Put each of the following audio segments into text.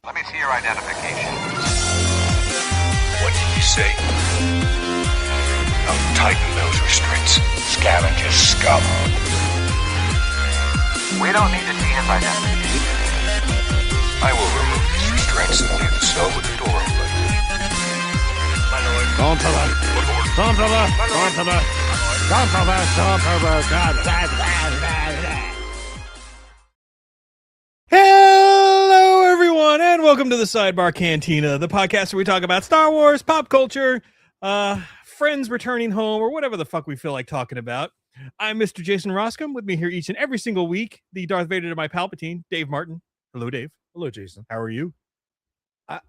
Let me see your identification. What did you say? Now tighten those restraints. Scavengers scum. We don't need to see his identification. I will remove these restraints and leave the cell with the door open. My lord. Controver. Controver. Controver. Controver. Hello, everyone, and welcome to the Sidebar Cantina, the podcast where we talk about Star Wars, pop culture, friends returning home, or whatever the fuck we feel like talking about. I'm Mr. Jason Roscom. With me here each and every single week, the Darth Vader to my Palpatine, Dave Martin. Hello, Dave. Hello, Jason. How are you?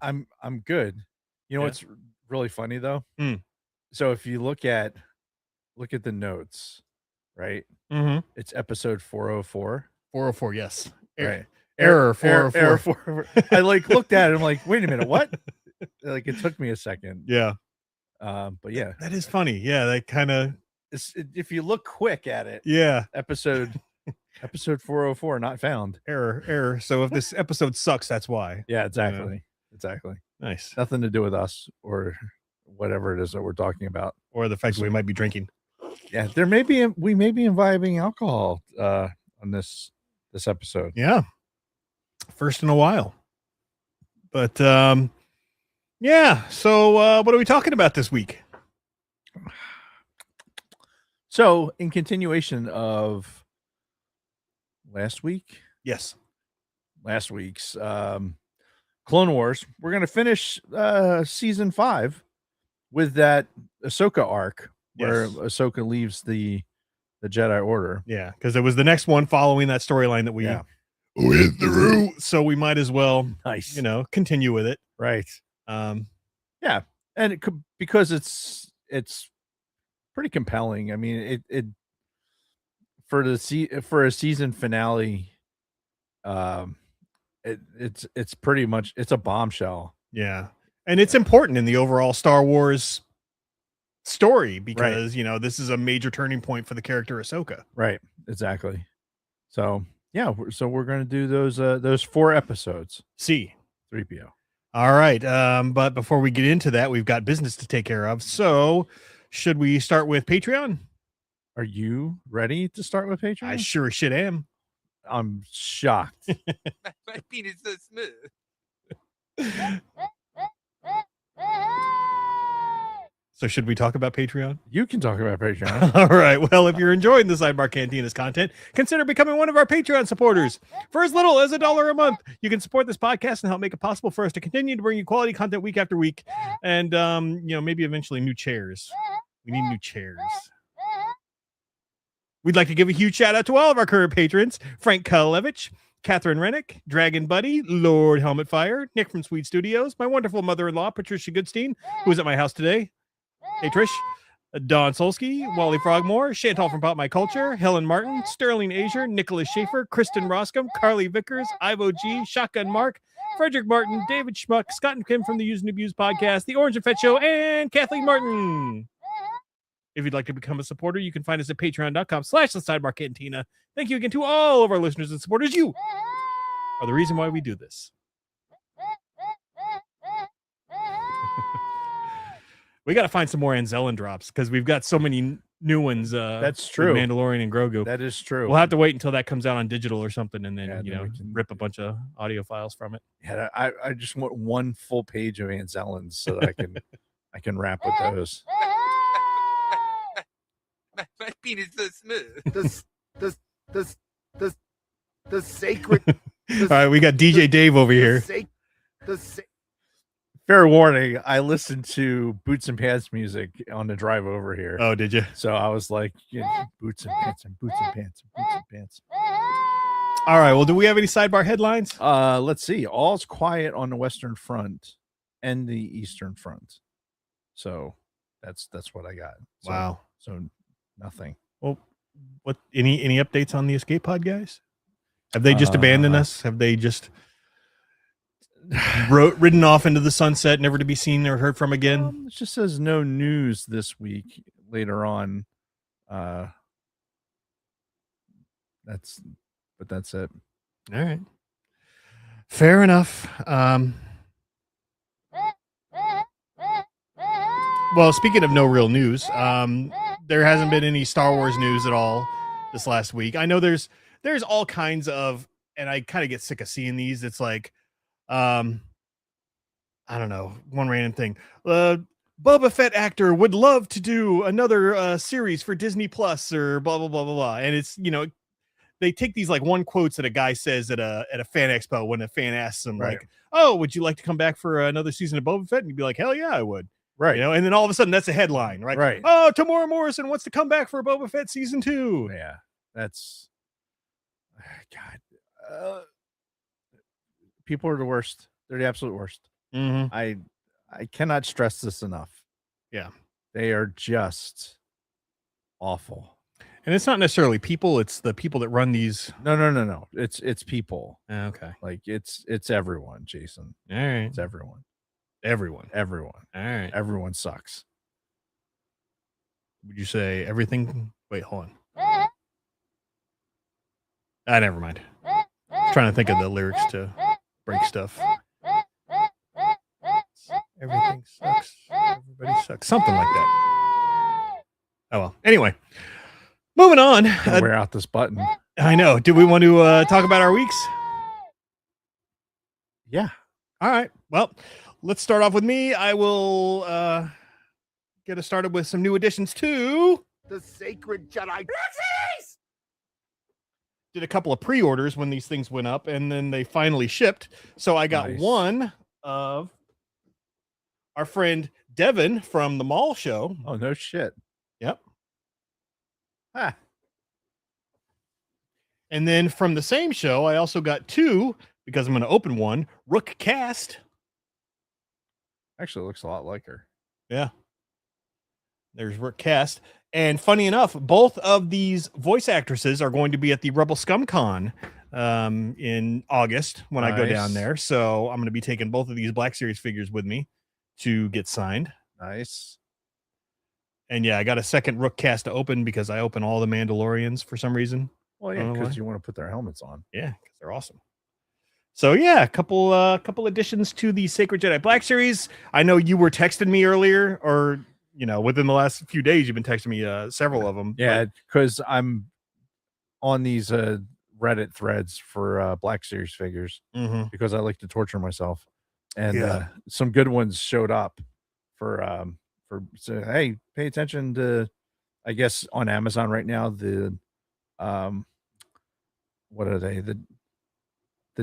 I'm good. You know what's really funny though? So if you look at the notes, right? Mm-hmm. It's episode 404. 404, yes. Right. Error 404. Error 404. I looked at it. I'm like, wait a minute, what? It took me a second. Yeah. But yeah, That is funny. Yeah, that kind of. If you look quick at it, Yeah. episode 404 not found. Error. So if this episode sucks, that's why. Yeah, exactly. Exactly. Nice. Nothing to do with us or whatever it is that we're talking about. Or the fact that we might be drinking. Yeah, we may be imbibing alcohol on this episode. Yeah. First in a while. But yeah. So what are we talking about this week? So, in continuation of last week's Clone Wars, we're going to finish season 5 with that Ahsoka arc where Ahsoka leaves the Jedi Order. Yeah, because it was the next one following that storyline that we went through. So we might as well, continue with it. Right. Yeah, and it could, because it's pretty compelling. I mean, it for a season finale, it's pretty much, it's a bombshell. Yeah, and it's important in the overall Star Wars story because this is a major turning point for the character Ahsoka. Right. Exactly. So yeah, we're going to do those 4 episodes. C-3PO. All right. But before we get into that, we've got business to take care of. So should we start with Patreon? Are you ready to start with Patreon? I sure shit am. I'm shocked. My penis so smooth. So should we talk about Patreon? You can talk about Patreon. All right. Well, if you're enjoying the Sidebar Cantina's content, consider becoming one of our Patreon supporters. For as little as $1 a month, you can support this podcast and help make it possible for us to continue to bring you quality content week after week. And, maybe eventually new chairs. We need new chairs. We'd like to give a huge shout out to all of our current patrons: Frank Kalevich, Catherine Rennick, Dragon Buddy, Lord Helmet Fire, Nick from Sweet Studios, my wonderful mother-in-law, Patricia Goodstein, who was at my house today. Hey, Trish. Don Solsky, Wally Frogmore, Chantal from Pop My Culture, Helen Martin, Sterling Asier, Nicholas Schaefer, Kristen Roscom, Carly Vickers, Ivo G, Shotgun Mark, Frederick Martin, David Schmuck, Scott and Kim from the Use and Abuse podcast, The Orange and Fett Show, and Kathleen Martin. If you'd like to become a supporter, you can find us at patreon.com/the Sidebar Cantina. Thank you again to all of our listeners and supporters. You are the reason why we do this. We got to find some more Anzellan drops because we've got so many new ones. That's true. Mandalorian and Grogu. That is true. We'll have to wait until that comes out on digital or something, and then then we can rip a bunch of audio files from it. Yeah, I just want one full page of Anzellans so that I can rap with those. My penis so smooth. The sacred. All right, we got DJ Dave over here. Fair warning, I listened to Boots and Pants music on the drive over here. Oh, did you? So I was like, boots and pants and boots and pants and boots and pants. All right, well, do we have any sidebar headlines? Let's see. All's quiet on the Western Front and the Eastern Front. So that's what I got. So, wow. So nothing. Well, what any updates on the Escape Pod guys? Have they just abandoned us? Have they just ridden off into the sunset, never to be seen or heard from again? It just says no news this week. Later on, that's it. All right. Fair enough. Well, speaking of no real news, there hasn't been any Star Wars news at all this last week. I know there's all kinds of, and I kind of get sick of seeing these. It's like, I don't know, one random thing. Boba Fett actor would love to do another series for Disney Plus or blah blah blah blah blah. And it's, you know, they take these like one quotes that a guy says at a fan expo when a fan asks him like, "Oh, would you like to come back for another season of Boba Fett?" And you'd be like, "Hell yeah, I would." Right. You know, and then all of a sudden that's a headline, right? Right. Oh, Tamora Morrison wants to come back for Boba Fett season 2. Yeah. That's God. People are the worst. They're the absolute worst. Mm-hmm. I cannot stress this enough. Yeah. They are just awful. And it's not necessarily people, it's the people that run these. No. It's people. Okay. Like it's everyone, Jason. All right. It's everyone. Everyone. All right. Everyone sucks. Would you say everything? Wait, hold on. Never mind. Trying to think of the lyrics to break stuff. Everything sucks. Everybody sucks. Something like that. Oh well. Anyway, moving on. Wear out this button. I know. Do we want to talk about our weeks? Yeah. All right. Well, let's start off with me. I will get us started with some new additions to the Sacred Jedi. Did a couple of pre-orders when these things went up, and then they finally shipped. So I got one of our friend Devin from the mall show. Oh, no shit. Yep. Ah. And then from the same show, I also got two, because I'm going to open one, Rook Cast. Actually, it looks a lot like her. Yeah. There's Rook Cast. And funny enough, both of these voice actresses are going to be at the Rebel Scum Con in August when I go down there. So I'm going to be taking both of these Black Series figures with me to get signed. Nice. And yeah, I got a second Rook Cast to open because I open all the Mandalorians for some reason. Well, yeah, because you want to put their helmets on. Yeah, because they're awesome. So yeah, a couple additions to the Sacred Jedi Black Series. I know you were texting me earlier, or you know, within the last few days, you've been texting me several of them. Yeah, because I'm on these Reddit threads for Black Series figures because I like to torture myself, and some good ones showed up for so, hey, pay attention to, I guess on Amazon right now, the what are they, the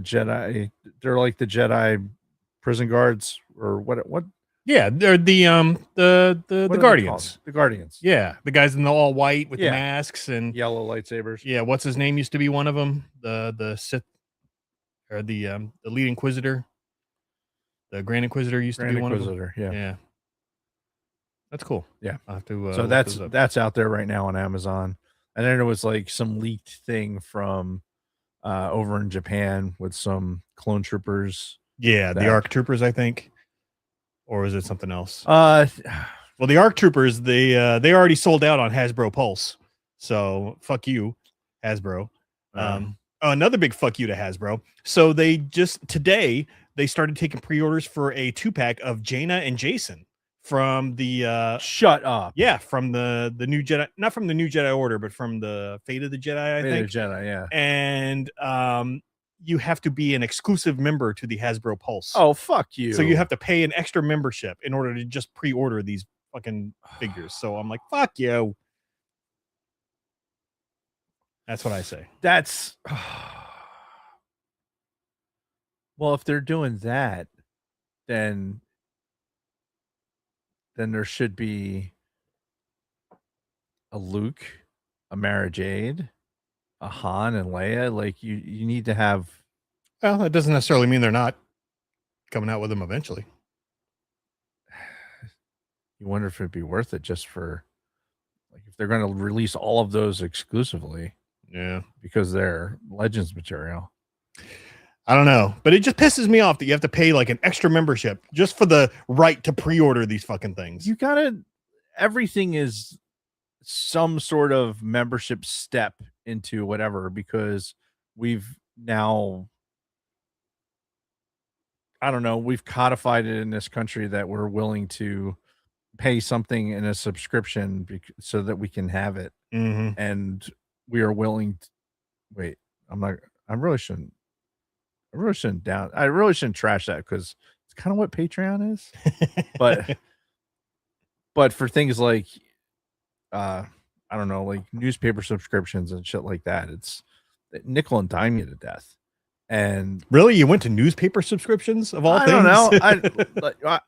Jedi, they're like the Jedi prison guards or what. Yeah, they're the Guardians. The Guardians. Yeah, the guys in the all white with the masks and yellow lightsabers. Yeah, what's his name used to be one of them? The Sith, or the lead Inquisitor. The Grand Inquisitor used to be one of them. Yeah. That's cool. Yeah. I'll have to so that's out there right now on Amazon. And then there was like some leaked thing from over in Japan with some clone troopers. Yeah, the ARC troopers, I think. Or is it something else? Well, the ARC troopers, they already sold out on Hasbro Pulse. So fuck you, Hasbro. Another big fuck you to Hasbro. So they just today they started taking pre-orders for a 2-pack of Jaina and Jason from the shut up. Yeah, from the new Jedi, not from the new Jedi Order, but from the Fate of the Jedi, I think. Fate of the Jedi, yeah. And you have to be an exclusive member to the Hasbro Pulse. Oh, fuck you. So you have to pay an extra membership in order to just pre-order these fucking figures. So I'm like, fuck you. That's what I say. That's well, if they're doing that, then there should be a Luke, a Mara Jade, a Han and Leia. Like you need to have. Well, that doesn't necessarily mean they're not coming out with them eventually. You wonder if it'd be worth it just for, like, if they're going to release all of those exclusively. Yeah, because they're Legends material. I don't know, but it just pisses me off that you have to pay like an extra membership just for the right to pre-order these fucking things. You gotta. Everything is some sort of membership step into whatever, because we've now I don't know, we've codified it in this country that we're willing to pay something in a subscription so that we can have it. Mm-hmm. And we are willing to wait. I really shouldn't trash that because it's kind of what Patreon is. But for things like I don't know, like newspaper subscriptions and shit like that, it's nickel and dime you to death. And really, you went to newspaper subscriptions of all things? I don't know.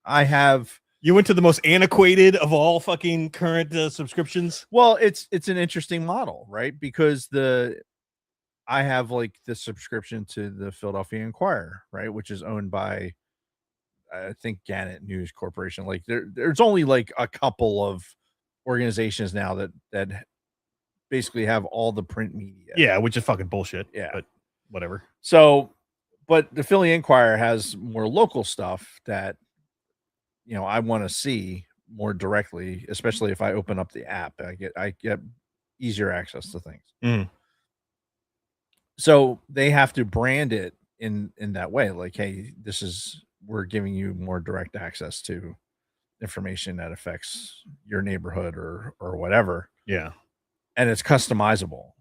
I have. You went to the most antiquated of all fucking current subscriptions. Well, it's an interesting model, right? Because I have like the subscription to the Philadelphia Inquirer, right, which is owned by I think Gannett News Corporation. Like there's only like a couple of organizations now that basically have all the print media. Yeah, which is fucking bullshit. Yeah, but whatever. So, but the Philly Inquirer has more local stuff that I want to see more directly, especially if I open up the app. I get easier access to things. Mm. So they have to brand it in that way, like, hey, we're giving you more direct access to information that affects your neighborhood or whatever. Yeah. And it's customizable.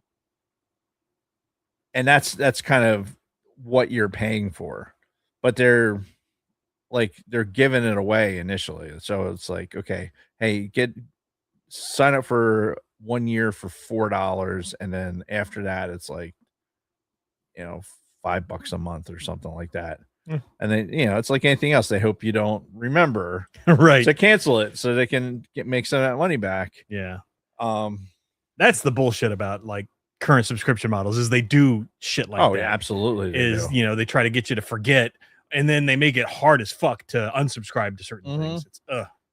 And that's kind of what you're paying for. But they're giving it away initially. So it's like, okay, hey, sign up for 1 year for $4, and then after that it's like $5 a month or something like that. And then it's like anything else, they hope you don't remember right to cancel it so they can make some of that money back. Yeah. That's the bullshit about like current subscription models, is they do shit like that. Yeah, absolutely. They try to get you to forget, and then they make it hard as fuck to unsubscribe to certain things. It's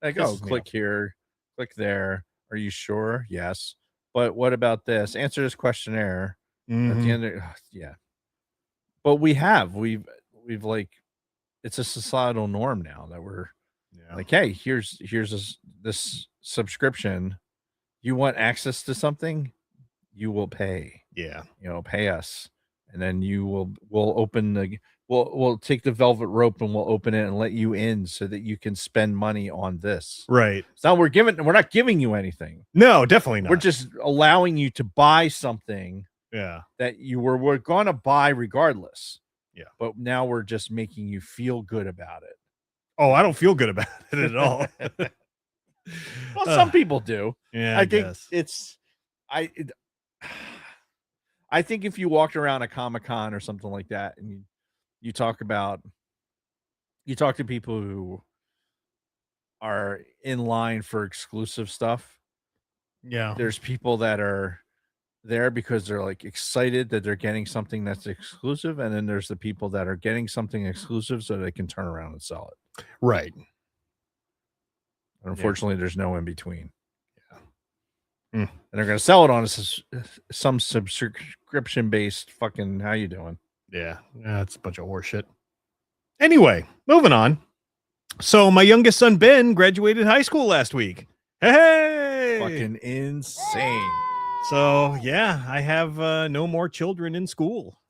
like, click here, click there. Are you sure? Yes. But what about this? Answer this questionnaire. At the end of, yeah. But we've like, it's a societal norm now that we're like, hey, here's this subscription. You want access to something, you will pay. Yeah. Pay us. And then we'll open we'll take the velvet rope and we'll open it and let you in so that you can spend money on this. Right. So we're not giving you anything. No, definitely not. We're just allowing you to buy something. Yeah. That we're going to buy regardless. Yeah. But now we're just making you feel good about it. Oh, I don't feel good about it at all. Well, some people do. Yeah. I think I think if you walked around a Comic-Con or something like that and you talk to people who are in line for exclusive stuff. Yeah. There's people that are there because they're like excited that they're getting something that's exclusive, and then there's the people that are getting something exclusive so they can turn around and sell it. Right. And unfortunately, there's no in between. Yeah. And they're going to sell it on some subscription based fucking, how you doing? Yeah. It's a bunch of horseshit. Anyway, moving on. So my youngest son, Ben, graduated high school last week. Hey! Fucking insane. So, yeah, I have no more children in school.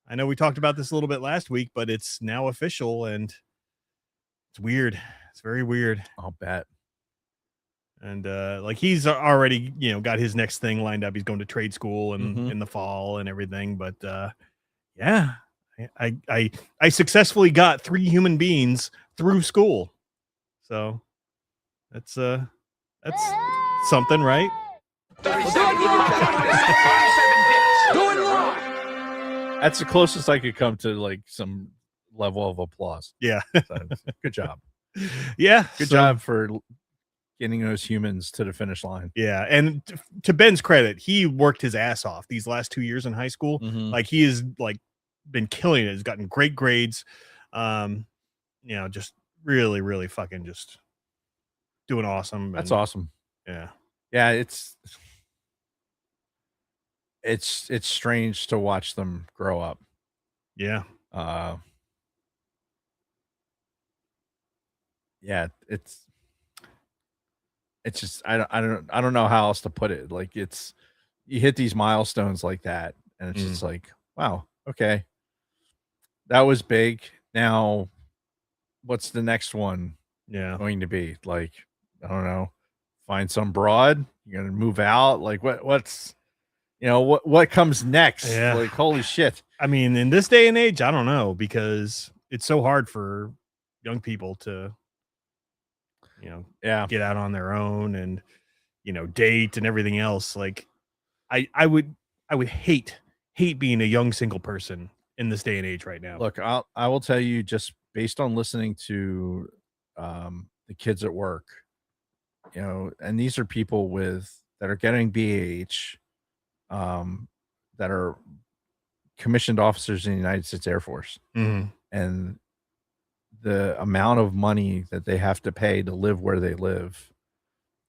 I know we talked about this a little bit last week, but it's now official, and it's weird. It's very weird. I'll bet. And like he's already, got his next thing lined up. He's going to trade school in the fall and everything. But yeah, I successfully got 3 human beings through school. So that's something, right? That's the closest I could come to like some level of applause. Yeah. So, good job. Yeah. Good job for getting those humans to the finish line. Yeah. And to Ben's credit, he worked his ass off these last 2 years in high school. Like he has like been killing it. He's gotten great grades. Just really, really fucking just doing awesome. That's awesome. Yeah. Yeah. It's strange to watch them grow up. Yeah. Yeah, it's just I don't know how else to put it. Like you hit these milestones like that, and it's just like, wow, okay. that was big. Now, what's the next one Yeah. going to be? Like, I don't know. Find some broad. You're gonna move out. Like, what's what comes next? Yeah. Like, holy shit. I mean, in this day and age, I don't know, because it's so hard for young people to, Yeah. get out on their own and, date and everything else. Like, I would hate being a young single person in this day and age right now. Look, I will tell you, just based on listening to the kids at work, and these are people that are getting BAH, that are commissioned officers in the United States Air Force, Mhm. and the amount of money that they have to pay to live where they live,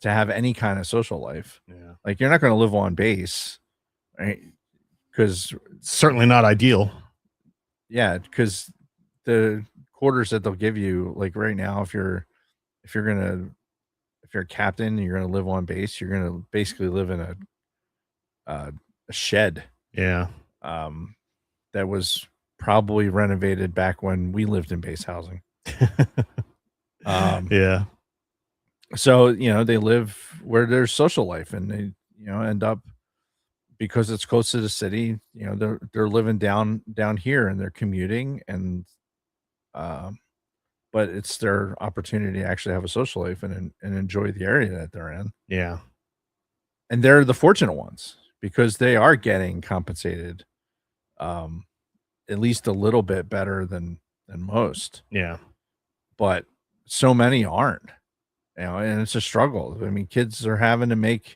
to have any kind of social life. Yeah. Like, you're not going to live on base, right? Because Certainly not ideal. yeah, because the quarters that they'll give you, like right now, if you're a captain and you're gonna live on base, you're gonna basically live in a shed. Yeah. That was probably renovated back when we lived in base housing. Yeah. So they live where there's social life, and they end up, because it's close to the city, they're living down here and they're commuting, and but it's their opportunity to actually have a social life and enjoy the area that they're in. Yeah. And they're the fortunate ones because they are getting compensated at least a little bit better than most. Yeah. But so many aren't, and it's a struggle. I mean, kids are having to make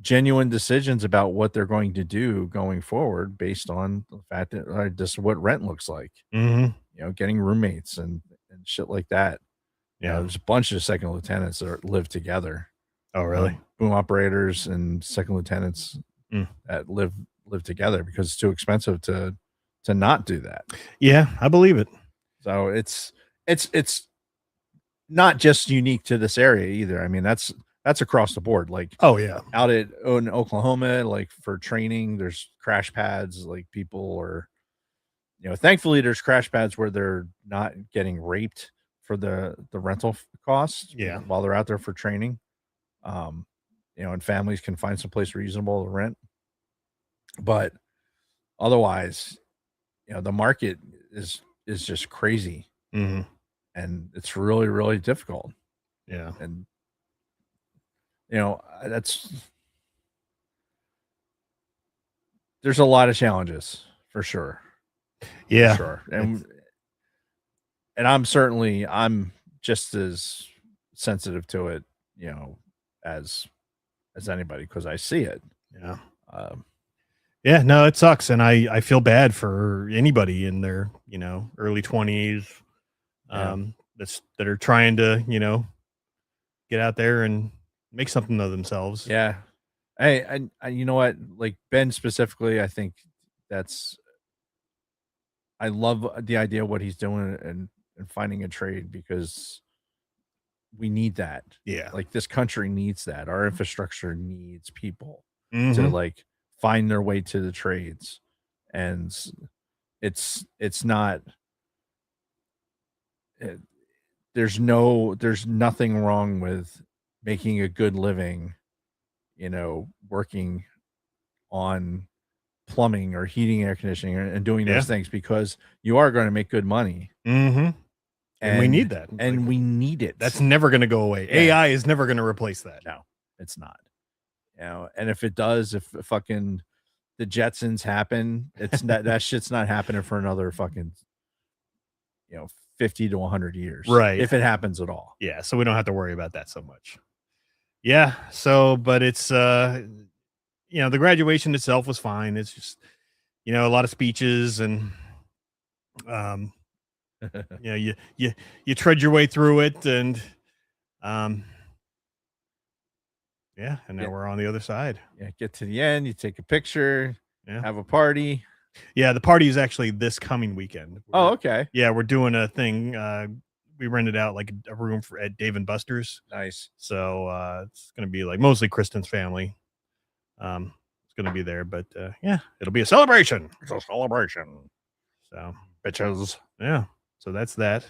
genuine decisions about what they're going to do going forward based on the fact that just what rent looks like, Mm-hmm. Getting roommates and shit like that. Yeah. There's a bunch of second lieutenants that live together. Oh, really? Boom operators and second lieutenants that live together because it's too expensive to not do that. Yeah, I believe it. So it's not just unique to this area either. I mean, that's across the board. Like, oh yeah, out in Oklahoma, like for training, there's crash pads. Like, people are, thankfully there's crash pads where they're not getting raped for the rental costs. Yeah. While they're out there for training, and families can find some place reasonable to rent. But otherwise, the market is just crazy. Mm-hmm. And it's really, really difficult. Yeah. And there's a lot of challenges for sure. Yeah. For sure. And I'm just as sensitive to it, as anybody, because I see it. Yeah. Yeah, no, it sucks. And I feel bad for anybody in their, early 20s that are trying to, get out there and make something of themselves. Yeah. I you know what? Like, Ben specifically, I think I love the idea of what he's doing and finding a trade, because we need that. Yeah. Like, this country needs that. Our infrastructure needs people Mhm. to like find their way to the trades. And it's not there's nothing wrong with making a good living, working on plumbing or heating, air conditioning, and doing those things, because you are going to make good money. Mm-hmm. And we need that. And we need it. That's never going to go away. Yeah. AI is never going to replace that. No, it's not. And if it does, if fucking the Jetsons happen, it's that shit's not happening for another fucking 50 to 100 years, right? If it happens at all. Yeah, so we don't have to worry about that so much. Yeah, so but it's the graduation itself was fine. It's just a lot of speeches and you trudge your way through it, and and now we're on the other side. Yeah, get to the end, you take a picture, Yeah. have a party. Yeah, the party is actually this coming weekend. Oh, okay. Yeah, we're doing a thing. We rented out like a room at Dave and Buster's. Nice. So it's gonna be like mostly Kristen's family. It's gonna be there, but it'll be a celebration. It's a celebration. So Bitches. Yeah. So that's that.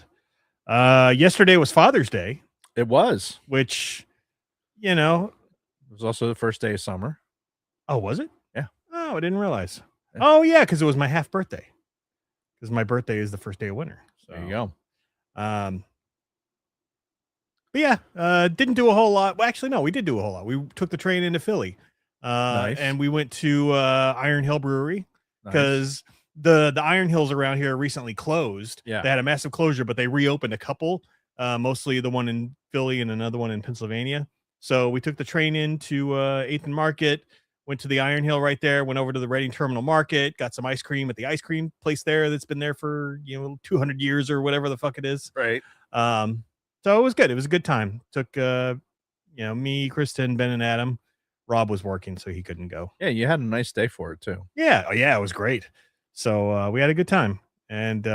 Yesterday was Father's Day, It was. which, you know, It was also the first day of summer. oh, was it? Yeah. Oh, I didn't realize. Yeah. Oh, yeah, because it was my half birthday. Because my birthday is the first day of winter. So, There you go. But yeah, didn't do a whole lot. Well, actually, no, we did do a whole lot. We took the train into Philly, Nice. and we went to Iron Hill Brewery Nice. because the Iron Hills around here recently closed. Yeah. They had a massive closure, but they reopened a couple, mostly the one in Philly and another one in Pennsylvania. So we took the train into 8th and Market, went to the Iron Hill right there, went over to the Reading Terminal Market, got some ice cream at the ice cream place there that's been there for 200 years or whatever the fuck it is. Right. So it was good. It was a good time. Took me, Kristen, Ben, and Adam. Rob was working, so he couldn't go. Yeah, you had a nice day for it too. Yeah, oh yeah, it was great. So we had a good time, and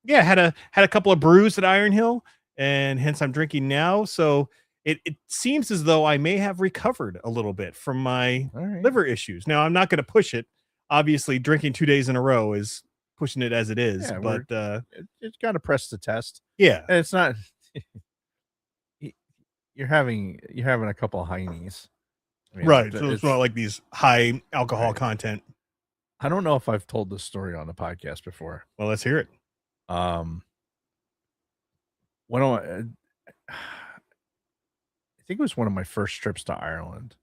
yeah, had a couple of brews at Iron Hill, and hence I'm drinking now. So it seems as though I may have recovered a little bit from my All right. liver issues. Now I'm not going to push it. Obviously, drinking 2 days in a row is pushing it as it is. Yeah, but It's got to press the test. yeah, And it's not. You're having a couple of heinies. I mean, right. So it's not like these high alcohol Right. content. I don't know if I've told this story on the podcast before. Well, let's hear it. One of I think it was one of my first trips to Ireland.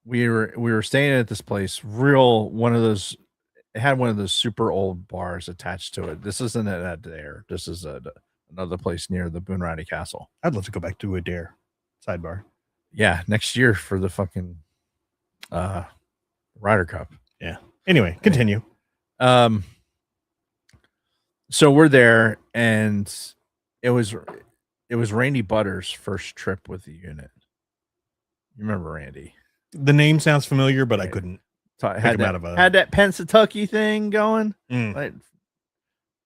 We were staying at this place, it had one of those super old bars attached to it. This isn't at Dare. This is another place near the Boonridey Castle. I'd love to go back to a Dare sidebar. Yeah, next year for the fucking Ryder Cup. Anyway, continue. So we're there, and it was Randy Butters' first trip with the unit. You remember Randy? The name sounds familiar, but I Right. couldn't. Had him out of a- that Pennsatucky thing going Mm.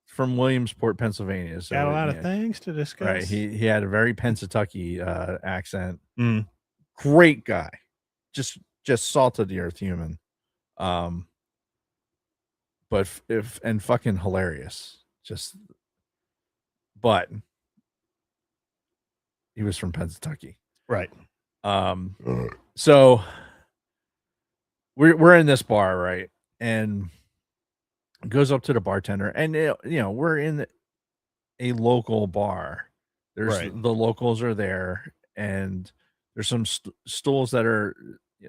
from Williamsport, Pennsylvania. So Got a lot of yeah, things to discuss. right. He had a very Pennsatucky accent. Mm. Great guy, just salt of the earth human. But and fucking hilarious. But he was from Pennsatucky. Right. So we're in this bar, right? And goes up to the bartender, and we're in a local bar. There's Right. the locals are there, and there's some stools that are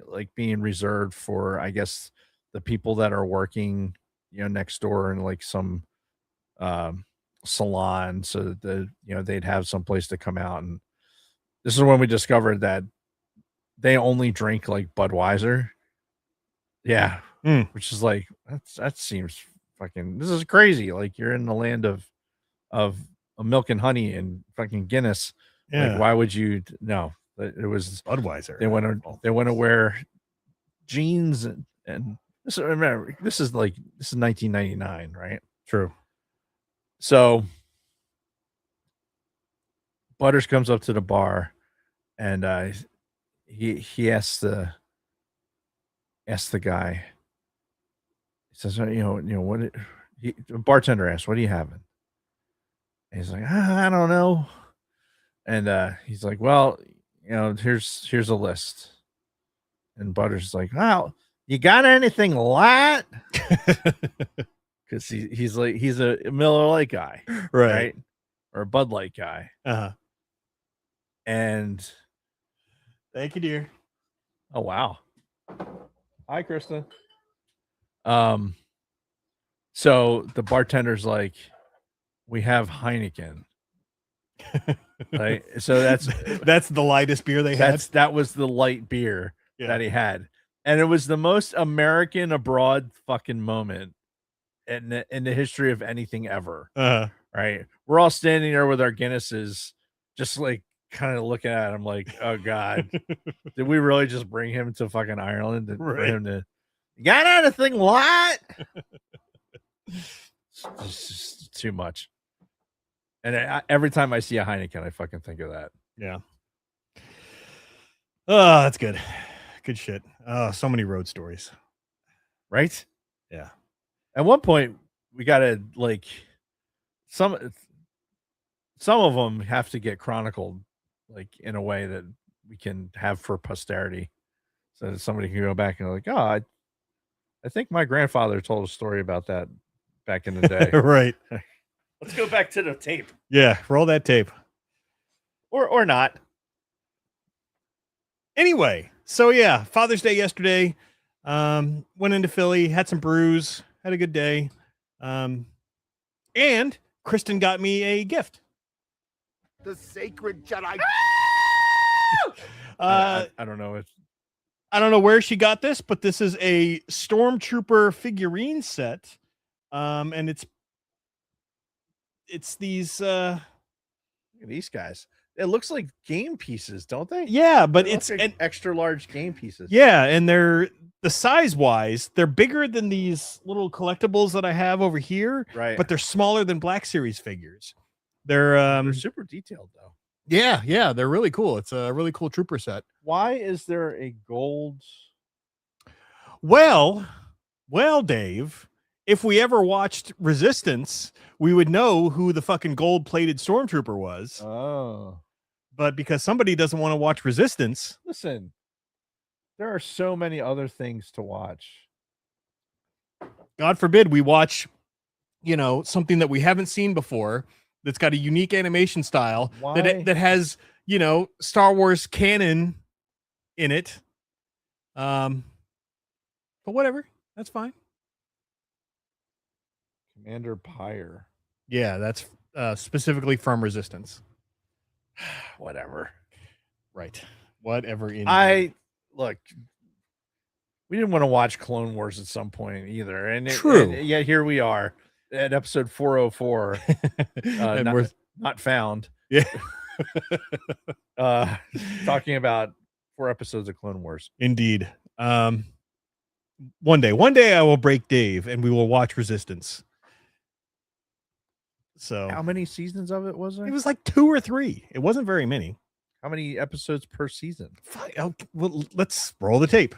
like being reserved for, I guess, the people that are working, next door in like some salon, so that they'd have some place to come out. And this is when we discovered that they only drink like Budweiser. Yeah. Mm. Which is like, that seems fucking, this is crazy. Like, you're in the land of milk and honey and fucking Guinness. Yeah. Like, why would you? No, it was Budweiser. they want to wear jeans and this. Remember, this is 1999, right? True. So Butters comes up to the bar, and he asks the guy. He says, what? The bartender asks, "What are you having?" And he's like, "I don't know." And he's like, "Well, here's a list." And Butters is like, "Wow, you got anything light?" Because he's a Miller Lite guy, right? Or a Bud Light guy. Uh-huh. And Thank you, dear. oh wow, hi Krista. So the bartender's like, "We have Heineken." Right. So that's the lightest beer they had. that was the light beer that he had, and it was the most American abroad fucking moment in the history of anything ever. Uh-huh. Right. We're all standing there with our Guinnesses, just like kind of looking at him like, oh God, did we really just bring him to fucking Ireland for Right. him to, "You got anything light?" It's just too much. And every time I see a Heineken, I fucking think of that. Yeah. Oh, that's good. Good shit. Oh, so many road stories. right? Yeah. At one point, we gotta like some of them have to get chronicled, like in a way that we can have for posterity, so that somebody can go back and like, oh, I think my grandfather told a story about that back in the day. Right. Let's go back to the tape, Yeah. Roll that tape. or not. Anyway, so yeah, Father's Day yesterday. Went into Philly, had some brews, had a good day. And Kristen got me a gift. The sacred Jedi. I don't know if I don't know where she got this, but this is a Stormtrooper figurine set. And it's these look at these guys. It looks like game pieces, don't they? yeah, but They look it's like and extra large game pieces. yeah, and they're the size wise, they're bigger than these little collectibles that I have over here, Right. but they're smaller than Black Series figures. They're they're super detailed though. yeah, they're really cool. It's a really cool trooper set. Why is there a gold? Well, Dave, if we ever watched Resistance, we would know who the fucking gold-plated Stormtrooper was. Oh, But because somebody doesn't want to watch Resistance, listen, there are so many other things to watch. God forbid we watch, something that we haven't seen before that's got a unique animation style Why? that has, Star Wars canon in it. But whatever, that's fine. Commander Pyre. Yeah, that's specifically from Resistance. Whatever. Right. Whatever. Look. We didn't want to watch Clone Wars at some point either, and True. And yet here we are at episode 404. And not, we're not found. yeah, Talking about 4 episodes of Clone Wars. indeed. One day I will break Dave and we will watch Resistance. So How many seasons of it was there? it was like 2 or 3. It wasn't very many. How many episodes per season? Fine, well, let's roll the tape.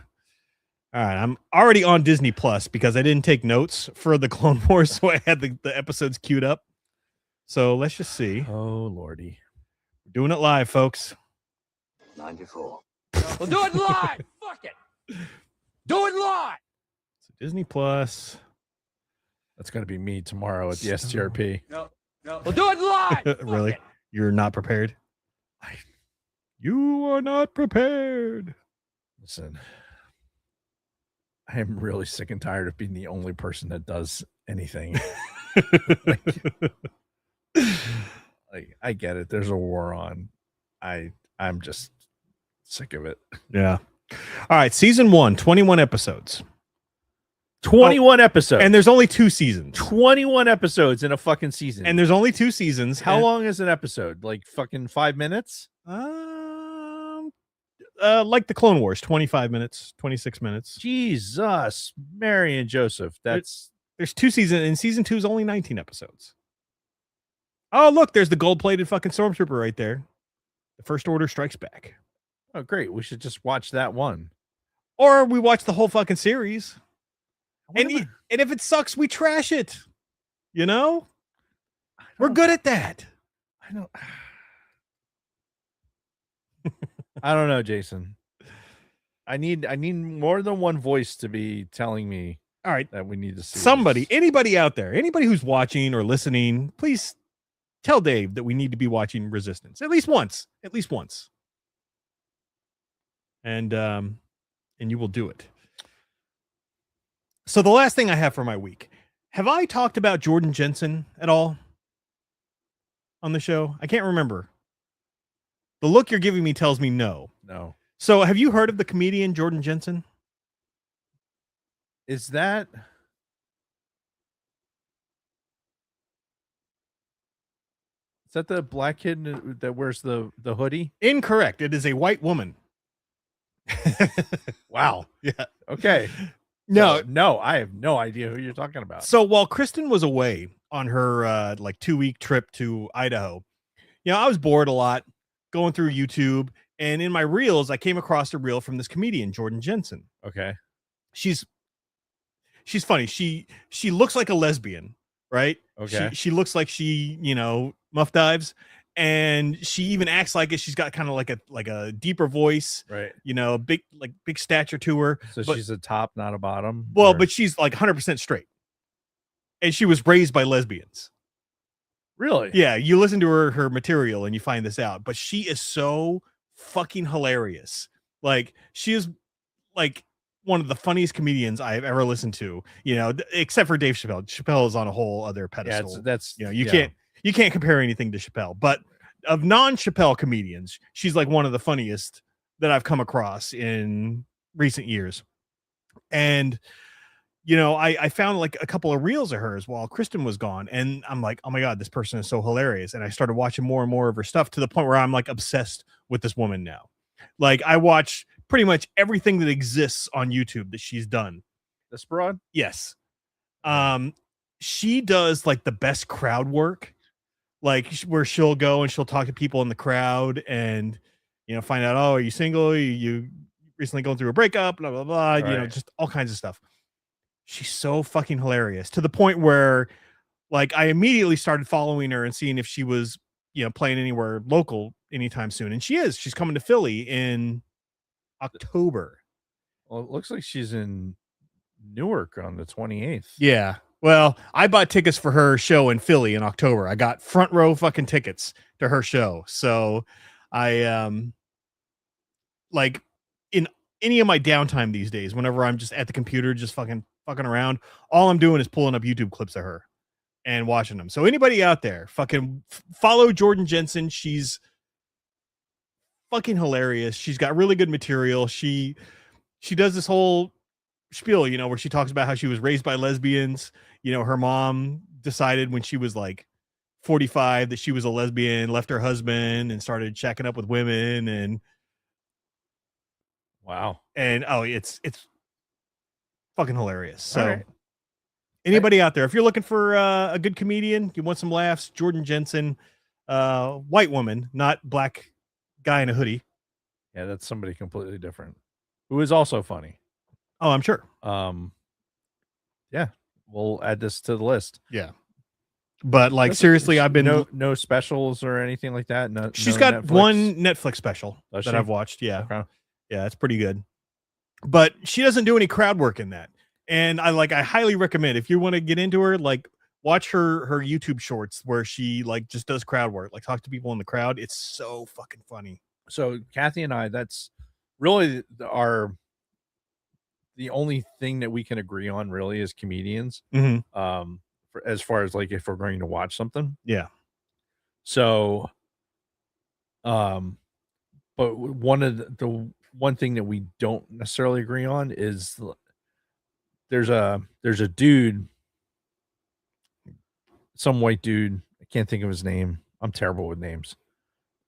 All right, I'm already on Disney Plus because I didn't take notes for the Clone Wars, so I had the episodes queued up. So let's just see. Oh lordy. We're doing it live, folks. 94. We'll do it live. Fuck it. Do it live. So Disney Plus. That's gonna be me tomorrow at the STRP. No. We'll do it live. Fuck Really? it. You're not prepared? You are not prepared. Listen, I am really sick and tired of being the only person that does anything. Like, I get it. There's a war on. I'm just sick of it. Yeah. All right. Season 1, 21 episodes. 21 episodes. And there's only 2 seasons. 21 episodes in a fucking season. And there's only 2 seasons. how and- long is an episode? Like fucking 5 minutes? Like the Clone Wars, 25 minutes, 26 minutes. Jesus, Mary and Joseph. That's There's 2 seasons, and season 2 is only 19 episodes. Oh, look, there's the gold-plated fucking Stormtrooper right there. The First Order Strikes Back. oh great. We should just watch that one. Or we watch the whole fucking series. What And, am I- and if it sucks, we trash it. You know? I We're don't- good at that. I don't. I don't know, Jason. I need more than one voice to be telling me All right. that we need to see Somebody, this. anybody out there, anybody who's watching or listening, please tell Dave that we need to be watching Resistance at least once. And you will do it. So the last thing I have for my week, have I talked about Jordan Jensen at all on the show? I can't remember. The look you're giving me tells me no. No. So have you heard of the comedian Jordan Jensen? Is that the black kid that wears the hoodie? Incorrect. It is a white woman. Wow. Yeah. Okay. No, No, I have no idea who you're talking about. So while Kristen was away on her like 2-week trip to Idaho, I was bored a lot going through YouTube, and in my reels, I came across a reel from this comedian, Jordan Jensen. Okay. She's she's funny. She looks like a lesbian, right? Okay. She looks like she, muff dives, and she even acts like it. She's got kind of like a deeper voice, Right. Big stature to her. So but, she's a top, not a bottom. well, or- but she's like 100% straight, and she was raised by lesbians. really, Yeah, you listen to her material and you find this out, but she is so fucking hilarious. Like, she is like one of the funniest comedians I've ever listened to, except for Dave Chappelle. Chappelle is on a whole other yeah, pedestal. that's You can't compare anything to Chappelle, but of non-Chappelle comedians, she's like one of the funniest that I've come across in recent years. And I found like a couple of reels of hers while Kristen was gone, and I'm like, oh my god, this person is so hilarious. And I started watching more and more of her stuff to the point where I'm like obsessed with this woman now. Like, I watch pretty much everything that exists on YouTube that she's done. this broad. Yes. She does like the best crowd work, like where she'll go and she'll talk to people in the crowd and find out, oh, are you single? You recently going through a breakup, blah blah blah, Right. just all kinds of stuff. She's so fucking hilarious to the point where like I immediately started following her and seeing if she was playing anywhere local anytime soon, and she's coming to Philly in October. Well, it looks like she's in Newark on the 28th. Yeah. Well, I bought tickets for her show in Philly in October. I got front row fucking tickets to her show. So I like in any of my downtime these days, whenever I'm just at the computer just fucking around, all I'm doing is pulling up YouTube clips of her and watching them. So anybody out there, fucking follow Jordan Jensen. She's fucking hilarious. She's got really good material. She does this whole spiel, where she talks about how she was raised by lesbians. Her mom decided when she was like 45 that she was a lesbian, left her husband and started checking up with women, and Wow. it's fucking hilarious. So All right. anybody out there, if you're looking for a good comedian, you want some laughs, Jordan Jensen, white woman, not black guy in a hoodie. Yeah, that's somebody completely different who is also funny. Oh, I'm sure. Yeah, we'll add this to the list. Yeah. But like, seriously, I've been no specials or anything like that. No, she's no got Netflix? one Netflix special Does that she? I've watched. Yeah. Okay. Yeah, it's pretty good. But she doesn't do any crowd work in that. And I highly recommend, if you want to get into her, like, watch her YouTube shorts where she like just does crowd work, like talk to people in the crowd. It's so fucking funny. So Kathy and I, that's really the only thing that we can agree on really as comedians. Mm-hmm. As far as like if we're going to watch something. Yeah. So but the one thing that we don't necessarily agree on is there's a dude, some white dude, I can't think of his name. I'm terrible with names.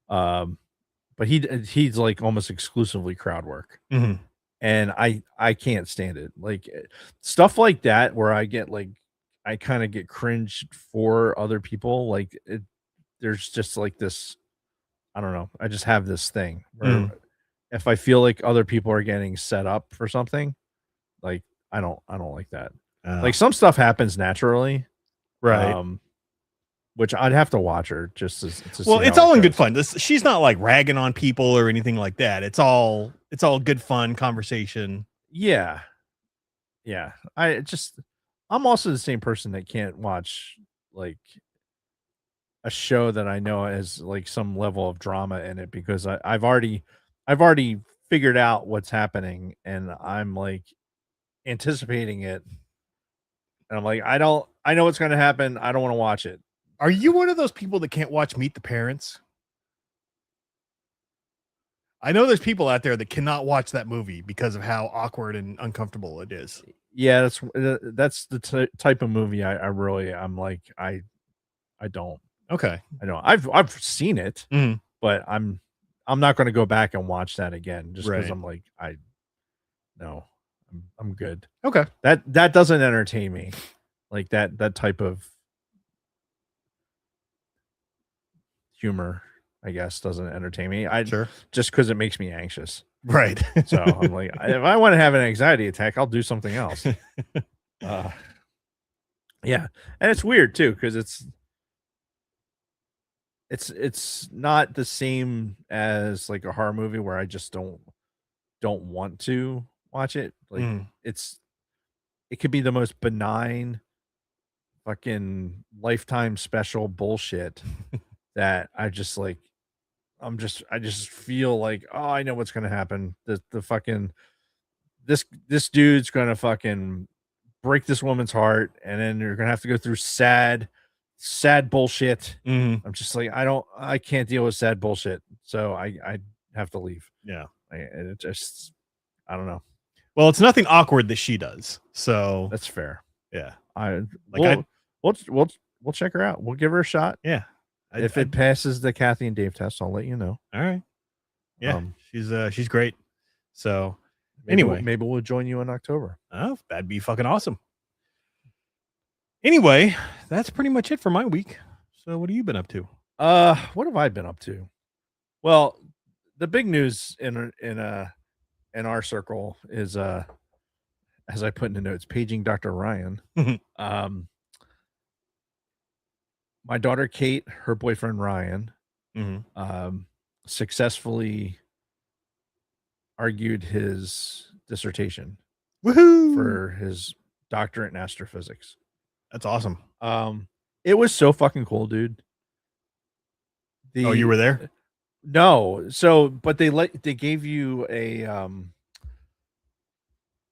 But he's like almost exclusively crowd work. Mm-hmm. And I can't stand it. Like stuff like that where I get like I kind of get cringed for other people. Like there's just like this, I don't know. I just have this thing where if I feel like other people are getting set up for something, like I don't like that. Like some stuff happens naturally, right. Which I'd have to watch her just to well, see it's how all it in good goes. fun. She's not like ragging on people or anything like that. It's all good fun conversation. Yeah. I'm also the same person that can't watch like a show that I know has like some level of drama in it because I've already figured out what's happening and I'm like anticipating it. And I'm like, I know what's going to happen. I don't want to watch it. Are you one of those people that can't watch Meet the Parents? I know there's people out there that cannot watch that movie because of how awkward and uncomfortable it is. Yeah, that's the type of movie I'm like, I don't. Okay. I know I've seen it, Mhm. but I'm not going to go back and watch that again just because Right. I'm like, I'm good. Okay. That doesn't entertain me. Like that type of humor, I guess, doesn't entertain me. Sure. Just because it makes me anxious. Right. So I'm like, if I want to have an anxiety attack, I'll do something else. Yeah, and it's weird too because it's not the same as like a horror movie where I just don't want to watch it. Like Mm. it could be the most benign fucking Lifetime special bullshit that I just like I just feel like, oh, I know what's gonna happen. The fucking this dude's gonna fucking break this woman's heart, and then you're gonna have to go through sad bullshit. Mhm. I'm just like, I can't deal with sad bullshit, so I have to leave. Yeah. And it just, I don't know. Well, it's nothing awkward that she does. So That's fair. yeah. I Like we'll check her out. We'll give her a shot. Yeah. If it passes the Kathy and Dave test, I'll let you know. all right. Yeah. Um, she's great. So Anyway, Anyway. maybe we'll join you in October. oh, that'd be fucking awesome. Anyway, that's pretty much it for my week. So what have you been up to? What have I been up to? Well, the big news in our circle is as I put in the notes, paging Dr. Ryan. My daughter Kate, her boyfriend Ryan, Mm-hmm. successfully argued his dissertation Woohoo! for his doctorate in astrophysics. That's awesome. It was so fucking cool, dude. Oh, you were there? No. So, but they gave you a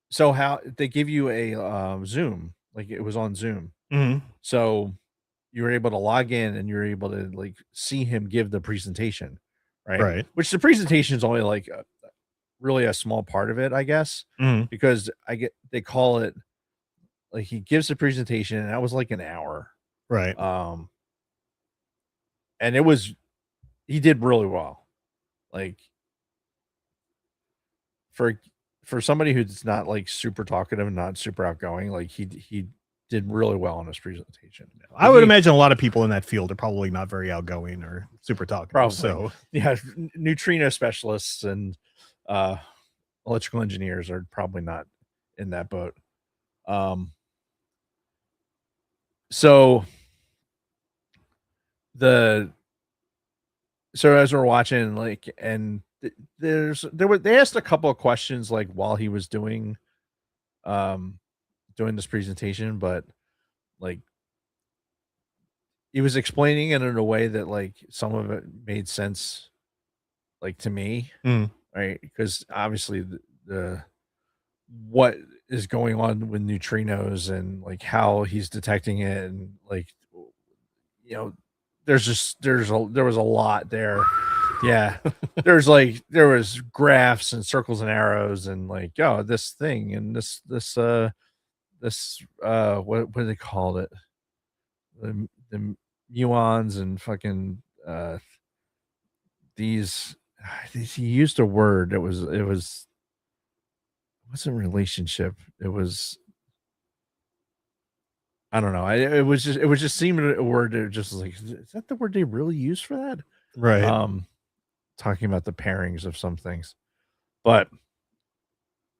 so how they give you a Zoom, like it was on Zoom. Mm-hmm. So you were able to log in and you were able to like see him give the presentation, right? Right. Which the presentation is only like really a small part of it, I guess, Mm-hmm. because they call it like he gives the presentation and that was like an hour. Right. And he did really well. Like for somebody who's not like super talkative and not super outgoing, like he did really well on his presentation. I would imagine a lot of people in that field are probably not very outgoing or super talkative. Probably. So Yeah, neutrino specialists and electrical engineers are probably not in that boat. So as we're watching, like, and they asked a couple of questions like while he was doing this presentation, but like he was explaining it in a way that like some of it made sense, like to me, right? Because obviously the what is going on with neutrinos and like how he's detecting it, and like there was a lot there. Yeah. there was graphs and circles and arrows and like, oh, this thing and this what do they call it? The muons and fucking these he used a word. It wasn't relationship. It was, I don't know. It was just seeming a word that just like, is that the word they really use for that? right. Talking about the pairings of some things, but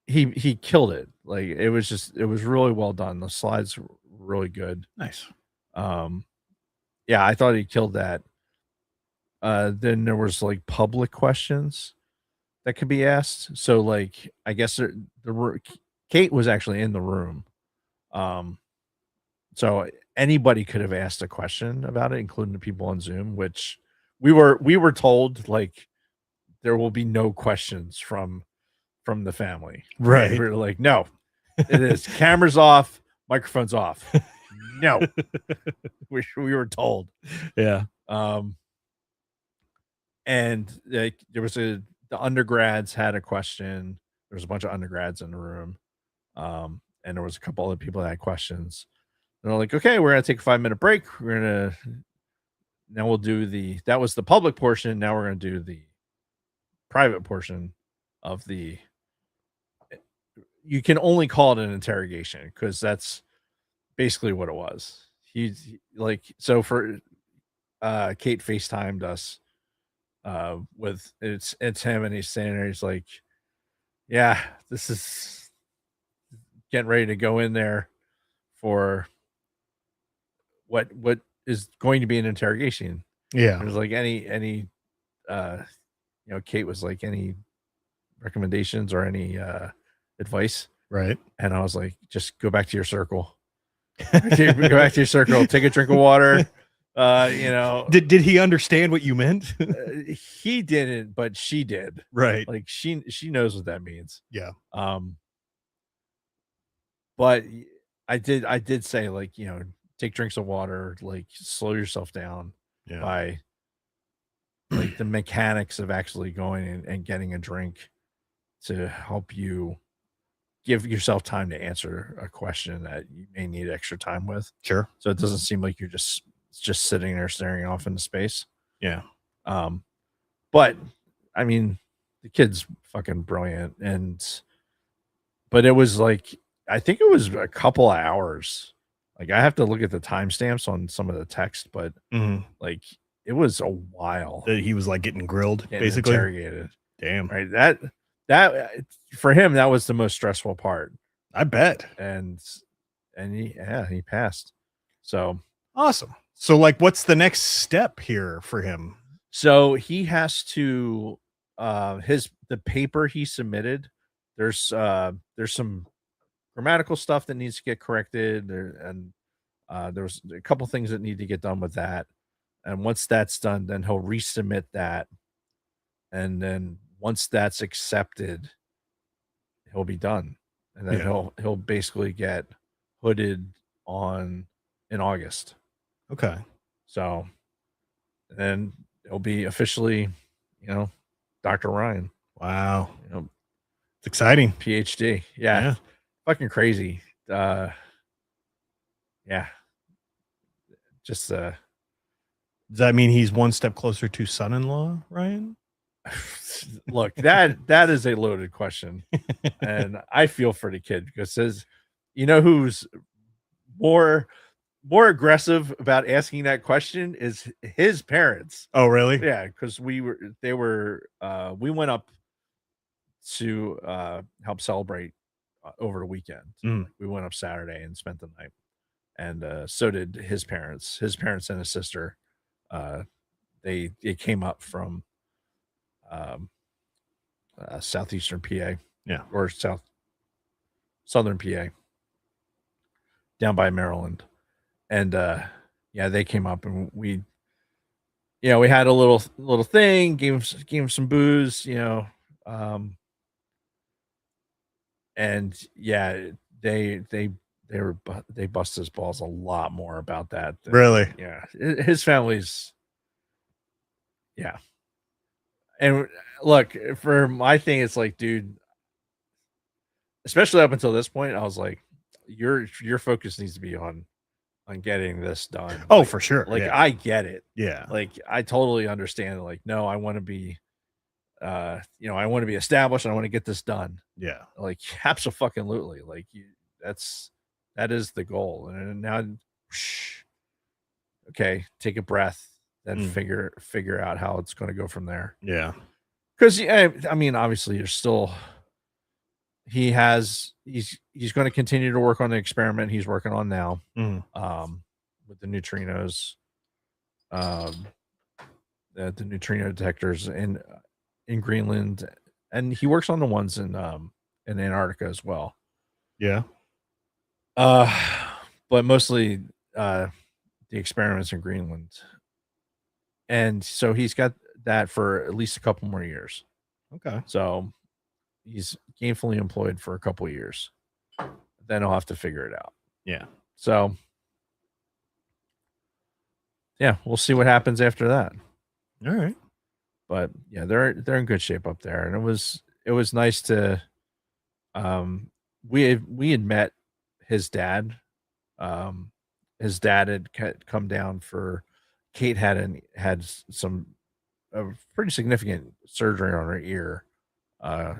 he killed it. Like it was really well done. The slides were really good. Nice. Yeah, I thought he killed that. Then there was like public questions that could be asked. So like, I guess Kate was actually in the room. So anybody could have asked a question about it, including the people on Zoom, which we were told like there will be no questions from the family. Right. We were like, no, it is cameras off, microphones off. No. we were told. Yeah. And like there was the undergrads had a question. There was a bunch of undergrads in the room. And there was a couple other people that had questions. And they're like, okay, we're gonna take a 5-minute break. Now we'll do that was the public portion. Now we're gonna do the private portion of the, you can only call it an interrogation because that's basically what it was. He like, so for Kate FaceTimed us with it's him and he's standing there, he's like, yeah, this is getting ready to go in there. for what is going to be an interrogation. Yeah. It was like any Kate was like, any recommendations or any advice, Right. and I was like, just go back to your circle. Go back to your circle, take a drink of water. Did he understand what you meant? He didn't, but she did. Right. Like she knows what that means. Yeah. But I did say, like, take drinks of water, like slow yourself down Yeah. by like the mechanics of actually going and getting a drink to help you give yourself time to answer a question that you may need extra time with. Sure. So it doesn't seem like you're just sitting there staring off into space. Yeah. But I mean, the kid's fucking brilliant, but it was like, I think it was a couple of hours. Like, I have to look at the timestamps on some of the text, but like, it was a while. He was like getting grilled, getting basically. interrogated. Damn. Right. That for him, that was the most stressful part. I bet. And he passed. So awesome. So, like, what's the next step here for him? So he has to the paper he submitted, there's some grammatical stuff that needs to get corrected there, and there's a couple things that need to get done with that. And once that's done, then he'll resubmit that. And then once that's accepted, he'll be done. And then he'll basically get hooded in August. Okay. So then it'll be officially, Dr. Ryan. Wow. It's exciting. PhD. Yeah. Fucking crazy. Yeah. Just does that mean he's one step closer to son-in-law, Ryan? Look, that is a loaded question. And I feel for the kid, because says, who's more aggressive about asking that question is his parents. Oh, really? Yeah, because we went up to help celebrate over the weekend. We went up Saturday and spent the night, and so did his parents and his sister. They came up from southeastern PA, or southern PA, down by Maryland. And they came up, and we had a little thing, gave him some booze, and they bust his balls a lot more about that. Really? Yeah, his family's, yeah. And look, for my thing, it's like, dude, especially up until this point, I was like, your focus needs to be on getting this done. Oh, for sure. Like, I get it. Yeah. Like, I totally understand. Like, no, I want to be, I want to be established, and I want to get this done. Yeah. Like, absolutely. Like, that is the goal. And now, okay, take a breath, then figure out how it's going to go from there. Yeah. Because I mean, obviously, he's going to continue to work on the experiment he's working on now, with the neutrinos, the neutrino detectors in Greenland, and he works on the ones in Antarctica as well. Yeah. But mostly the experiments in Greenland, and so he's got that for at least a couple more years. Okay. So he's gainfully employed for a couple of years. Then he'll have to figure it out. Yeah. So yeah, we'll see what happens after that. All right. But yeah, they're in good shape up there. And it was nice to we had met his dad. His dad had come down for Kate had some pretty significant surgery on her ear a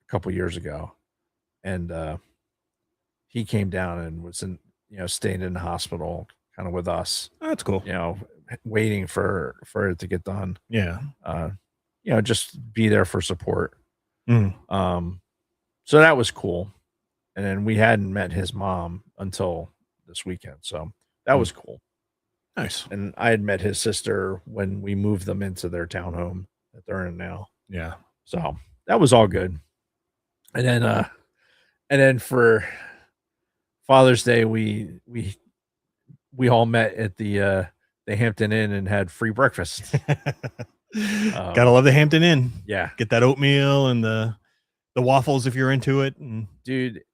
couple years ago, and he came down and was staying in the hospital kind of with us. Oh, that's cool. Waiting for it to get done. Yeah. Just be there for support. So that was cool. and then we hadn't met his mom until this weekend, so that was cool. Nice. And I had met his sister when we moved them into their townhome that they're in now. Yeah. So that was all good. And then for Father's Day, we all met at the Hampton Inn and had free breakfast. Gotta love the Hampton Inn. Yeah, Get that oatmeal and the waffles if you're into it. And dude,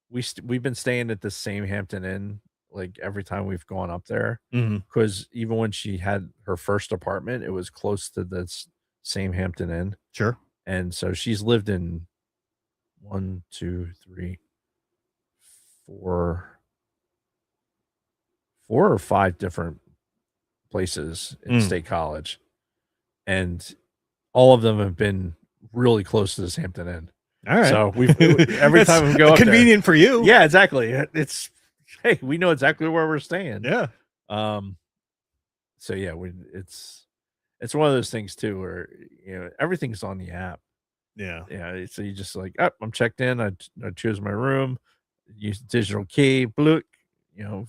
we've been staying at the same Hampton Inn like every time we've gone up there, because even when she had her first apartment, it was close to this same Hampton Inn. Sure. And so she's lived in 1, 2, 3, 4 or 5 different places in State College, and all of them have been really close to this Hampton Inn. All right. So every time we go up convenient for you. there, yeah, exactly. It's hey, we know exactly where we're staying. Yeah. So yeah, it's one of those things too where everything's on the app. Yeah. Yeah. So you just like, oh, I'm checked in. I choose my room, use the digital key, bloop, all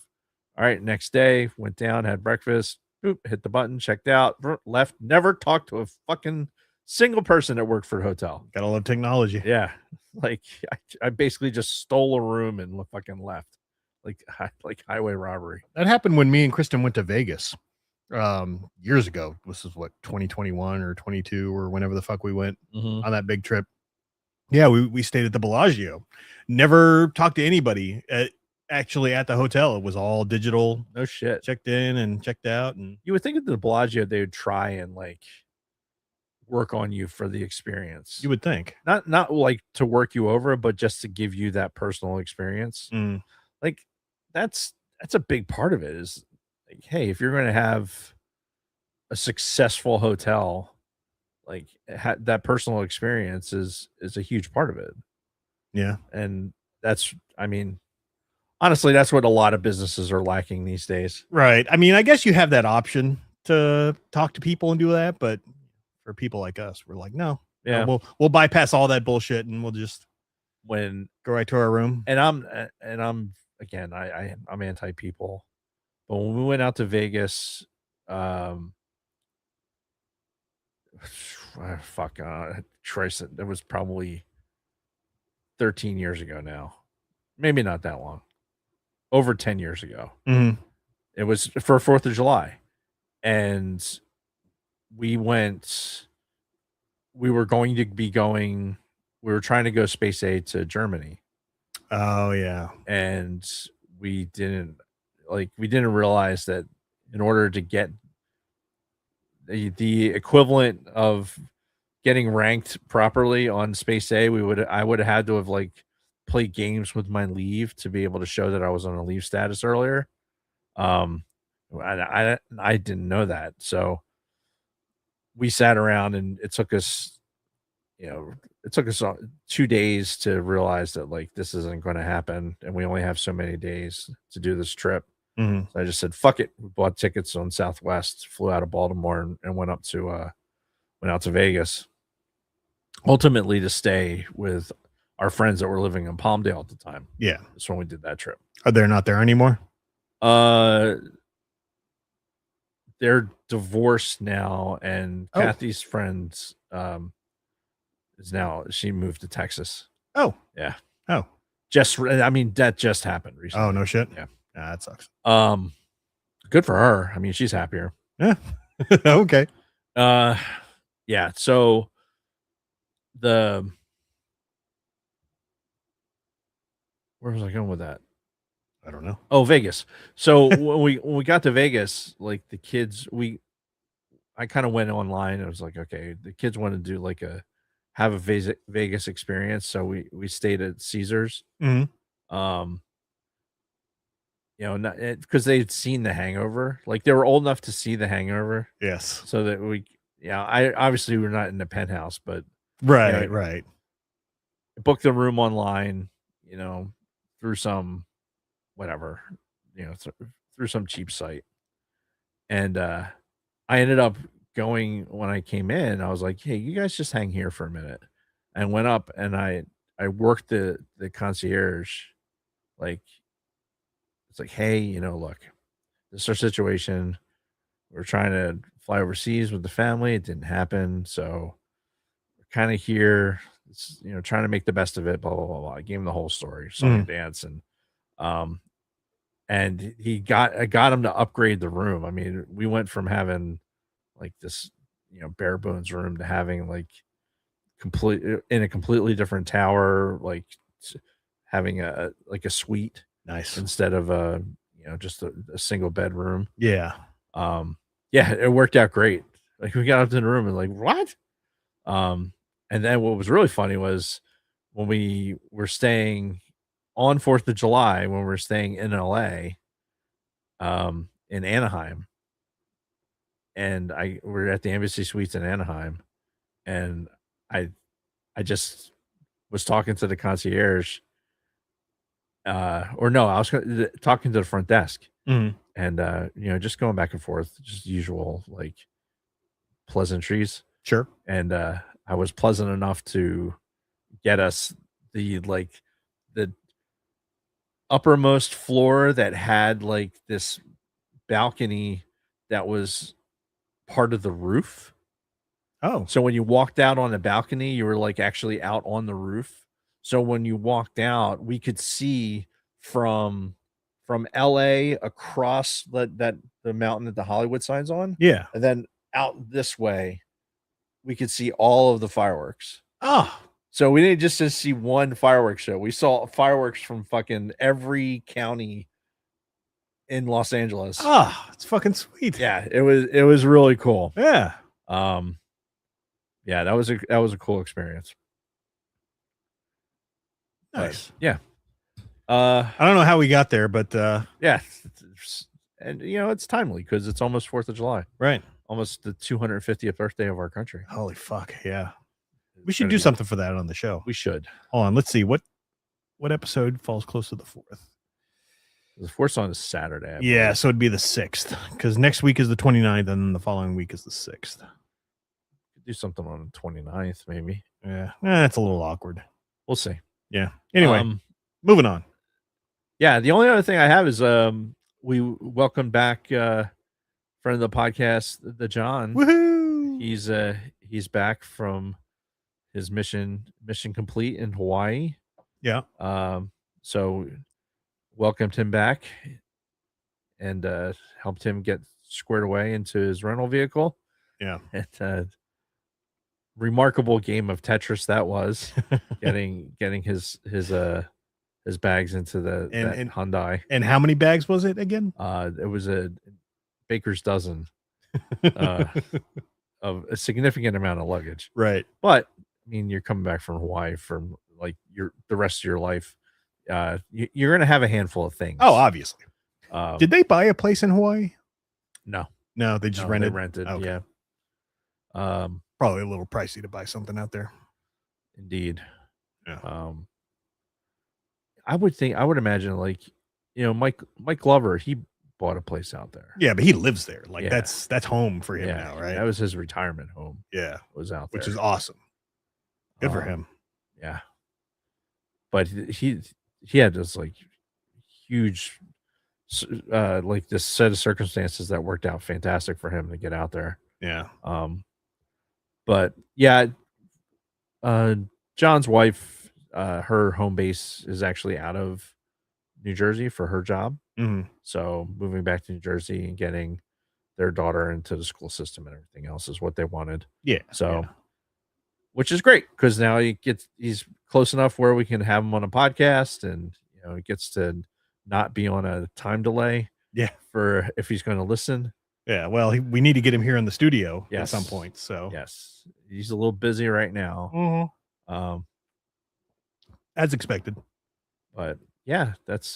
right, next day, went down, had breakfast, boop, hit the button, checked out, left, never talked to a fucking single person that worked for the hotel. Gotta love technology. Yeah. Like I basically just stole a room and fucking left. Like highway robbery. That happened when me and Kristen went to Vegas years ago. This is what, 2021 or 22 or whenever the fuck we went on that big trip. Yeah, we stayed at the Bellagio. Never talked to anybody actually at the hotel. It was all digital. No shit. Checked in and checked out. And you would think at the Bellagio they would try and work on you for the experience. You would think. Not like to work you over, but just to give you that personal experience. Like that's a big part of it is like, hey, if you're going to have a successful hotel, like that personal experience is a huge part of it. Yeah. And that's, I mean, honestly, that's what a lot of businesses are lacking these days. Right. I mean, I guess you have that option to talk to people and do that, but for people like us, we're like, no. Yeah. We'll bypass all that bullshit and we'll just go right to our room. And I'm again, I'm anti people. But when we went out to Vegas, Trace, that was probably 13 years ago now. Maybe not that long. Over 10 years ago. It was for 4th of July. And we were trying to go Space A to Germany. Oh yeah. And we didn't realize that in order to get the equivalent of getting ranked properly on Space A, I would have had to have played games with my leave to be able to show that I was on a leave status earlier. I didn't know that. So we sat around and it took us 2 days to realize that this isn't going to happen. And we only have so many days to do this trip. So I just said, fuck it. We bought tickets on Southwest, flew out of Baltimore and went out to Vegas. Ultimately to stay with our friends that were living in Palmdale at the time. Yeah. That's when we did that trip. Are they not there anymore? They're divorced now, and Kathy's friends she moved to Texas. Oh. Yeah. Oh. That just happened recently. Oh, no shit. Yeah. Nah, that sucks. Good for her. I mean, she's happier. Yeah. Okay. Yeah. So where was I going with that? I don't know. Oh, Vegas. So when we got to Vegas, the kids, I kind of went online. I was like, okay, the kids want to do have a Vegas experience. So we stayed at Caesars. Because they'd seen The Hangover. They were old enough to see The Hangover. Yes. So that I obviously we're not in the penthouse, but right. Booked the room online, through some whatever, through some cheap site. And I ended up going when I came in. I was like, hey, you guys just hang here for a minute. And went up and I I worked the concierge, like it's like, hey, look, this is our situation. We're trying to fly overseas with the family. It didn't happen, so we're kind of here. It's, trying to make the best of it. Blah blah blah blah. I gave him the whole story, song and dance, and I got him to upgrade the room. I mean, we went from having like this, bare bones room to having like in a completely different tower, like having a suite. Nice. Instead of just a single bedroom. Yeah. Yeah, it worked out great. Like we got up to the room and like, what? And then what was really funny was when we were staying on 4th of July, when we were staying in LA, in Anaheim, and we're at the Embassy Suites in Anaheim, and I just was talking to the concierge, or no, I was talking to the front desk, and just going back and forth, just usual like pleasantries. Sure. And I was pleasant enough to get us the uppermost floor that had like this balcony that was part of the roof. Oh, so when you walked out on the balcony, you were like actually out on the roof. So when you walked out, we could see from LA across the mountain that the Hollywood sign's on. Yeah. And then out this way, we could see all of the fireworks. Oh, so we didn't just see one fireworks show. We saw fireworks from fucking every county in Los Angeles. Ah, it's fucking sweet. Yeah, it was really cool. Yeah. Yeah, that was a cool experience. Nice. But, yeah. I don't know how we got there, but yeah. And it's timely because it's almost 4th of July. Right. Almost the 250th birthday of our country. Holy fuck. Yeah. We should do something for that on the show. We should. Hold on. Let's see. What episode falls close to the 4th? The 4th on is Saturday. Yeah, so it'd be the 6th because next week is the 29th and then the following week is the 6th. Do something on the 29th, maybe. Yeah. That's a little awkward. We'll see. Yeah. Anyway, moving on. Yeah, the only other thing I have is we welcome back friend of the podcast, the John. Woohoo! He's back from his mission complete in Hawaii. Yeah. So welcomed him back and helped him get squared away into his rental vehicle. Yeah. And remarkable game of Tetris that was, getting his bags into that Hyundai. And how many bags was it again? It was a baker's dozen of a significant amount of luggage. Right. But I mean, you're coming back from Hawaii from like the rest of your life. You're going to have a handful of things. Oh, obviously. Did they buy a place in Hawaii? No, they just rented. They rented. Okay. Yeah. Probably a little pricey to buy something out there. Indeed. Yeah. I would imagine like, Mike Glover, he bought a place out there. Yeah, but he lives there. Like Yeah. that's home for him now, right? That was his retirement home. Yeah. Was out there. Which is awesome. Good for him. Yeah. But he had this like huge like this set of circumstances that worked out fantastic for him to get out there. Yeah. But yeah, John's wife, her home base is actually out of New Jersey for her job. Mm-hmm. So moving back to New Jersey and getting their daughter into the school system and everything else is what they wanted. Yeah. So, which is great because now he's close enough where we can have him on a podcast, and he gets to not be on a time delay. Yeah. For if he's going to listen. Yeah. Well, we need to get him here in the studio at Yes. some point. So Yes, he's a little busy right now. Mhm. As expected. But yeah, that's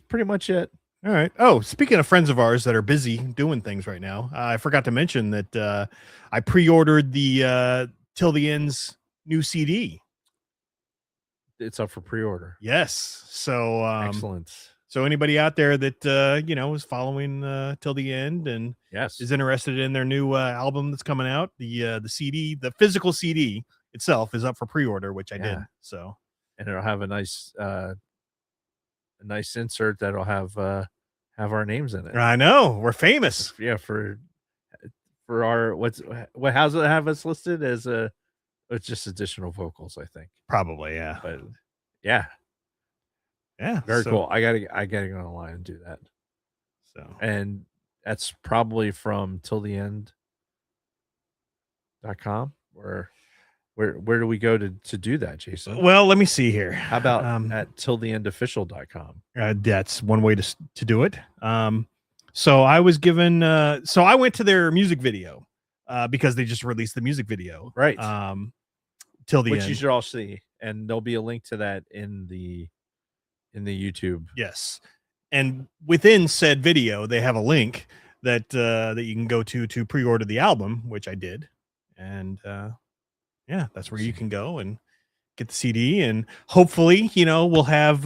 pretty much it. All right. Oh, speaking of friends of ours that are busy doing things right now, I forgot to mention that I pre-ordered the Till the End's new CD. It's up for pre-order. Yes. So Excellent. So anybody out there that is following Till the End and Yes. is interested in their new album that's coming out, the CD, the physical CD, itself is up for pre-order, which I did. Yeah. So And it'll have a nice insert that'll have our names in it. I know we're famous. Yeah, for our how's it have us listed as it's just additional vocals, I think. Probably, yeah. But yeah, Yeah. very so- cool. I gotta go online and do that. So And that's probably from tilltheend.com or where do we go to do that, Jason? well, let me see here. How about um, at tilltheendofficial.com? that's one way to do it. So I was given so I went to their music video because they just released the music video. Right. Till the Which end. you should all see, and there'll be a link to that in the YouTube. Yes. And within said video, they have a link that that you can go to pre-order the album, which I did. And yeah, that's where you can go and get the CD. And hopefully, we'll have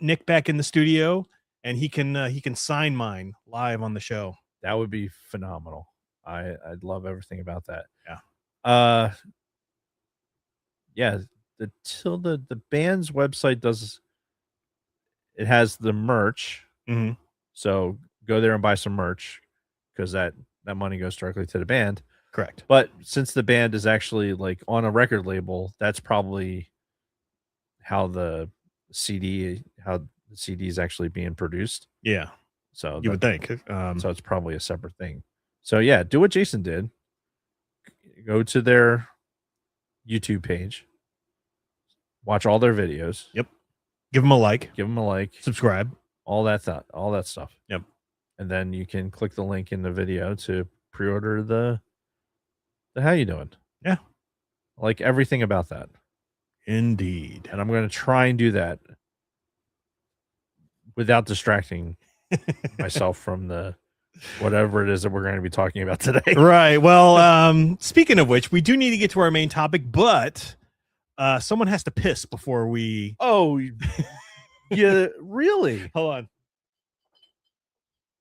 Nick back in the studio and he can sign mine live on the show. That would be phenomenal. I'd love everything about that. Yeah. Yeah, the band's website has the merch. Mm-hmm. So go there and buy some merch because that money goes directly to the band. Correct. But since the band is actually like on a record label, that's probably how the CD is actually being produced. Yeah. So You would think. so it's probably a separate thing. So yeah, do what Jason did. Go to their YouTube page. Watch all their videos. Yep. Give them a like. Give them a like. Subscribe. All that stuff. Yep. And then you can click the link in the video to pre-order the how you doing. Yeah. I like everything about that. Indeed. And I'm going to try and do that without distracting myself from the whatever it is that we're going to be talking about today. Right. Well, speaking of which, we do need to get to our main topic, but someone has to piss before we. Oh, yeah, really? Hold on.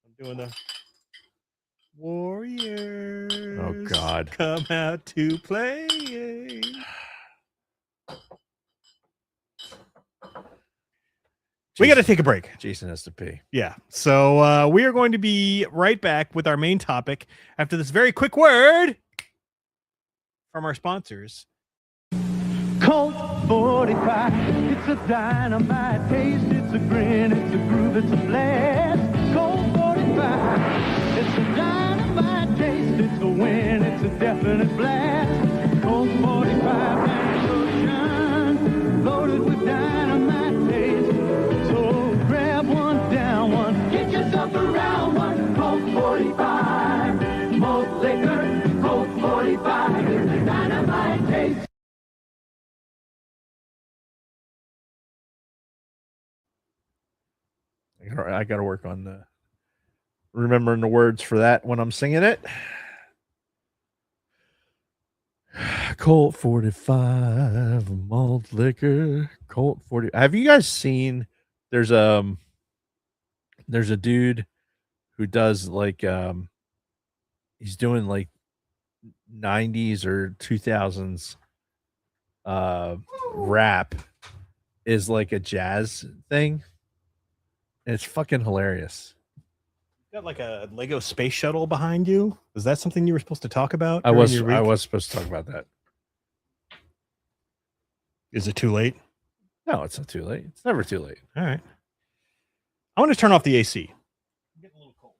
I'm doing the Warriors. Oh, God. Come out to play. We got to take a break. Jason has to pee. Yeah. So we are going to be right back with our main topic after this very quick word from our sponsors. Colt 45, it's a dynamite taste, it's a grin, it's a groove, it's a blast. Colt 45, it's a dynamite taste, it's a win, it's a definite blast. Colt 45, loaded with dynamite taste. So grab one, down one, get yourself around one. Colt 45, malt liquor, Colt 45, it's a dynamite taste. I got to work on remembering the words for that when I'm singing it. Colt 45 malt liquor. Colt 40. Have you guys seen? There's a dude who does like he's doing like 90s or 2000s rap is like a jazz thing. And it's fucking hilarious. Got like a Lego space shuttle behind you. Is that something you were supposed to talk about? I during was your week? supposed to talk about that. Is it too late? No, it's not too late. It's never too late. All right. I want to turn off the AC. I'm getting a little cold.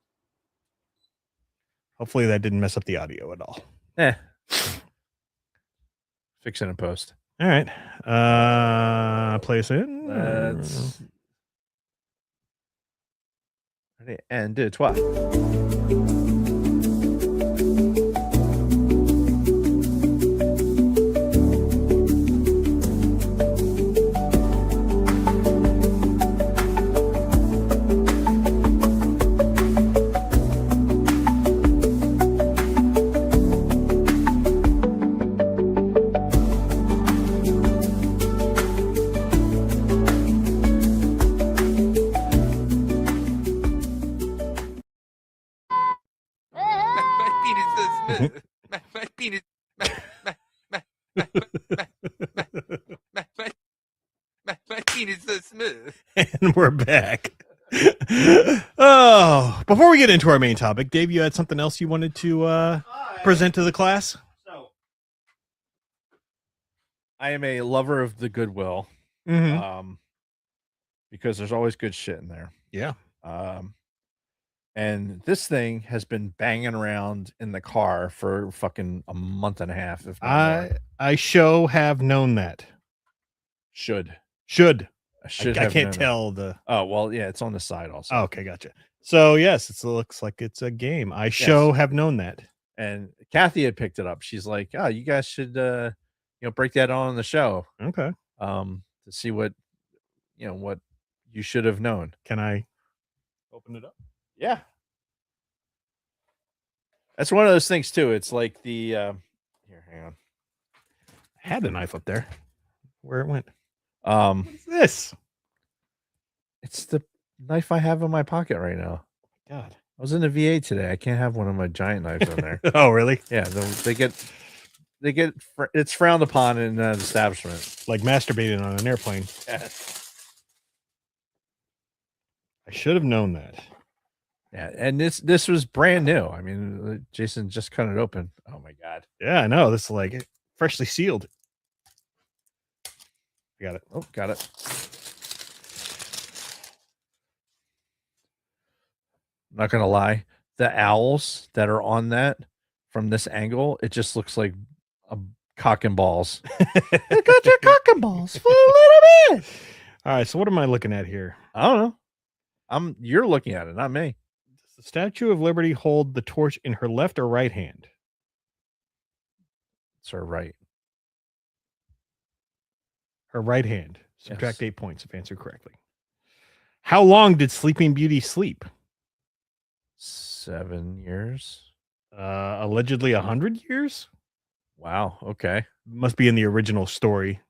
Hopefully that didn't mess up the audio at all. Fix it in post. All right. Place it. Let's ready and do it twice. My penis. mean it's so smooth? And we're back. Oh, before we get into our main topic, Dave, you had something else you wanted to present to the class? So, I am a lover of the Goodwill, Mm-hmm. because there's always good shit in there. Yeah. And this thing has been banging around in the car for fucking a month and a half. If not more. I have known that. Should I have can't known it. tell the. Oh well, yeah, it's on the side also. Oh, okay, gotcha. So yes, it looks like it's a game. I have known that. And Kathy had picked it up. She's like, "Oh, you guys should, break that on the show, Okay. to see what you should have known." Can I open it up? Yeah, that's one of those things too. It's like the here, hang on. I had the knife up there. Where it went? What's this? It's the knife I have in my pocket right now. God, I was in the VA today. I can't have one of my giant knives in there. Oh, really? Yeah, they get it's frowned upon in an establishment. Like masturbating on an airplane. Yeah. I should have known that. Yeah, and this was brand new. I mean, Jason just cut it open. Oh my god. Yeah, I know. This is like freshly sealed. Got it. Oh, got it. I'm not gonna lie, the owls that are on that from this angle, it just looks like a cock and balls. I got your cock and balls for a little bit. All right, so what am I looking at here? I don't know. You're looking at it, not me. Does the Statue of Liberty hold the torch in her left or right hand? It's her right. Her right hand. Subtract Yes. 8 points if answered correctly. How long did Sleeping Beauty sleep? 7 years. Allegedly 100 years? Wow. Okay. Must be in the original story.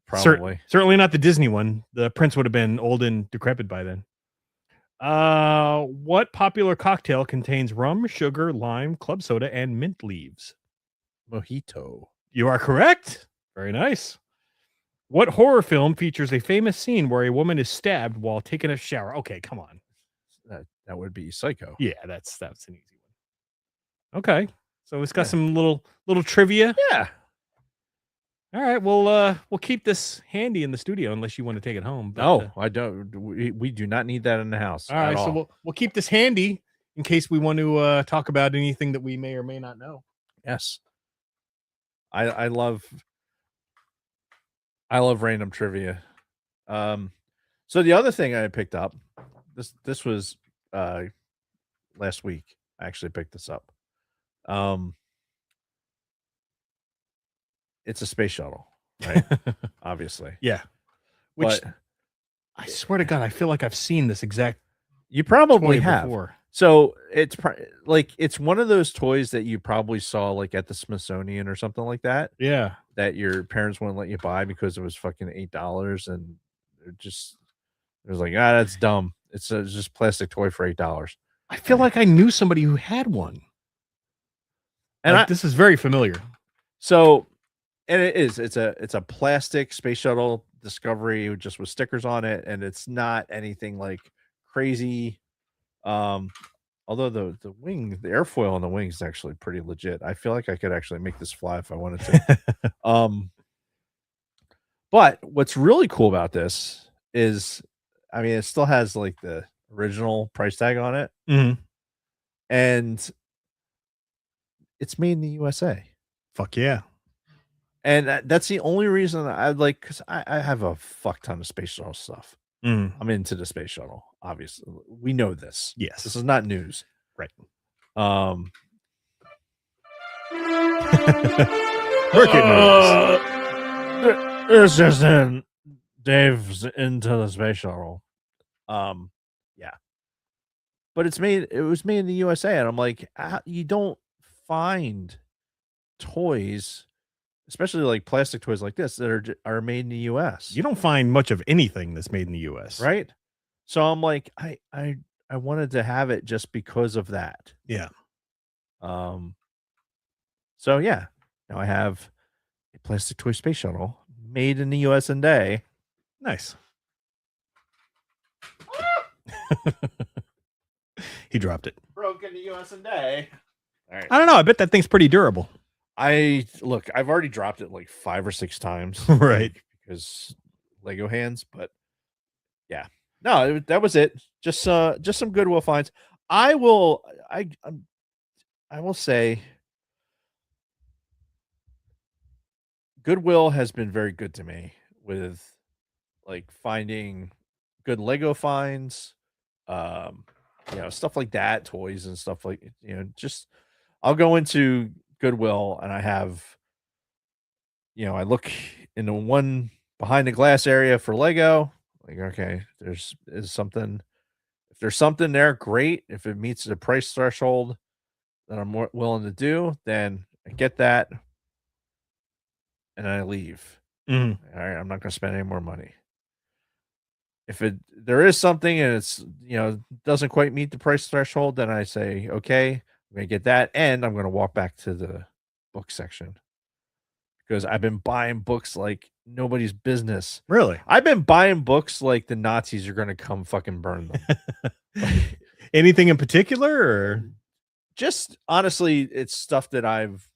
Probably. Certainly not the Disney one. The prince would have been old and decrepit by then. What popular cocktail contains rum, sugar, lime, club soda, and mint leaves? Mojito. You are correct. Very nice. What horror film features a famous scene where a woman is stabbed while taking a shower? Okay, come on. That would be Psycho. Yeah, that's an easy one. Okay, so it's got some little trivia. Yeah. All right, we'll keep this handy in the studio unless you want to take it home. But, No, I don't. We do not need that in the house. all right, so we'll keep this handy in case we want to talk about anything that we may or may not know. Yes. I love random trivia. So the other thing I picked up, this was last week. I actually picked this up. It's a space shuttle, right? Obviously. Yeah. Which But I swear to God, I feel like I've seen this exact you probably toy have. before. So it's it's one of those toys that you probably saw like at the Smithsonian or something like that. Yeah. That your parents wouldn't let you buy because it was fucking $8, and it was like, that's dumb. It's just plastic toy for $8. I feel like I knew somebody who had one. And This is very familiar. so, and it is. It's a plastic space shuttle Discovery just with stickers on it, and it's not anything like crazy. Although the airfoil on the wings is actually pretty legit. I feel like I could actually make this fly if I wanted to. But what's really cool about this is, I mean, it still has like the original price tag on it, Mhm. and it's made in the USA. Fuck yeah. And that's the only reason I like, because I have a fuck ton of space shuttle stuff. Mm. I'm into the space shuttle. Obviously, we know this. Yes. This is not news, Right. Market news. It's just in Dave's into the space shuttle. Yeah. But it was made in the USA, and I'm like, you don't find toys, especially like plastic toys like this, that are made in the US. You don't find much of anything that's made in the US. Right? So I'm like, I wanted to have it just because of that. Yeah. So yeah, now I have a plastic toy space shuttle made in the US and day. Nice. He dropped it. Broken the US a day. All right. I don't know. I bet that thing's pretty durable. I've already dropped it like 5 or 6 times. Right. Because Lego hands, but yeah. No, that was it. Just some Goodwill finds. I will say Goodwill has been very good to me with like finding good Lego finds, stuff like that, toys and stuff like, just I'll go into Goodwill and I have, I look in the one behind the glass area for Lego. Like, okay, if there's something there, great. If it meets the price threshold that I'm more willing to do, then I get that and I leave. Mhm. All right, I'm not going to spend any more money. If there is something and it's, doesn't quite meet the price threshold, then I say, okay, I'm going to get that. And I'm going to walk back to the book section because I've been buying books like nobody's business. Really? I've been buying books like the Nazis are going to come fucking burn them. Anything in particular, or Just honestly, it's stuff that I've,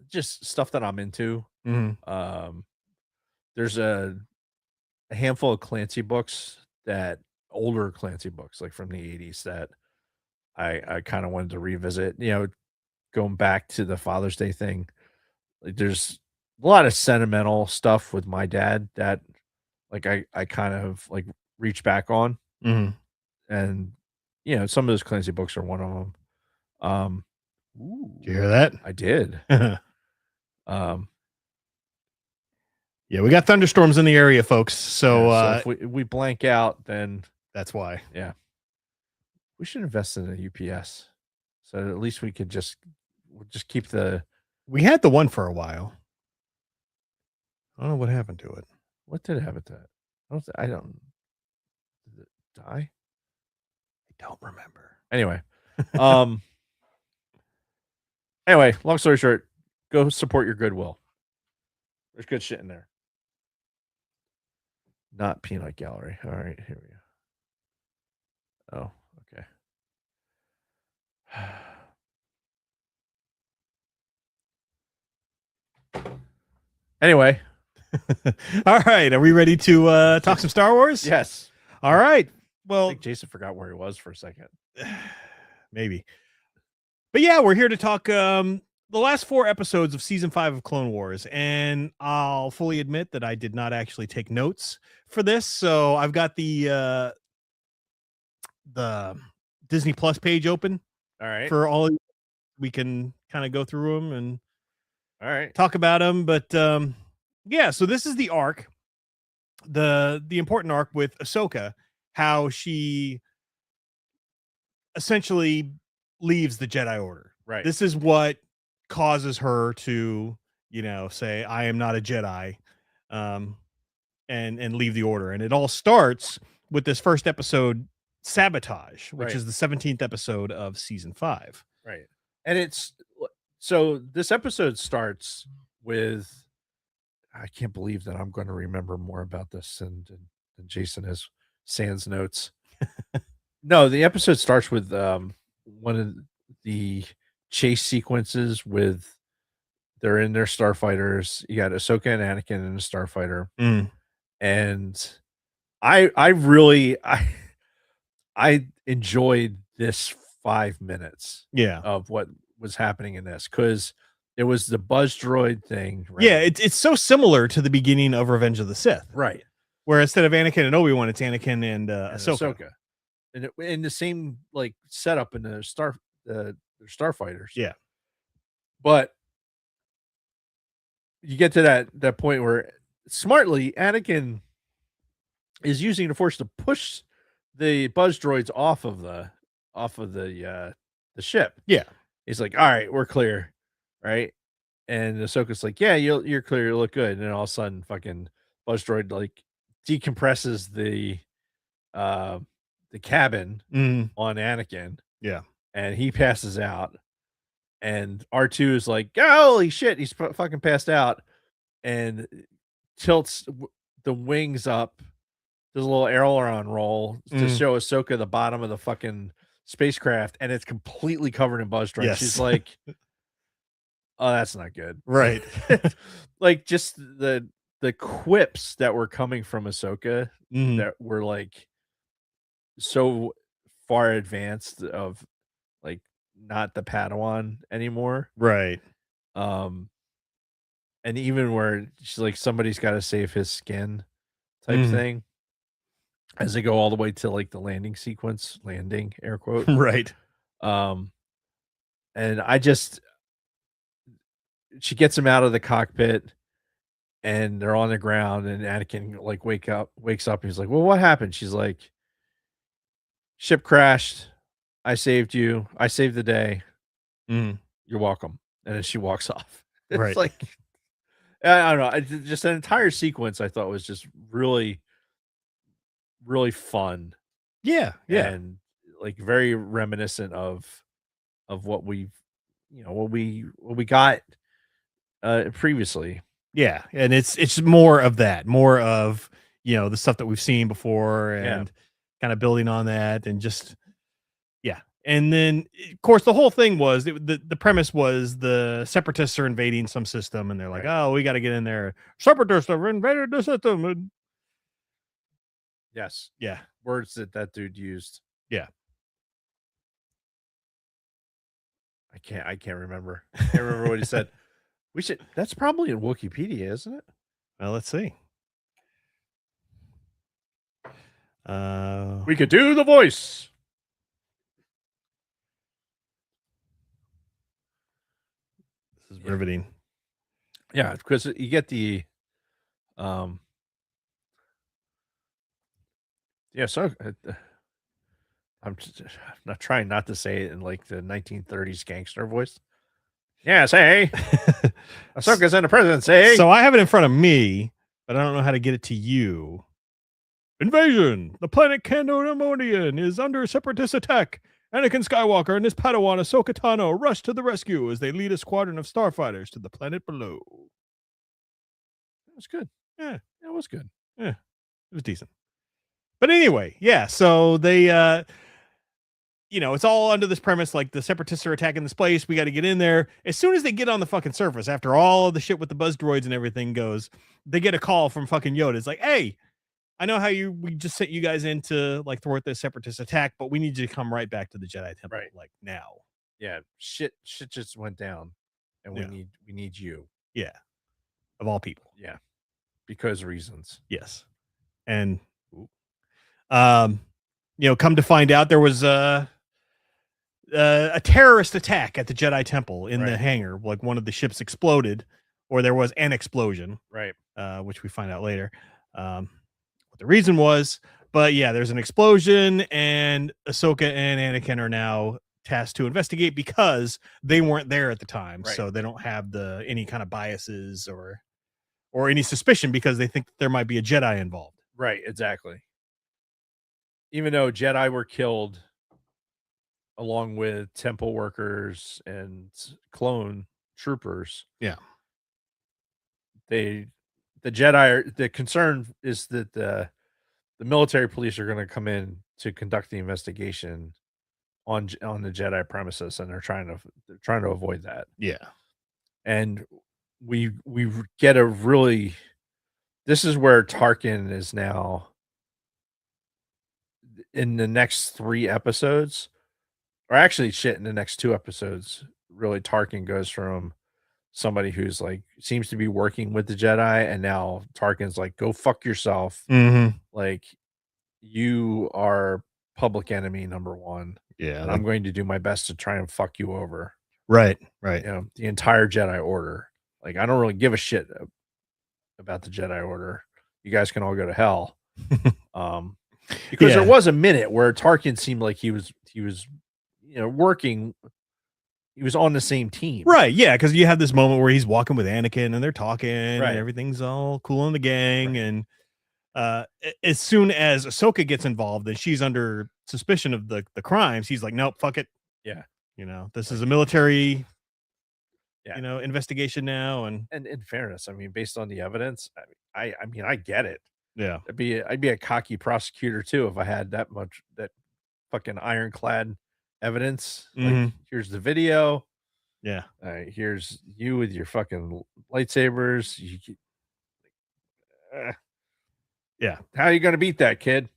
just stuff that I'm into. Mhm. There's a handful of Clancy books, older Clancy books, like from the 80s, that I kind of wanted to revisit, going back to the Father's Day thing. Like there's a lot of sentimental stuff with my dad that like I kind of like reach back on. Mhm. And some of those Clancy books are one of them. Did you hear that? I did. Yeah, we got thunderstorms in the area, folks. So, if we blank out, then that's why. yeah, we should invest in a UPS, so at least we could just keep the. We had the one for a while. I don't know what happened to it. What did it happen to it? I don't. Did it die? I don't remember. Anyway, long story short, go support your Goodwill. There's good shit in there. Not Peanut Gallery. All right, here we go. Oh, okay. Anyway. All right. Are we ready to talk some Star Wars? Yes. All right. I Well, think Jason forgot where he was for a second. maybe. But yeah, we're here to talk the last 4 episodes of season 5 of Clone Wars. And I'll fully admit that I did not actually take notes for this. So I've got the Disney Plus page open. All right. For all we can kind of go through them and all right, talk about them. But yeah, so this is the arc, the important arc with Ahsoka, how she essentially leaves the Jedi Order. Right. This is what causes her to, say, I am not a Jedi, and leave the Order. And it all starts with this first episode, Sabotage, which Right. is the 17th episode of season 5. Right. And so this episode starts with, I can't believe that I'm going to remember more about this than Jason is. Sans notes. No, the episode starts with one of the chase sequences with they're in their starfighters. You got Ahsoka and Anakin in a starfighter. And I enjoyed this 5 minutes of what was happening in this, because it was the buzz droid thing. Right? Yeah, it's so similar to the beginning of Revenge of the Sith. Right. Where instead of Anakin and Obi-Wan, it's Anakin and Ahsoka. And in the same like setup in the starfighters. Yeah. But you get to that point where smartly Anakin is using the Force to push the buzz droids off of the ship. Yeah. He's like, all right, we're clear. Right. And Ahsoka's like, yeah, you're clear, you look good. And then all of a sudden fucking buzz droid like decompresses the cabin on Anakin. Yeah. And he passes out. And R2 is like, holy shit, he's fucking passed out, and tilts the wings up does a little aileron roll to Mm. show Ahsoka the bottom of the fucking spacecraft, and it's completely covered in buzz drones. Yes. She's like, "Oh, that's not good." Right. Like just the quips that were coming from Ahsoka Mhm. that were like so far advanced of like not the Padawan anymore. Right. And even where she's like, somebody's got to save his skin type Mhm. thing as they go all the way to like the landing sequence, landing air quote. Right. And I just, she gets him out of the cockpit and they're on the ground and Anakin like wakes up. And he's like, well, what happened? She's like, ship crashed. I saved you. I saved the day. Mhm. You're welcome. And then she walks off. It's Right. like, I don't know. Just an entire sequence I thought was just really, really fun. Yeah. Yeah. And like very reminiscent of what we've, what we got previously. Yeah, and it's more of that, more of the stuff that we've seen before, and kind of building on that, and just and then of course the whole thing was the premise was the separatists are invading some system, and they're like, oh, we got to get in there. Separatists have invaded the system. And Yes, yeah, words that dude used. Yeah. I can't remember. I can't remember what he said. That's probably in Wikipedia, isn't it? Well, let's see. We could do the voice. This is riveting. Yeah, because you get the so I'm not trying not to say it in like the 1930s gangster voice. Yes, hey. Ahsoka's in the presidency. So I have it in front of me, but I don't know how to get it to you. Invasion! The planet Candoremonian is under separatist attack. Anakin Skywalker and his Padawan Ahsoka Tano rush to the rescue as they lead a squadron of starfighters to the planet below. It was good. Yeah, it was good. Yeah, it was decent. But anyway, yeah, so they it's all under this premise, like the separatists are attacking this place. We got to get in there. As soon as they get on the fucking surface, after all of the shit with the buzz droids and everything goes, they get a call from fucking Yoda. It's like, hey, I know how we just sent you guys in to like thwart this separatist attack, but we need you to come right back to the Jedi Temple, like now. Yeah, shit just went down, and we need you. Yeah, of all people. Yeah, because reasons. Yes, and come to find out, there was a terrorist attack at the Jedi Temple in the hangar. Like one of the ships exploded, or there was an explosion, right? Which we find out later. What the reason was, but yeah, there's an explosion, and Ahsoka and Anakin are now tasked to investigate because they weren't there at the time, so they don't have any kind of biases or any suspicion because they think there might be a Jedi involved. Right, exactly. Even though Jedi were killed along with temple workers and clone troopers. Yeah. The Jedi the concern is that the military police are going to come in to conduct the investigation on the Jedi premises, and they're trying to avoid that. Yeah. And we get a really, this is where Tarkin is now in the next 3 episodes, or actually in the next 2 episodes. Really, Tarkin goes from somebody who's like seems to be working with the Jedi, and now Tarkin's like, go fuck yourself. Mm-hmm. Like, you are public enemy number 1. Yeah, and I'm going to do my best to try and fuck you over. Right. The entire Jedi Order. Like, I don't really give a shit about the Jedi Order. You guys can all go to hell. Because there was a minute where Tarkin seemed like he was working. He was on the same team. Right. Yeah. Because you have this moment where he's walking with Anakin and they're talking and Right. everything's all cool in the gang. And as soon as Ahsoka gets involved and she's under suspicion of the crimes, he's like, nope, fuck it. Yeah. This is a military, investigation now. And in fairness, I mean, based on the evidence, I mean, I get it. Yeah. I'd be a cocky prosecutor too if I had that fucking ironclad evidence. Like, Mhm. here's the video. Yeah. All right, here's you with your fucking lightsabers. Yeah. How are you gonna beat that, kid?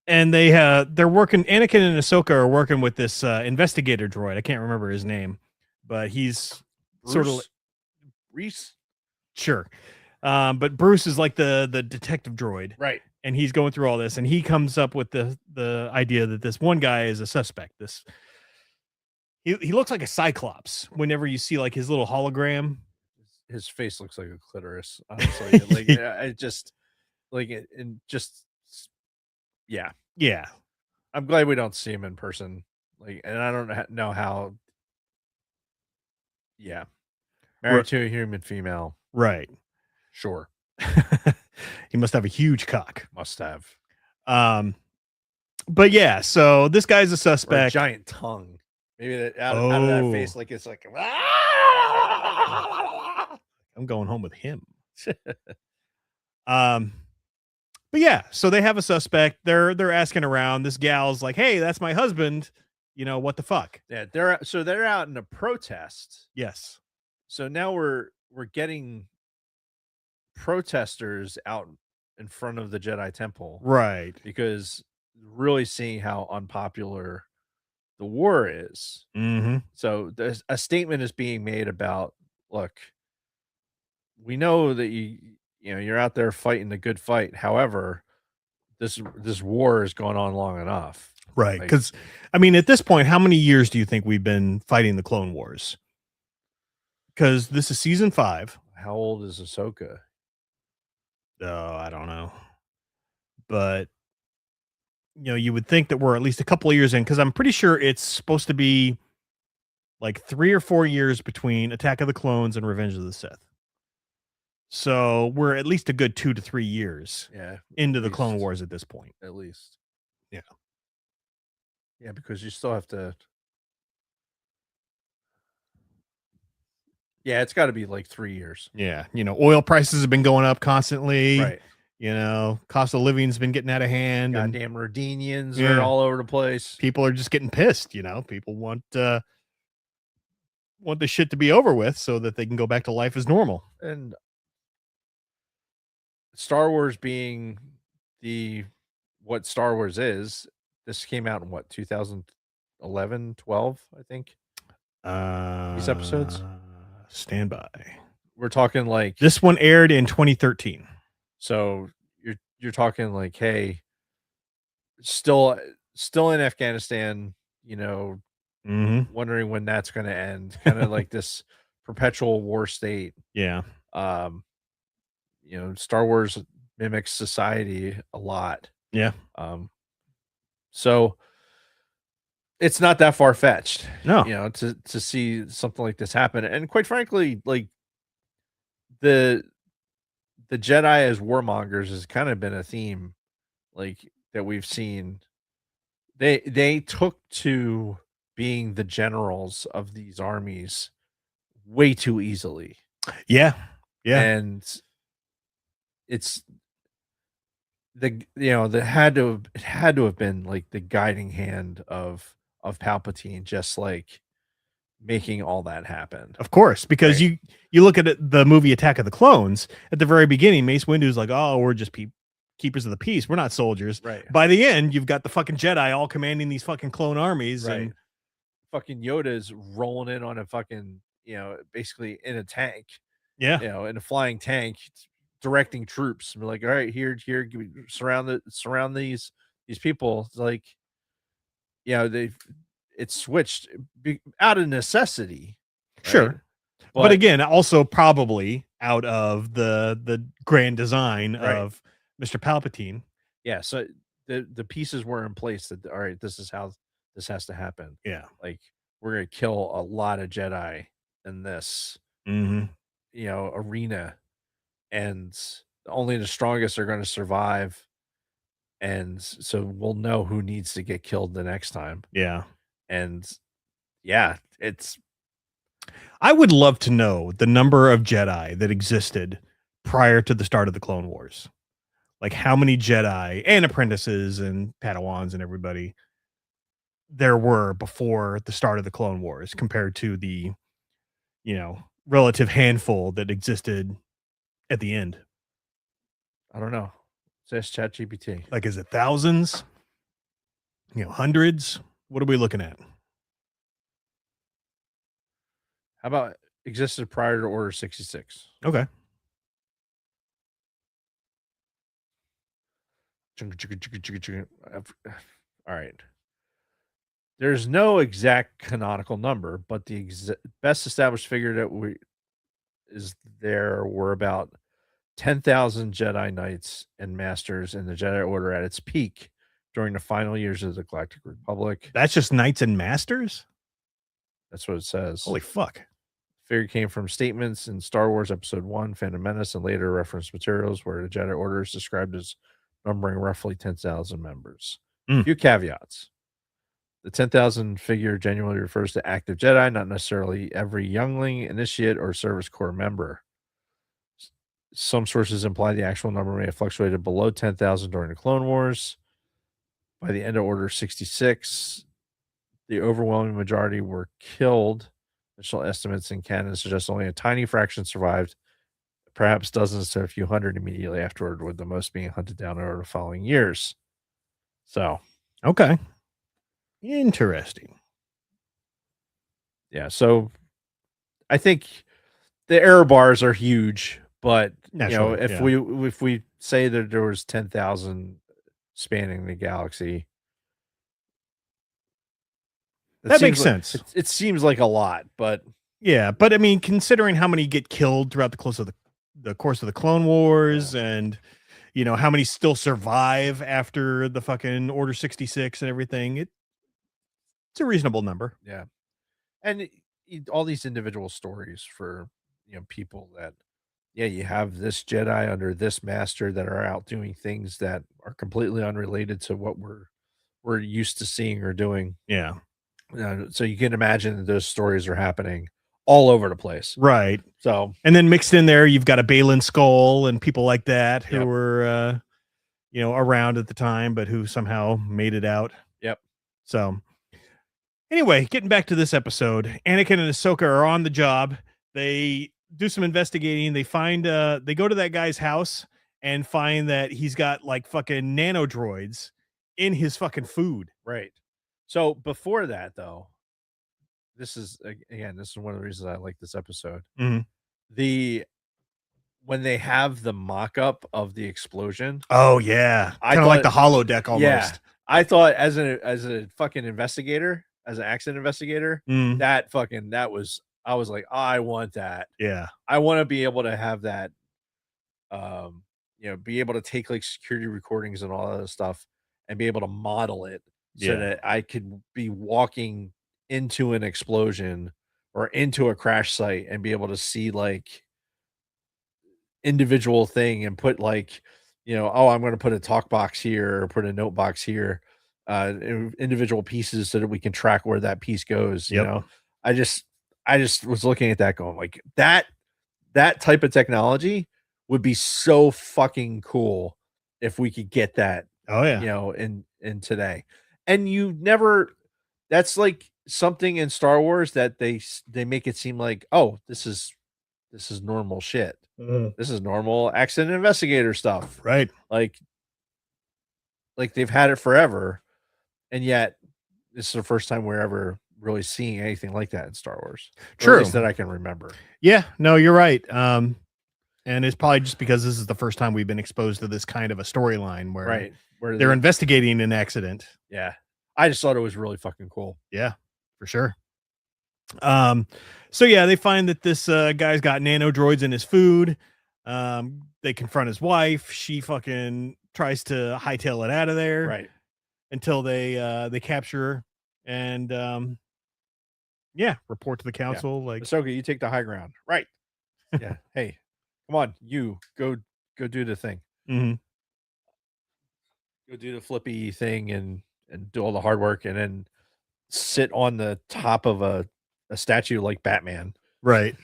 And they're working. Anakin and Ahsoka are working with this investigator droid. I can't remember his name, but he's sort of Reese. sure. But Bruce is like the detective droid, Right. and he's going through all this, and he comes up with the idea that this one guy is a suspect. He looks like a Cyclops. Whenever you see like his little hologram, His face looks like a clitoris, honestly. Like, I just like it, and just yeah. yeah, I'm glad we don't see him in person. Like, and I don't know how. Yeah, married to a human female. right. Sure, He must have a huge cock. must have But yeah, so this guy's a or a suspect. giant tongue. Maybe that out of that face, like it's like. I'm going home with him. But yeah, so they have a suspect. They're asking around. This gal's like, "Hey, that's my husband. You know what the fuck?" Yeah, they're out in a protest. Yes. So now we're getting protesters out in front of the Jedi Temple, Right. because really seeing how unpopular the war is. Mm-hmm. So there's a statement is being made about, look, we know that you're out there fighting a good fight. However, this war has gone on long enough. Right. Like, Because I mean, at this point, how many years do you think we've been fighting the Clone Wars? Because this is season 5. how old is Ahsoka? Oh, I don't know. But you would think that we're at least a couple of years in, because I'm pretty sure it's supposed to be like 3 or 4 years between Attack of the Clones and Revenge of the Sith. So we're at least a good 2 to 3 years Yeah, into the least. Clone Wars at this point. at least. Yeah. Yeah, because you still have to. Yeah, it's got to be like 3 years. Yeah. Oil prices have been going up constantly. Right. Cost of living's been getting out of hand. And Goddamn Rodinians Yeah. are all over the place. people are just getting pissed. People want the shit to be over with so that they can go back to life as normal. And Star Wars being what Star Wars is, this came out in what, 2011, 12, I think. These episodes? Stand by. We're talking like, This one aired in 2013. so you're talking like, hey, still in Afghanistan, Mm-hmm. wondering when that's going to end, kind of like this perpetual war state. Yeah. Star Wars mimics society a lot. Yeah. So it's not that far fetched, No. to see something like this happen. And quite frankly, like the Jedi as warmongers has kind of been a theme, like, that we've seen. They took to being the generals of these armies way too easily. Yeah. Yeah. And it's it had to have been like the guiding hand of Palpatine, just like making all that happen. Of course, because Right. you look at the movie Attack of the Clones, at the very beginning, Mace Windu's like, "Oh, we're just keepers of the peace. We're not soldiers." Right. By the end, you've got the fucking Jedi all commanding these fucking clone armies. Right. And Fucking Yoda's rolling in on a fucking, basically in a tank, yeah. in a flying tank, directing troops. We're like, all right, here, surround these people. It's like, it's switched out of necessity. Right? Sure. But again, also probably out of the grand design Right. of Mr. Palpatine. yeah. So the pieces were in place that, all right, this is how this has to happen. Yeah. Like, we're gonna kill a lot of Jedi in this, Mm-hmm. arena, and only the strongest are going to survive. And so we'll know who needs to get killed the next time. Yeah. And yeah, I would love to know the number of Jedi that existed prior to the start of the Clone Wars. like how many Jedi and apprentices and Padawans and everybody there were before the start of the Clone Wars compared to the, relative handful that existed at the end. I don't know. Says ChatGPT. Like, is it thousands? Hundreds? What are we looking at? How about existed prior to Order 66? Okay. All right. There's no exact canonical number, but the best established figure that there were about 10,000 Jedi Knights and Masters in the Jedi Order at its peak during the final years of the Galactic Republic. That's just Knights and Masters? That's what it says. Holy fuck. Figure came from statements in Star Wars Episode 1, Phantom Menace, and later reference materials where the Jedi Order is described as numbering roughly 10,000 members. Mm. Few caveats. The 10,000 figure genuinely refers to active Jedi, not necessarily every youngling, initiate, or service corps member. Some sources imply the actual number may have fluctuated below 10,000 during the Clone Wars. By the end of Order 66, the overwhelming majority were killed. Initial estimates in canon suggest only a tiny fraction survived, perhaps dozens to a few hundred immediately afterward, with the most being hunted down over the following years. So, okay. Interesting. Yeah, so I think the error bars are huge, but Naturally, if we say that there was 10,000 spanning the galaxy, that makes sense. It seems like a lot, but yeah, but I mean, considering how many get killed throughout the course of the Clone Wars, and how many still survive after the fucking Order 66 and everything, it's a reasonable number. Yeah, and all these individual stories for people that you have this Jedi under this master that are out doing things that are completely unrelated to what we're used to seeing or doing. Yeah. So you can imagine that those stories are happening all over the place. Right. So, and then mixed in there, you've got a Balin Skull and people like that who were, around at the time, but who somehow made it out. Yep. So anyway, getting back to this episode, Anakin and Ahsoka are on the job. They do some investigating. They find, they go to that guy's house and find that he's got like fucking nano droids in his fucking food. Right. So before that, though, this is one of the reasons I like this episode. Mm-hmm. When they have the mock-up of the explosion. Oh yeah, kind of like the holodeck almost. Yeah, I thought as a fucking investigator, as an accident investigator, I was like, I want that. Yeah, I want to be able to have that. Be able to take like security recordings and all that stuff, and be able to model it. So that I could be walking into an explosion or into a crash site and be able to see like individual thing and put like, I'm going to put a talk box here or put a note box here, individual pieces so that we can track where that piece goes. I just was looking at that going like that type of technology would be so fucking cool if we could get that. Oh yeah. In today. And that's like something in Star Wars that they make it seem like, oh, this is normal shit. Mm-hmm. This is normal accident investigator stuff. Right. Like they've had it forever. And yet this is the first time we're ever really seeing anything like that in Star Wars. True. At least that I can remember. Yeah, no, you're right. And it's probably just because this is the first time we've been exposed to this kind of a storyline where they're investigating an accident. Yeah. I just thought it was really fucking cool. Yeah, for sure. So yeah, they find that this guy's got nano droids in his food. They confront his wife. She fucking tries to hightail it out of there. Right. Until they capture her and report to the council. Yeah. Like, Ahsoka, you take the high ground. Right. Yeah. Hey, come on, you go do the thing. Mm-hmm. Go do the flippy thing and do all the hard work and then sit on the top of a statue like Batman. Right.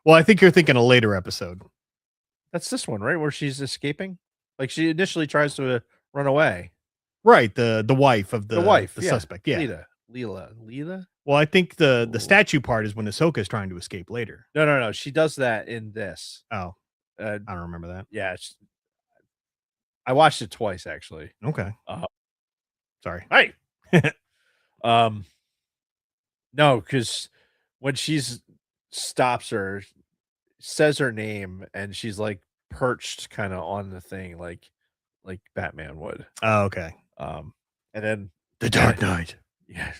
Well, I think you're thinking a later episode. That's this one, right? Where she's escaping? Like she initially tries to run away. Right, the wife of The wife, the yeah. suspect. Yeah. Leela. Well, I think the Ooh. statue part is when Ahsoka is trying to escape later. No. She does that in this. Oh, Uh, I don't remember that. yeah. I watched it twice actually. Okay. Sorry. Hey. No, because when she's stops her, says her name, and she's like perched kind of on the thing, like Batman would. Oh, okay. And then The Dark Knight. yeah,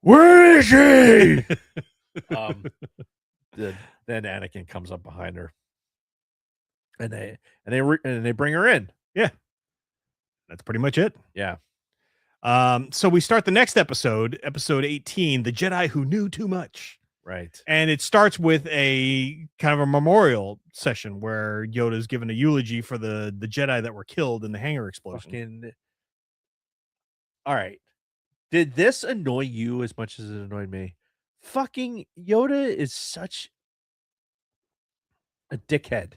where is she? Then Anakin comes up behind her, and they bring her in. That's pretty much it. Yeah. So we start the next episode 18, The Jedi Who Knew Too Much. Right. And it starts with a kind of a memorial session where Yoda's given a eulogy for the Jedi that were killed in the hangar explosion. Fucking. All right. Did this annoy you as much as it annoyed me? Fucking Yoda is such a dickhead.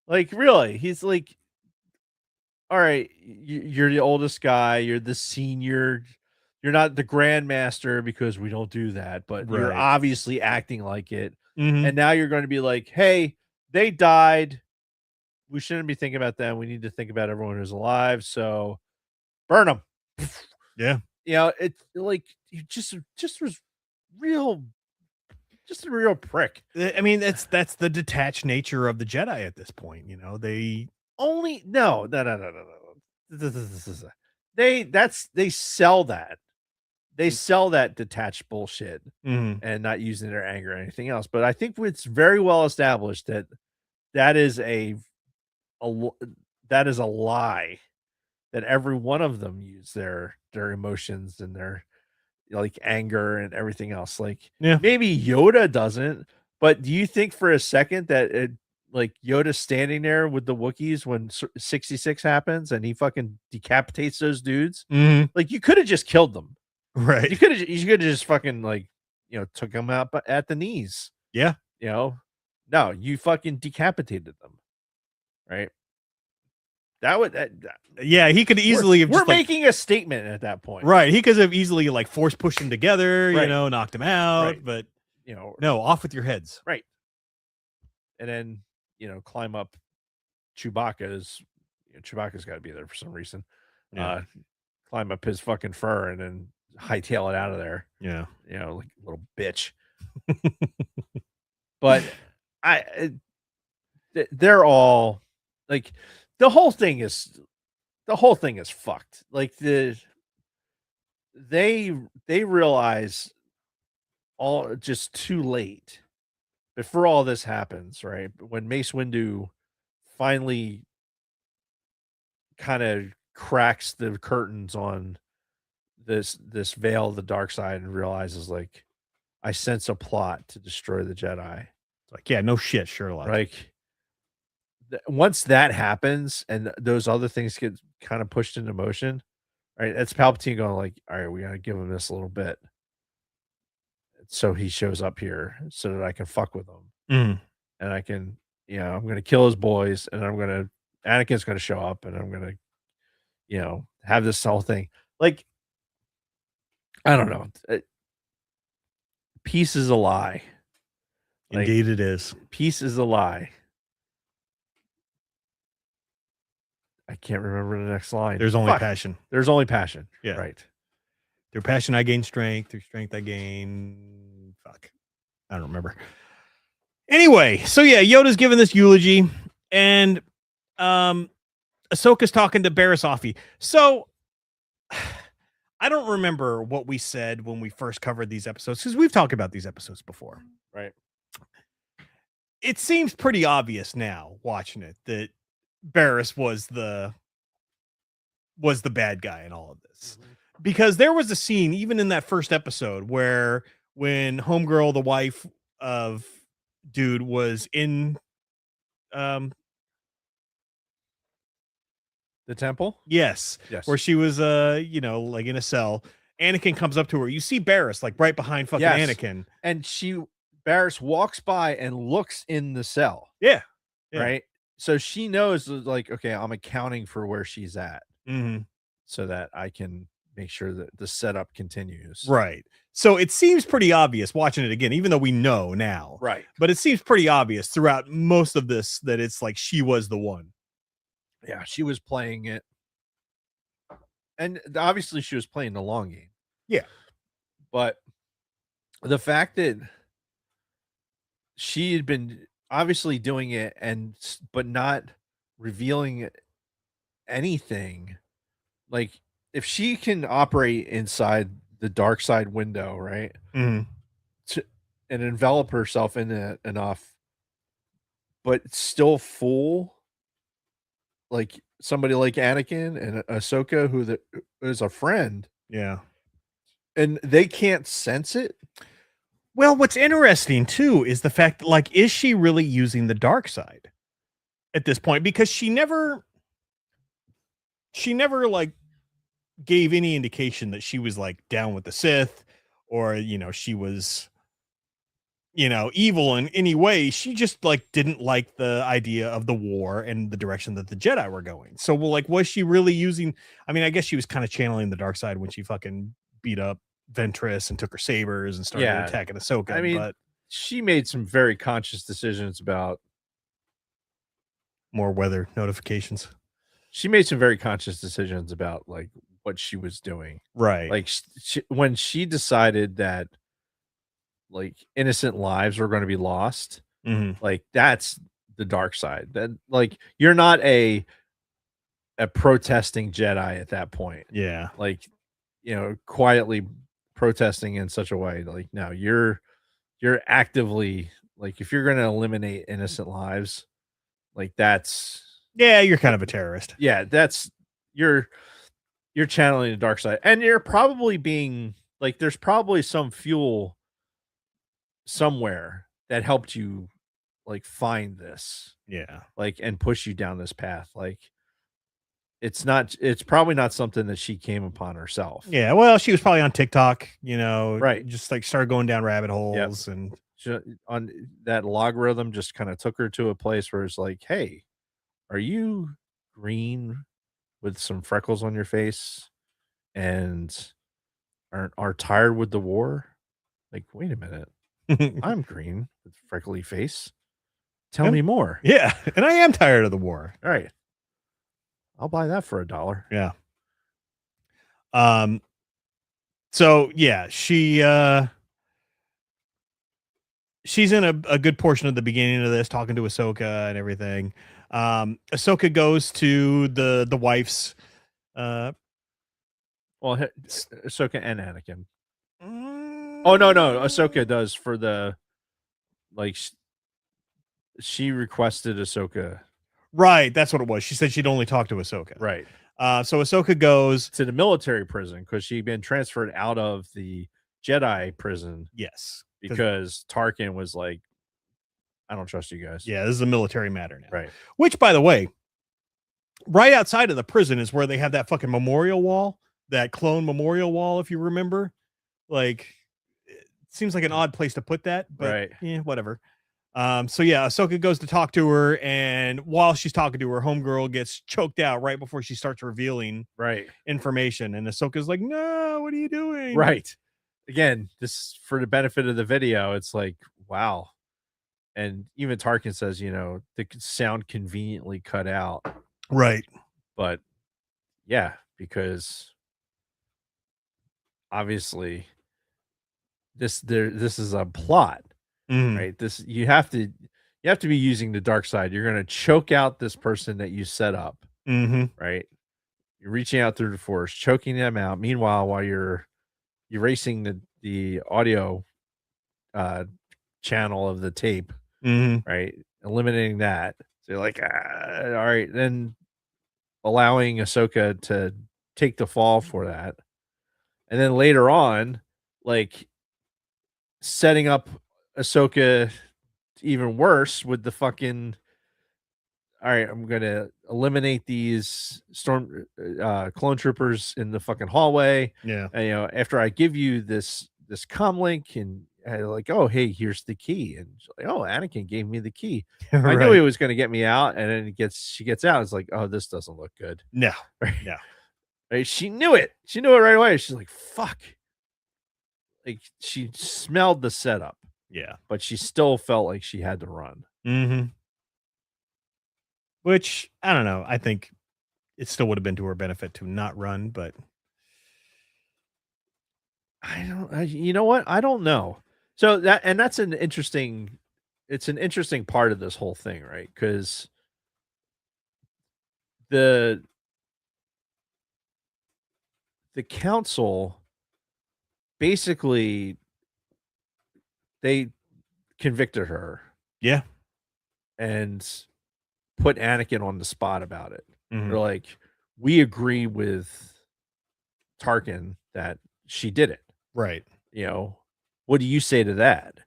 Like, really, he's like, all right, you're the oldest guy, you're the senior, you're not the grandmaster because we don't do that, but you're Right. obviously acting like it. Mhm. And now you're going to be like, hey, they died. We shouldn't be thinking about them. We need to think about everyone who's alive. So burn them. Yeah. You know, it's like you just was real, just a real prick. I mean, that's the detached nature of the Jedi at this point. You know, they Only no. They sell that. They sell that detached bullshit and not using their anger or anything else. But I think it's very well established that is a lie, that every one of them use their emotions and their like anger and everything else. Like, Yeah. maybe Yoda doesn't, but do you think for a second that like Yoda's standing there with the Wookiees when 66 happens and he fucking decapitates those dudes? Like, you could have just killed them. Right. You could have just fucking like, you know, took them out at the knees. Yeah. You know, no, you fucking decapitated them. Right. That would, Yeah, he could easily have we're just, like, making a statement at that point. right. He could have easily like force pushed them together, you Right. know, knocked them out, Right. but You know, no, off with your heads. right. And then, you know, climb up Chewbacca's got to be there for some reason. Yeah. Climb up his fucking fur and then hightail it out of there. Yeah. You know, like a little bitch. But they're all like, the whole thing is fucked. Like they realize all just too late before all this happens, right? When Mace Windu finally kind of cracks the curtains on this veil of the dark side and realizes, like, I sense a plot to destroy the Jedi. It's like, yeah, no shit, Sherlock. Like, once that happens and those other things get kind of pushed into motion, right? That's Palpatine going like, all right, we got to give him this a little bit. So he shows up here so that I can fuck with him. And I can, you know, I'm going to kill his boys and Anakin's going to show up and I'm going to, you know, have this whole thing. Like, I don't know. Peace is a lie. Like, Indeed it is. peace is a lie. I can't remember the next line. There's only Fuck. passion. There's only passion. Yeah. Right. Through passion, I gain strength. Through strength, I gain. Fuck. I don't remember. Anyway, so yeah, Yoda's giving this eulogy, and Ahsoka's talking to Barisafi. So I don't remember what we said when we first covered these episodes, because we've talked about these episodes before. Right. It seems pretty obvious now, watching it, that Barris was the bad guy in all of this. Because there was a scene, even in that first episode, where when Homegirl, the wife of Dude, was in The temple? yes, Yes. where she was you know, like in a cell, Anakin comes up to her. You see Barris like right behind fucking Yes. Anakin. And Barris walks by and looks in the cell. Yeah. Yeah. Right. so she knows like, okay, I'm accounting for where she's at Mm-hmm. so that I can make sure that the setup continues. Right. So it seems pretty obvious watching it again, even though we know now. Right. But it seems pretty obvious throughout most of this that it's like she was the one. Yeah, she was playing it. And obviously she was playing the long game. Yeah. But the fact that she had been obviously doing it but not revealing anything, like if she can operate inside the dark side window, right? Mm-hmm. And envelop herself in it enough, but still fool like somebody like Anakin and Ahsoka, who is a friend, Yeah. and they can't sense it. Well, what's interesting too is the fact that, like, is she really using the dark side at this point? Because she never like gave any indication that she was like down with the Sith, or she was evil in any way. She just like didn't like the idea of the war and the direction that the Jedi were going. So, well, like, was she really using? I mean, I guess she was kind of channeling the dark side when she fucking beat up Ventress and took her sabers and started attacking Ahsoka. I mean, but she made some very conscious decisions about more weather notifications. She made some very conscious decisions about like what she was doing. Right. Like when she decided that like innocent lives were going to be lost, like that's the dark side. That like you're not a protesting Jedi at that point. Yeah. Like, quietly protesting in such a way like, no, you're actively like, if you're going to eliminate innocent lives, like you're kind of a terrorist. Yeah, that's you're channeling the dark side, and you're probably being like, there's probably some fuel somewhere that helped you like find this, like, and push you down this path. Like it's probably not something that she came upon herself. Yeah, well, she was probably on TikTok, right, just like started going down rabbit holes. And on that logarithm just kind of took her to a place where it's like, hey, are you green with some freckles on your face and are tired with the war? Like, wait a minute. I'm green with freckly face. Tell me more. Yeah, and I am tired of the war. All right. I'll buy that for $1. Yeah. So yeah, she's in a good portion of the beginning of this, talking to Ahsoka and everything. Ahsoka goes to the wife's well, Ahsoka and Anakin. Oh no, Ahsoka does for the like she requested Ahsoka. Right, that's what it was. She said she'd only talk to Ahsoka. Right. So Ahsoka goes to the military prison because she'd been transferred out of the Jedi prison. Yes. Because Tarkin was like, I don't trust you guys. Yeah, this is a military matter now. Right. Which, by the way, right outside of the prison is where they have that fucking memorial wall, that clone memorial wall, if you remember. Like, it seems like an odd place to put that, but right. Yeah, whatever. So yeah, Ahsoka goes to talk to her, and while she's talking to her, homegirl gets choked out right before she starts revealing information. And Ahsoka's like, no, what are you doing? Right. Again, this for the benefit of the video, it's like, wow. And even Tarkin says, the sound conveniently cut out. Right. But yeah, because obviously this is a plot. Right. You have to be using the dark side. You're going to choke out this person that you set up. Right. You're reaching out through the force, choking them out. Meanwhile, while you're erasing the audio channel of the tape, right, eliminating that. So you're like, all right, then allowing Ahsoka to take the fall for that, and then later on, like setting up Ahsoka even worse with the fucking, all right, I'm gonna eliminate these clone troopers in the fucking hallway. Yeah. And, after I give you this comm link and like, oh, hey, here's the key. And she's like, oh, Anakin gave me the key. I Right. knew he was going to get me out. And then she gets out. It's like, oh, this doesn't look good. No. Right? No. Right? She knew it. She knew it right away. She's like, fuck. Like she smelled the setup, Yeah. but she still felt like she had to run. Mm-hmm. Which I don't know. I think it still would have been to her benefit to not run, but You know what? I don't know. So that's an interesting. It's an interesting part of this whole thing, right? Because the council basically they convicted her yeah. and put Anakin on the spot about it. Mhm. They're like, we agree with Tarkin that she did it. Right. You know, what do you say to that,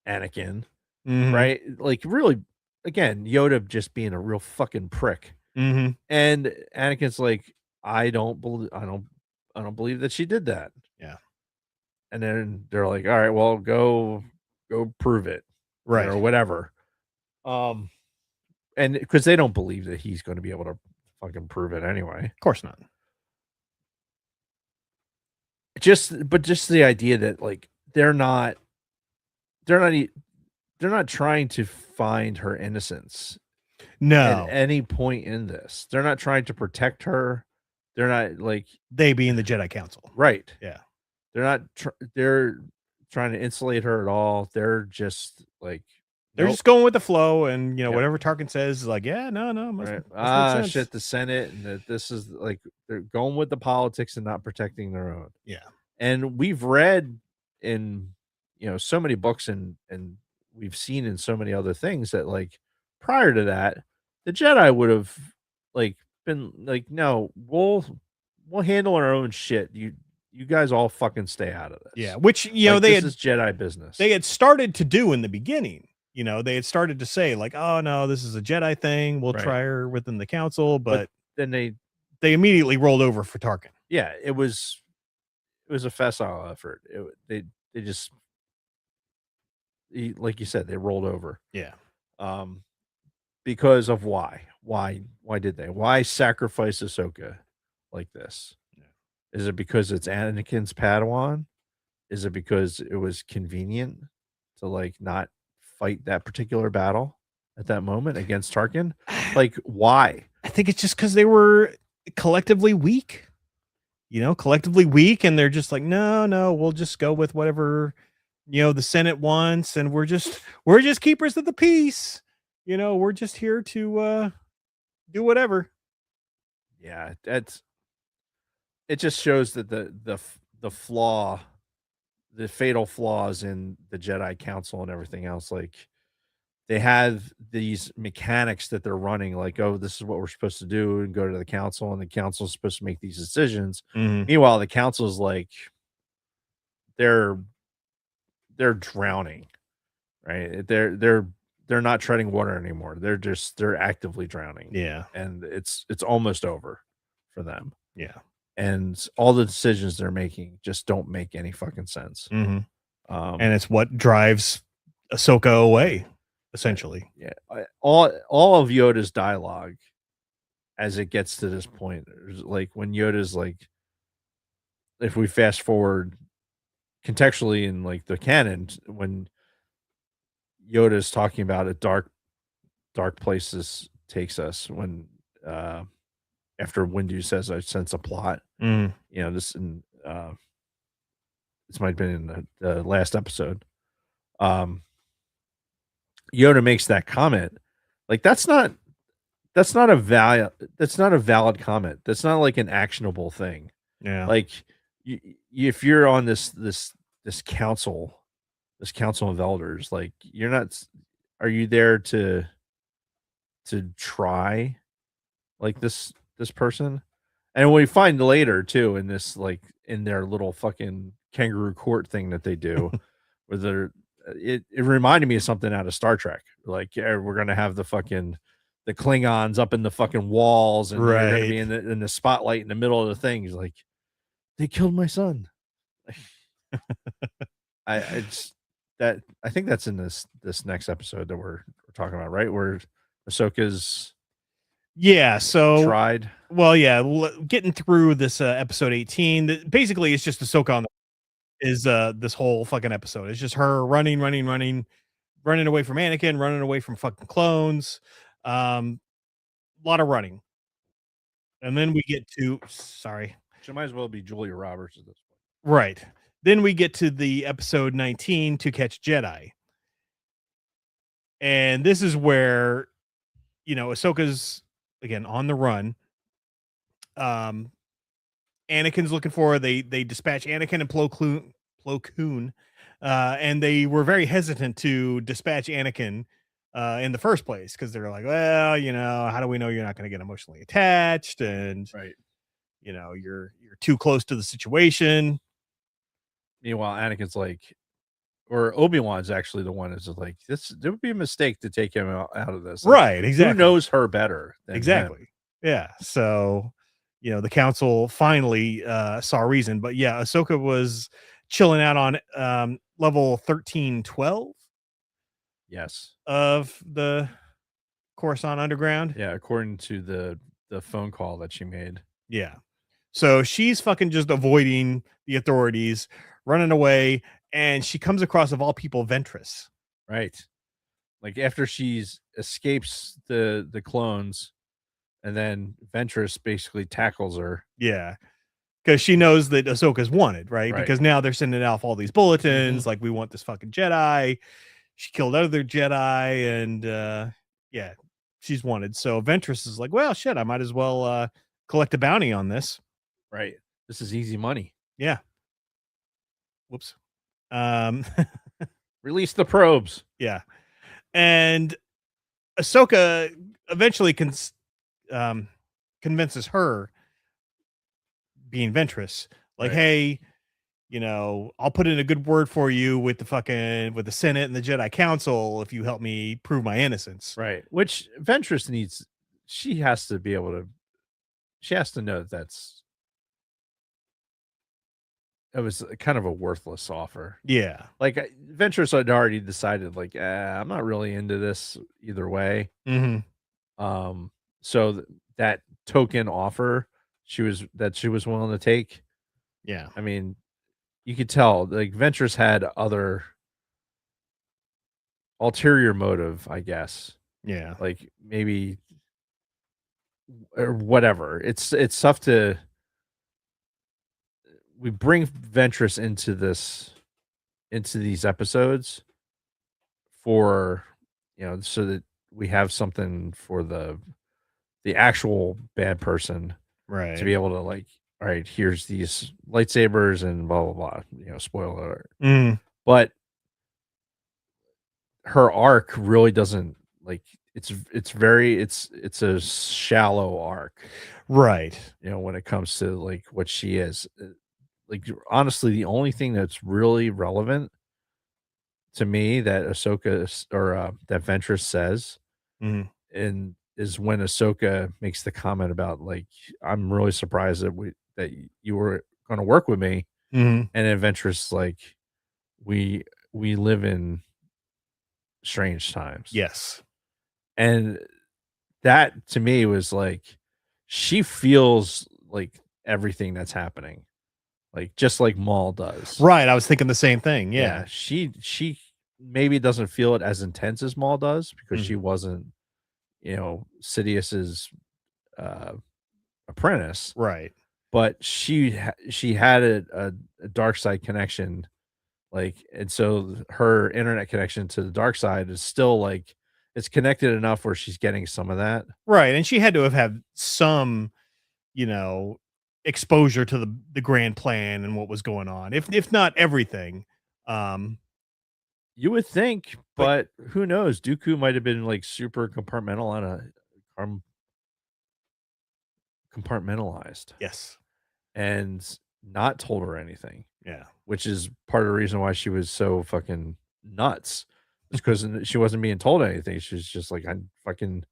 Anakin? Mhm. Right? Like, really, again, Yoda just being a real fucking prick. Mhm. And Anakin's like, I don't believe that she did that. Yeah. And then they're like, all right, well, go prove it. Right. Or whatever. And because they don't believe that he's going to be able to fucking prove it anyway. Of course not. Just the idea that like they're not trying to find her innocence No. at any point in this. They're not trying to protect her. They're not like They being the Jedi Council. right. Yeah. They're not. They're trying to insulate her at all. They're just like They're nope. just going with the flow, and Yep. whatever Tarkin says is like, yeah, no, must Right. make sense. Shit, the Senate, and that this is like they're going with the politics and not protecting their own. Yeah. And we've read in so many books and we've seen in so many other things that like prior to that, the Jedi would have like been like, no, we'll handle our own shit. You guys all fucking stay out of this. Yeah, which Like, they this had is Jedi business. they had started to do in the beginning. They had started to say like, oh no, this is a Jedi thing. We'll Right. try her within the council, but then they immediately rolled over for Tarkin. yeah, it was a facile effort. They just like you said, they rolled over. Yeah. Because of why did they? Why sacrifice Ahsoka like this? Is it because it's Anakin's Padawan? Is it because it was convenient to like not fight that particular battle at that moment against Tarkin? Like, why? I think it's just because they were collectively weak. And they're just like, no, we'll just go with whatever the Senate wants, and we're just keepers of the peace. We're just here to do whatever. Yeah, it just shows that the flaw, the fatal flaws in the Jedi Council and everything else. Like, they have these mechanics that they're running, like, oh, this is what we're supposed to do, and go to the council, and the council is supposed to make these decisions. Meanwhile, the council is like, they're drowning, right? They're not treading water anymore. They're actively drowning. Yeah. And it's almost over for them. Yeah. And all the decisions they're making just don't make any fucking sense. And it's what drives Ahsoka away, essentially. Yeah, all of Yoda's dialogue as it gets to this point, like when Yoda's like, if we fast forward contextually in like the canon, when Yoda's talking about a dark places takes us, when after Windu says, I sense a plot. This might have been in the last episode. Yoda makes that comment. Like, that's not a valid comment. That's not like an actionable thing. Yeah. Like, if you're on this council of elders, like, you're not. Are you there to try like this person? And we find later too in this, like, in their little fucking kangaroo court thing that they do, where they're. It reminded me of something out of Star Trek. Like, yeah, we're gonna have the Klingons up in the fucking walls, and they're gonna be in the spotlight in the middle of the thing. He's like, they killed my son. that I think that's in this next episode that we're talking about, right? Where Ahsoka's Yeah. So tried. well, yeah, getting through this episode 18. Basically, it's just Ahsoka on this whole fucking episode. It's just her running away from Anakin, running away from fucking clones. A lot of running. And then we get to She might as well be Julia Roberts at this point. right. Then we get to the episode 19, To Catch Jedi. And this is where, Ahsoka's again on the run. Anakin's looking for her. They dispatch Anakin and Plo Koon, and they were very hesitant to dispatch Anakin in the first place because they're like, well, how do we know you're not going to get emotionally attached, and Right. You're too close to the situation. Meanwhile, Anakin's like, or Obi-Wan's actually the one that's like, there would be a mistake to take him out of this. Like, Right, exactly. Who knows her better than Exactly. him? Yeah. So, the council finally saw reason. But yeah, Ahsoka was chilling out on level 1312 Yes. of the Coruscant Underground. Yeah, according to the phone call that she made. Yeah. So she's fucking just avoiding the authorities, running away, and she comes across, of all people, Ventress. Right. Like after she's escapes the clones, and then Ventress basically tackles her. Yeah. Because she knows that Ahsoka's wanted, right? Right. Because now they're sending out all these bulletins, like, we want this fucking Jedi. She killed other Jedi, and yeah, she's wanted. So Ventress is like, well, shit, I might as well collect a bounty on this. Right. This is easy money. Yeah. Whoops. Release the probes. Yeah. And Ahsoka eventually convinces her, being Ventress, like, Right. hey, I'll put in a good word for you with the Senate and the Jedi Council if you help me prove my innocence. Right. Which Ventress needs. She has to be able to. She has to know it was kind of a worthless offer. Yeah. Like Ventress had already decided, like, I'm not really into this either way. Mm-hmm. So that token offer she was willing to take. Yeah. I mean, you could tell like Ventress had other ulterior motive, I guess. Yeah. Like maybe or whatever. It's tough to. We bring Ventress into these episodes for so that we have something for the actual bad person, Right. to be able to like, all right, here's these lightsabers and blah blah blah, spoiler alert. Mm. But her arc really doesn't like it's a shallow arc, Right. when it comes to like what she is. Like honestly, the only thing that's really relevant to me that Ahsoka or that Ventress says, Mhm. and is when Ahsoka makes the comment about like, I'm really surprised that you were going to work with me, Mhm. and then Ventress like, we live in strange times. Yes. And that to me was like, she feels like everything that's happening. Like just like Maul does. Right. I was thinking the same thing. Yeah. She maybe doesn't feel it as intense as Maul does because she wasn't, Sidious's apprentice. Right. But she had a dark side connection, like, and so her internet connection to the dark side is still like it's connected enough where she's getting some of that. Right. And she had to have had some, exposure to the grand plan and what was going on, if not everything. You would think, but who knows? Dooku might have been like super compartmentalized. Yes. And not told her anything. Yeah. Which is part of the reason why she was so fucking nuts. It's because she wasn't being told anything. She's just like, I'm fucking,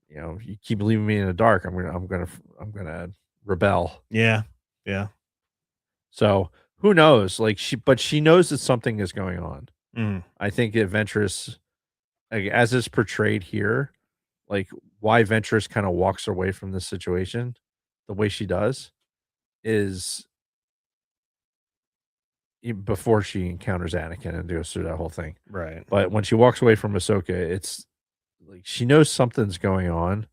you keep leaving me in the dark. I'm gonna rebel. Yeah. Yeah. So who knows? Like she knows that something is going on. Mhm. I think that Ventress, like, as it's portrayed here, like why Ventress kind of walks away from this situation the way she does is before she encounters Anakin and goes through that whole thing. Right. But when she walks away from Ahsoka, it's like she knows something's going on,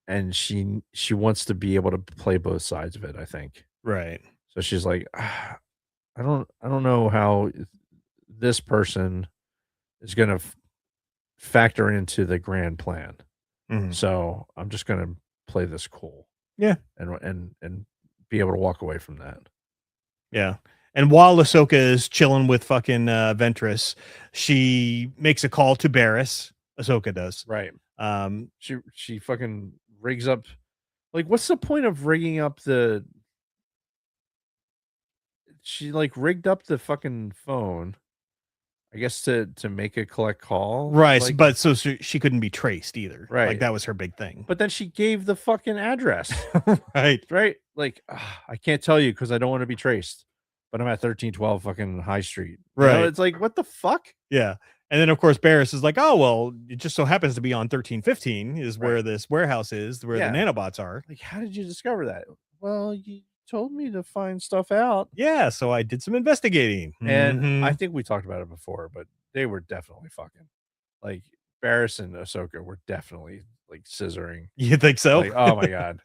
and she wants to be able to play both sides of it, I think. Right. So she's like, I don't know how this person is going to factor into the grand plan. Mhm. So I'm just going to play this cool. Yeah. And be able to walk away from that. Yeah. And while Ahsoka is chilling with fucking Ventress, she makes a call to Barriss. Ahsoka does. Right. Um, She fucking rigs up. Like, what's the point of rigging up the? She like rigged up the fucking phone, I guess to make a collect call. right. Like, But so she couldn't be traced either. Right. Like that was her big thing. but then she gave the fucking address. right. Right. Like, I can't tell you because I don't want to be traced. But I'm at 1312 fucking High Street. You know, Right. it's like, what the fuck? Yeah. And then of course Barriss is like, oh well, it just so happens to be on 1315 is where this warehouse is, where Yeah. the nanobots are. Like, how did you discover that? Well, you told me to find stuff out. Yeah, so I did some investigating. And Mhm. I think we talked about it before, but they were definitely fucking. Like, Barriss and Ahsoka were definitely like scissoring. You think so? Like, oh my god.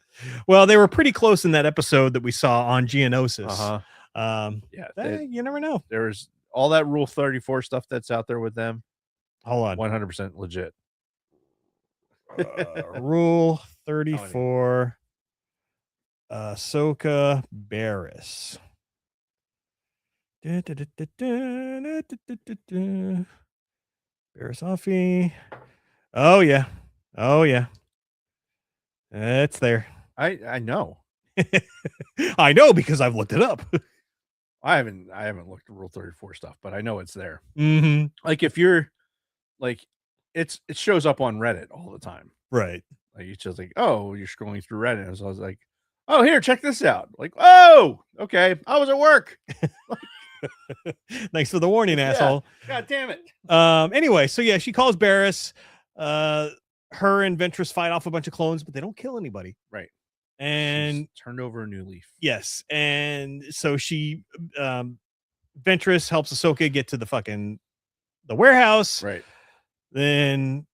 Well, they were pretty close in that episode that we saw on Geonosis. Uh-huh. Yeah. You never know. There was all that Rule 34 stuff that's out there with them. Hold on. 100% legit. Rule 34. Ahsoka Barriss. Barriss Offee. Oh yeah. Oh yeah. It's there. I know. I know because I've looked it up. I haven't looked at Rule 34 stuff, but I know it's there. Mm-hmm. Like, if you're like, it shows up on Reddit all the time. Right. Like, it's just like, oh, you're scrolling through Reddit. So I was like, oh, here, check this out. Like, oh, okay, I was at work. Thanks for the warning, asshole. God damn it. Anyway, so yeah, she calls Barriss. Her and Ventress fight off a bunch of clones, but they don't kill anybody. Right. And She's turned over a new leaf. yes, and so she Ventress helps Ahsoka get to the warehouse. Right. Then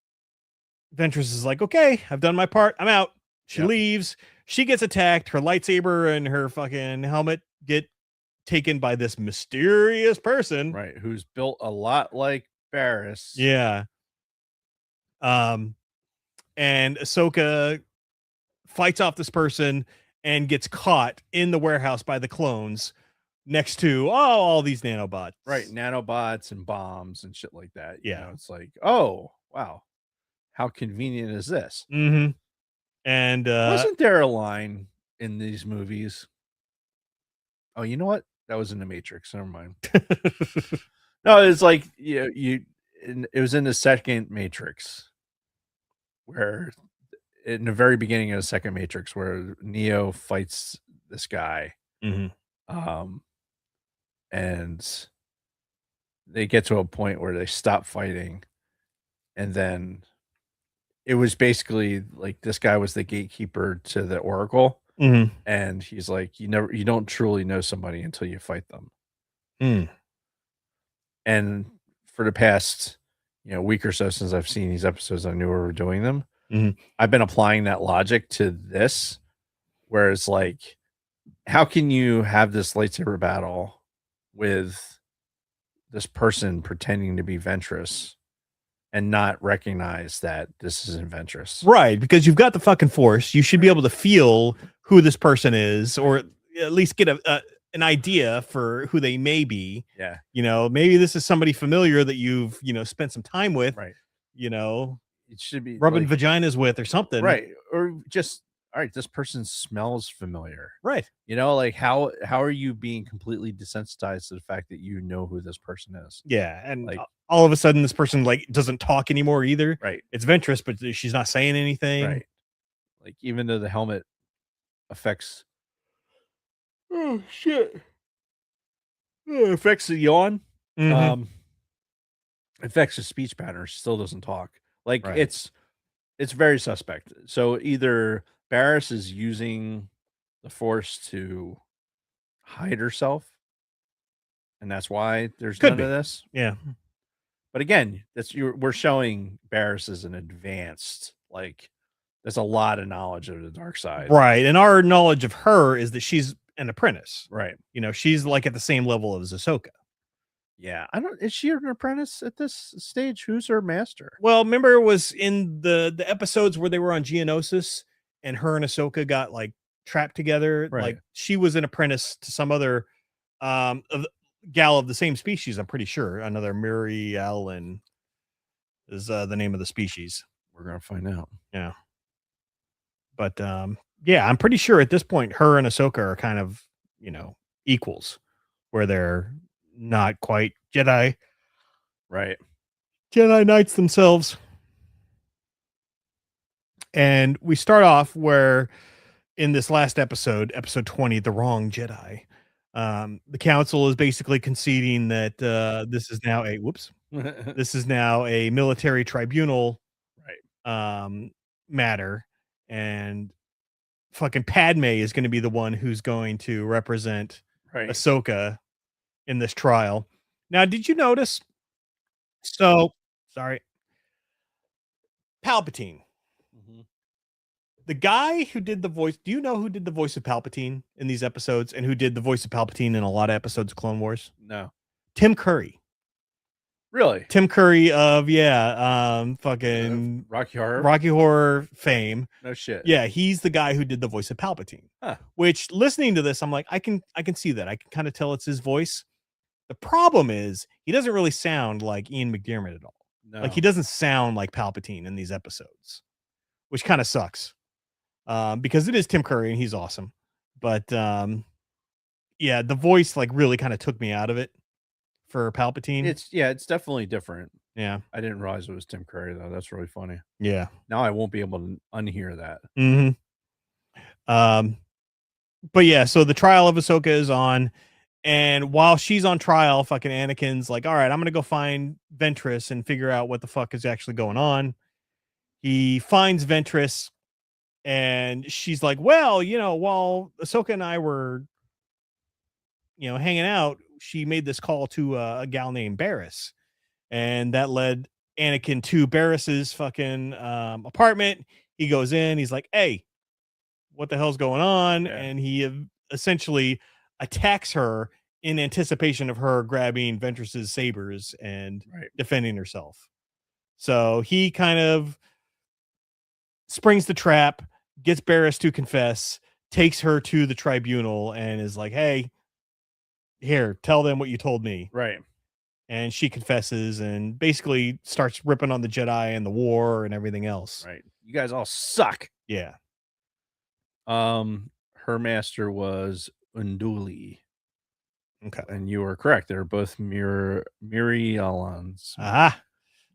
Ventress is like, okay, I've done my part. I'm out. She Yep. leaves. She gets attacked. Her lightsaber and her fucking helmet get taken by this mysterious person. Right. Who's built a lot like Barriss. Yeah. And Ahsoka fights off this person and gets caught in the warehouse by the clones next to all these nanobots. Right. Nanobots and bombs and shit like that. You Yeah. know, it's like, oh, wow. How convenient is this? Mm-hmm. And Wasn't there a line in these movies? Oh, you know what? That was in the Matrix. Never mind. No, it's like it was in the second Matrix, where in the very beginning of the second Matrix, where Neo fights this guy, and they get to a point where they stop fighting, and then it was basically like this guy was the gatekeeper to the Oracle. Mhm. And he's like, you don't truly know somebody until you fight them. Mm. And for the past, week or so since I've seen these episodes, I knew we were doing them. Mhm. I've been applying that logic to this, where it's like, how can you have this lightsaber battle with this person pretending to be Ventress and not recognize that this isn't Ventress? Right, because you've got the fucking Force. You should be able to feel who this person is, or at least get an idea for who they may be. Yeah. Maybe this is somebody familiar that you've, spent some time with. Right. It should be rubbing like, vaginas with or something. right. Or just, all right, this person smells familiar. Right. Like how are you being completely desensitized to the fact that you know who this person is? Yeah. And Like, all of a sudden this person doesn't talk anymore either. right. It's Ventress, but she's not saying anything. Right. Like, even though the helmet affects affects the yawn. Mhm. affects his speech pattern. Still doesn't talk. Like Right. it's very suspect. So either Barris is using the Force to hide herself, and that's why there's Could none be. of this. Yeah. But again, we're showing Barris as an advanced, like there's a lot of knowledge of the dark side. Right. And our knowledge of her is that she's an apprentice. Right. You know, she's like at the same level as Ahsoka. Yeah. Is she an apprentice at this stage? Who's her master? Well, remember it was in the episodes where they were on Geonosis and her and Ahsoka got like trapped together. Right. Like she was an apprentice to some other gal of the same species, I'm pretty sure. Another Muriel and is the name of the species. We're gonna find out. Yeah. But yeah, I'm pretty sure at this point her and Ahsoka are kind of, you know, equals, where they're not quite Jedi Right. Knights themselves. And we start off where in this last episode, episode 20, The Wrong Jedi, the council is basically conceding that this is now a military tribunal matter, and fucking Padme is going to be the one who's going to represent Ahsoka in this trial. Now, did you notice? So, sorry. Palpatine. The guy who did the voice, do you know who did the voice of Palpatine in these episodes and who did the voice of Palpatine in a lot of episodes of Clone Wars? No. Tim Curry. Really? Tim Curry of fucking Rocky Horror fame. No shit. Yeah, he's the guy who did the voice of Palpatine. Huh. Which, listening to this, I'm like, I can see that. I can kind of tell it's his voice. The problem is he doesn't really sound like Ian McDiarmid at all. No. Like he doesn't sound like Palpatine in these episodes, which kind of sucks. Because it is Tim Curry and he's awesome. But yeah, the voice like really kind of took me out of it for Palpatine. It's definitely different. Yeah. I didn't realize it was Tim Curry though. That's really funny. Yeah. Now I won't be able to unhear that. But yeah, so the trial of Ahsoka is on, and while she's on trial, fucking Anakin's like, all right, I'm gonna go find Ventress and figure out what the fuck is actually going on. He finds Ventress, and she's like, well, you know, while Ahsoka and I were, you know, hanging out, she made this call to a gal named Barris, and that led Anakin to Barris's fucking apartment. He goes in, he's like, hey, what the hell's going on? Yeah. And he essentially attacks her in anticipation of her grabbing Ventress's sabers and defending herself. So he kind of springs the trap, gets Barris to confess, takes her to the tribunal, and is like, hey, here, tell them what you told me. Right. And she confesses and basically starts ripping on the Jedi and the war and everything else. Right. You guys all suck. Yeah. Her master was Unduli. Okay. And you were correct. They're both Mirialans. Ah,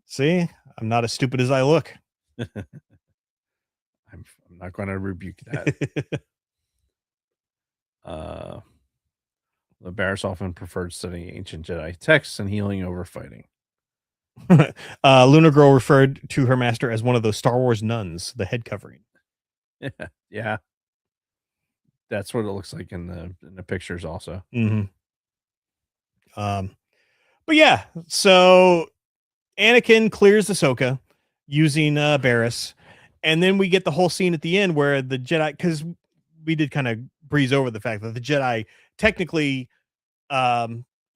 see, I'm not as stupid as I look. I'm not going to rebuke that. The Barris often preferred studying ancient Jedi texts and healing over fighting. Luna Girl referred to her master as one of those Star Wars nuns, the head covering. Yeah. That's what it looks like in the pictures also. But yeah, so Anakin clears Ahsoka using Barris, and then we get the whole scene at the end where the Jedi, because we did kind of breeze over the fact that the Jedi technically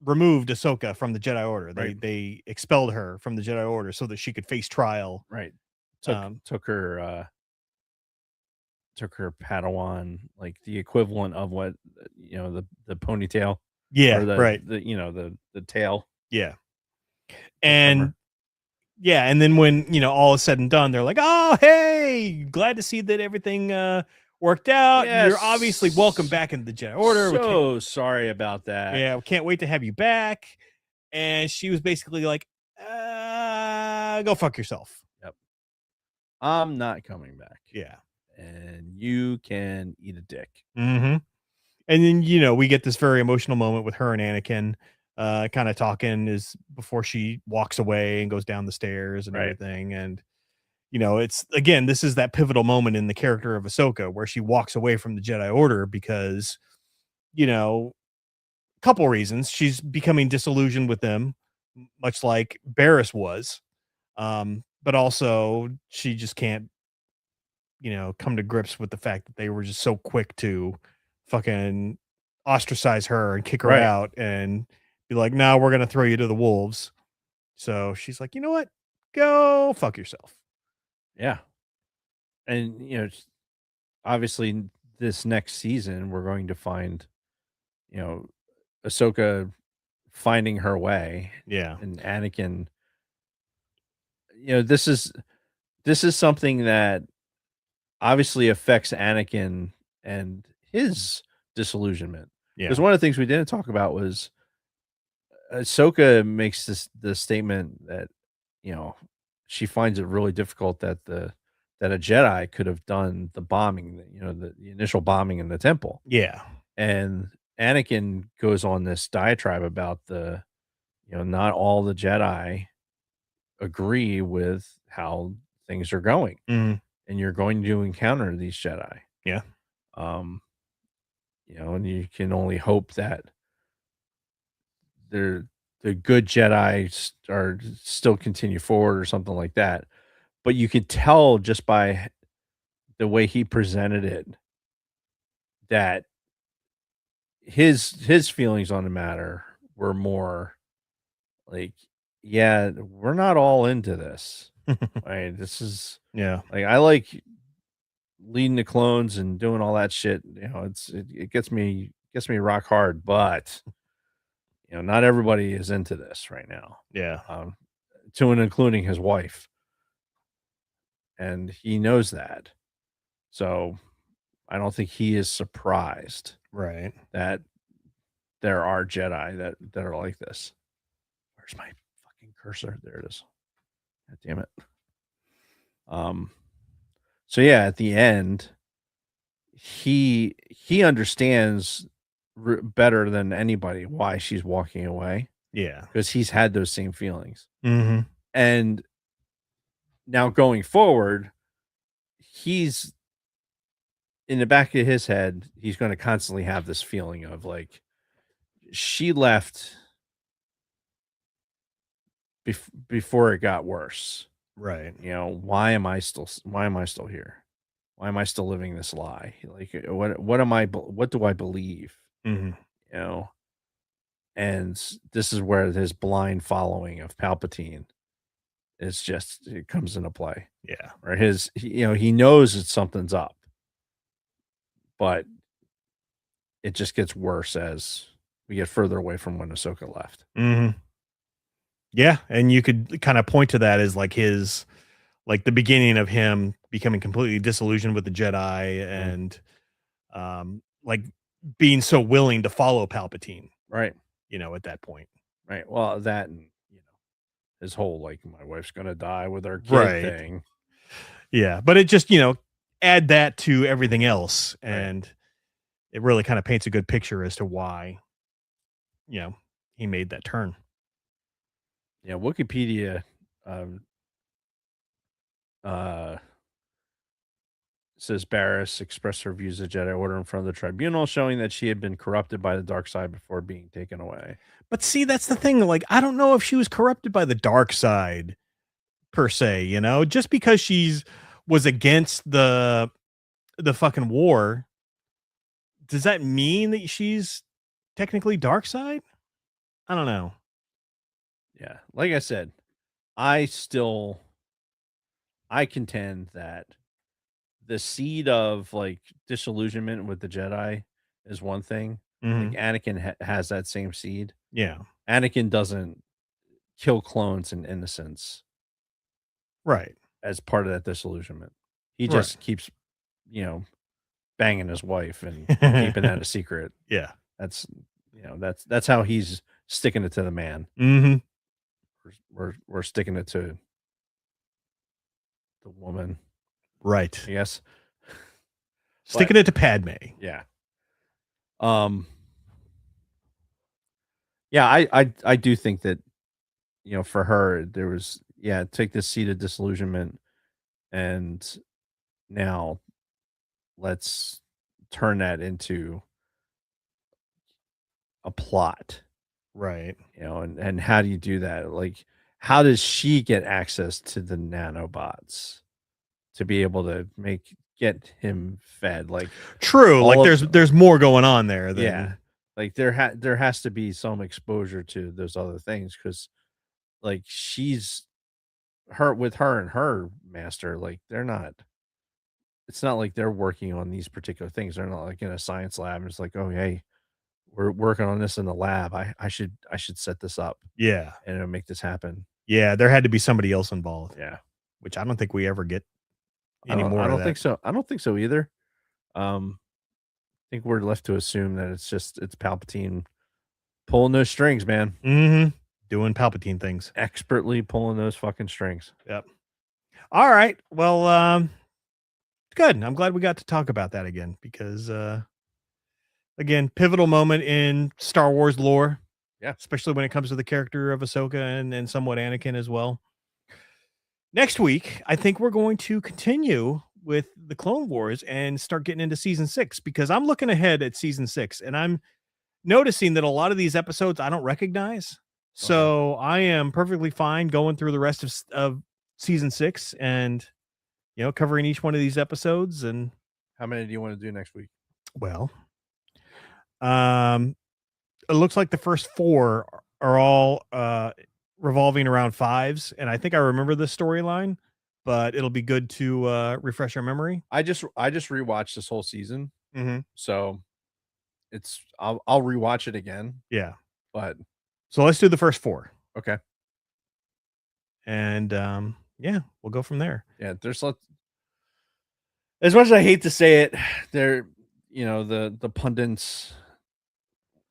removed Ahsoka from the Jedi Order. They expelled her from the Jedi Order so that she could face trial. Right. Took her Padawan, like the equivalent of what, you know, the ponytail. Yeah, or the tail. Yeah. And yeah, and then when, you know, all is said and done, they're like, oh, hey, glad to see that everything worked out. Yes. You're obviously welcome back in the Jedi Order. So sorry about that. Yeah, we can't wait to have you back. And she was basically like, go fuck yourself. Yep. I'm not coming back. Yeah. And you can eat a dick. And then, you know, we get this very emotional moment with her and Anakin. kind of talking is before she walks away and goes down the stairs and Right. everything. And, it's again, this is that pivotal moment in the character of Ahsoka where she walks away from the Jedi Order because, a couple reasons. She's becoming disillusioned with them, much like Barriss was. But also she just can't, come to grips with the fact that they were just so quick to fucking ostracize her and kick her Right. out and be like, no, we're going to throw you to the wolves. So she's like, you know what? Go fuck yourself. Yeah. And, obviously this next season, we're going to find, Ahsoka finding her way Yeah. and Anakin. This is something that obviously affects Anakin and his disillusionment. Yeah. Because one of the things we didn't talk about was Ahsoka makes the statement that, she finds it really difficult that a Jedi could have done the bombing, the initial bombing in the temple. Yeah. And Anakin goes on this diatribe about not all the Jedi agree with how things are going. Mhm. And you're going to encounter these Jedi. Yeah. And you can only hope that the good Jedi are still continue forward or something like that. But you could tell just by the way he presented it that his feelings on the matter were more like, yeah, we're not all into this. Right? This is Yeah. like, I like leading the clones and doing all that shit. It gets me rock hard, but not everybody is into this right now. Yeah. To and including his wife. And he knows that. So I don't think he is surprised Right. that there are Jedi that are like this. Where's my fucking cursor? There it is. God damn it. So yeah, at the end, he understands better than anybody why she's walking away. Yeah. Because he's had those same feelings. Mm-hmm. And now going forward, he's in the back of his head, he's going to constantly have this feeling of like, she left before it got worse. Right. Why am I still here? Why am I still living this lie? Like, what do I believe? Mm-hmm. And this is where his blind following of Palpatine it comes into play. Yeah. Or he knows that something's up, but it just gets worse as we get further away from when Ahsoka left. Mm-hmm. Yeah. And you could kind of point to that as like his, like the beginning of him becoming completely disillusioned with the Jedi and, like being so willing to follow Palpatine. Right. At that point. Right. Well, that and, his whole, like, my wife's going to die with our kid Right. thing. Yeah. But it just, add that to everything else. And it really kind of paints a good picture as to why, he made that turn. Yeah. Wikipedia, says Barriss expressed her views of Jedi Order in front of the tribunal, showing that she had been corrupted by the dark side before being taken away. But see, that's the thing. Like, I don't know if she was corrupted by the dark side per se, just because was against the fucking war. Does that mean that she's technically dark side? I don't know. Yeah. Like I said, I contend that the seed of like disillusionment with the Jedi is one thing. Mhm. Like Anakin has that same seed. Yeah. Anakin doesn't kill clones in innocence Right. as part of that disillusionment. He Right. just keeps, banging his wife and keeping that a secret. Yeah. That's that's how he's sticking it to the man. Mm-hmm. We're sticking it to the woman, Right. I guess. Sticking it to Padme. Yeah. Yeah, I do think that, for her there was, take this seed of disillusionment, and now let's turn that into a plot, Right. and how do you do that? Like, how does she get access to the nanobots to be able to get him fed? Like, True. all Like of there's more going on there than yeah, like there has to be some exposure to those other things, because like her and her master, like they're not. It's not like they're working on these particular things. They're not like in a science lab. And it's like, oh hey, we're working on this in the lab. I should set this up Yeah. and it'll make this happen. Yeah, there had to be somebody else involved, Yeah. which I don't think we ever get I don't, anymore. I of don't that. think so. I don't think so either. I think we're left to assume that it's Palpatine pulling those strings, man. Mm-hmm. Doing Palpatine things. Expertly pulling those fucking strings. Yep. All right. Well, good. I'm glad we got to talk about that again because, again, pivotal moment in Star Wars lore. Yeah. Especially when it comes to the character of Ahsoka and somewhat Anakin as well. Next week, I think we're going to continue with the Clone Wars and start getting into season 6 because I'm looking ahead at season 6 and I'm noticing that a lot of these episodes I don't recognize. So I am perfectly fine going through the rest of season 6 and, covering each one of these episodes. And how many do you want to do next week? Well, it looks like the first 4 are all revolving around 5s, and I think I remember this storyline, but it'll be good to refresh our memory. I just rewatched this whole season, so I'll rewatch it again. Yeah, but so let's do the first 4. Okay, and we'll go from there. Yeah, there's as much as I hate to say it, there, the pundits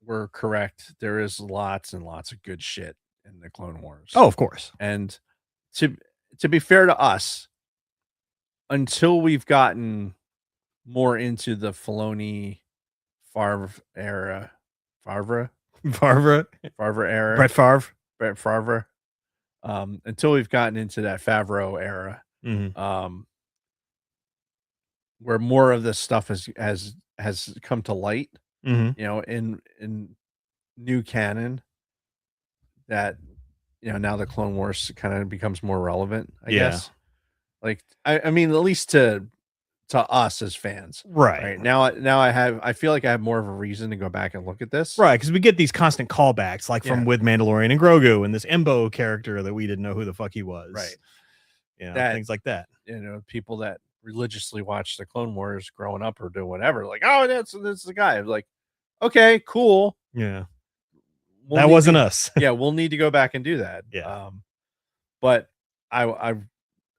were correct. There is lots and lots of good shit in the Clone Wars. Oh, of course. And to be fair to us, until we've gotten more into the Filoni Favre era, Favre era, Brett Favre, until we've gotten into that Favreau era, where more of this stuff has come to light, in new canon, that now the Clone Wars kind of becomes more relevant, I guess. Like I mean, at least to us as fans, right now I feel like I have more of a reason to go back and look at this, right? Because we get these constant callbacks, like from with Mandalorian and Grogu, and this Embo character that we didn't know who the fuck he was, right? Things like that. People that religiously watch the Clone Wars growing up or doing whatever, like, oh, that's the guy. Like, okay, cool, yeah. That wasn't us. Yeah, we'll need to go back and do that. Yeah. But I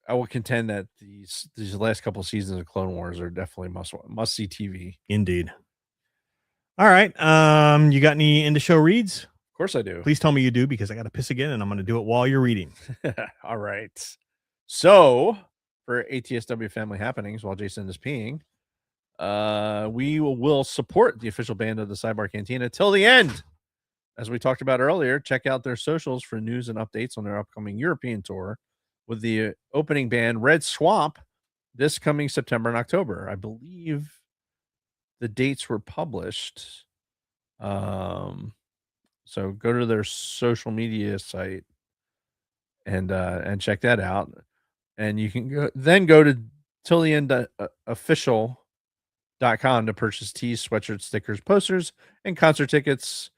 will contend that these last couple of seasons of Clone Wars are definitely must see TV. Indeed. All right. You got any end of show reads? Of course I do. Please tell me you do, because I got to piss again and I'm going to do it while you're reading. All right. So for ATSW Family Happenings, while Jason is peeing, we will support the official band of the Sidebar Cantina till the end. As we talked about earlier, check out their socials for news and updates on their upcoming European tour with the opening band Red Swamp this coming September and October. I believe the dates were published. So go to their social media site and check that out. And you can go to tilltheendofficial.com to purchase tees, sweatshirts, stickers, posters, and concert tickets.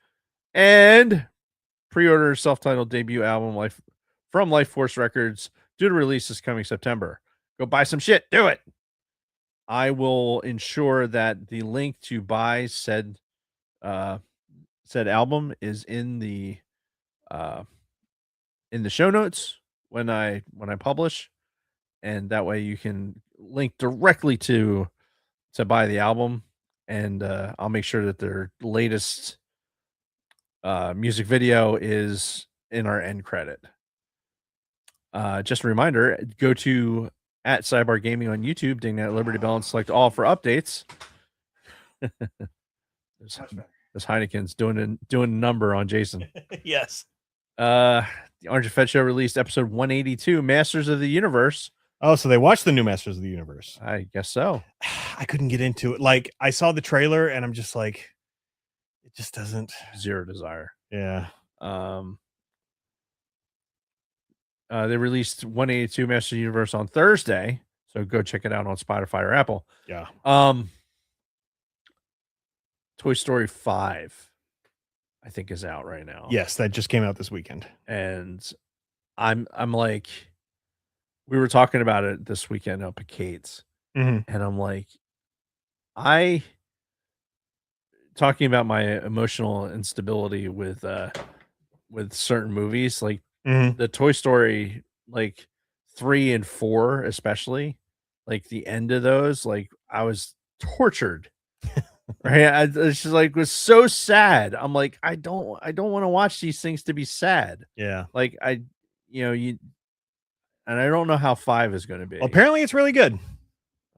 And pre-order self-titled debut album from Life Force Records, due to release this coming September. Go buy some shit. Do it. I will ensure that the link to buy said album is in the show notes when I publish, and that way you can link directly to buy the album, and I'll make sure that their latest music video is in our end credit. Just a reminder, go to @Sidebar Gaming on YouTube, ding that Liberty Bell, and select all for updates. This Heineken's doing a number on Jason. Yes. The Orange and Fed Show released episode 182, Masters of the Universe. Oh, so they watched the new Masters of the Universe. I guess so. I couldn't get into it. Like, I saw the trailer and I'm just like, it just doesn't. Zero desire. Yeah. They released 182 Masters of the Universe on Thursday, so go check it out on Spotify or Apple. Yeah. Toy Story 5, I think, is out right now. Yes, that just came out this weekend. And I'm like, we were talking about it this weekend up at Kate's, Mhm. and I'm like, talking about my emotional instability with certain movies, like Mhm. the Toy Story, like 3 and 4, especially, like the end of those, like I was tortured. Right? It's just like was so sad. I'm like, I don't want to watch these things to be sad. Yeah. Like and I don't know how 5 is going to be. Well, apparently it's really good.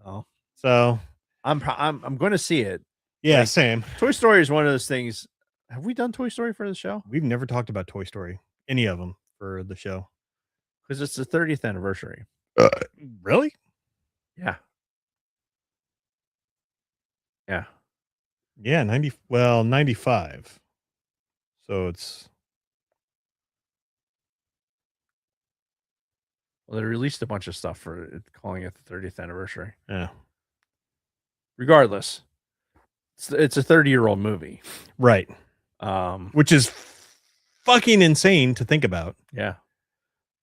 Oh, So I'm going to see it. yeah, Like, same. Toy Story is one of those things. Have we done Toy Story for the show? We've never talked about Toy Story, any of them for the show. Because it's the 30th anniversary. Really? Yeah. Yeah. Yeah, 95. So it's Well, they released a bunch of stuff for it, calling it the 30th anniversary. yeah. Regardless, it's a 30-year-old movie. Right. Which is fucking insane to think about. Yeah.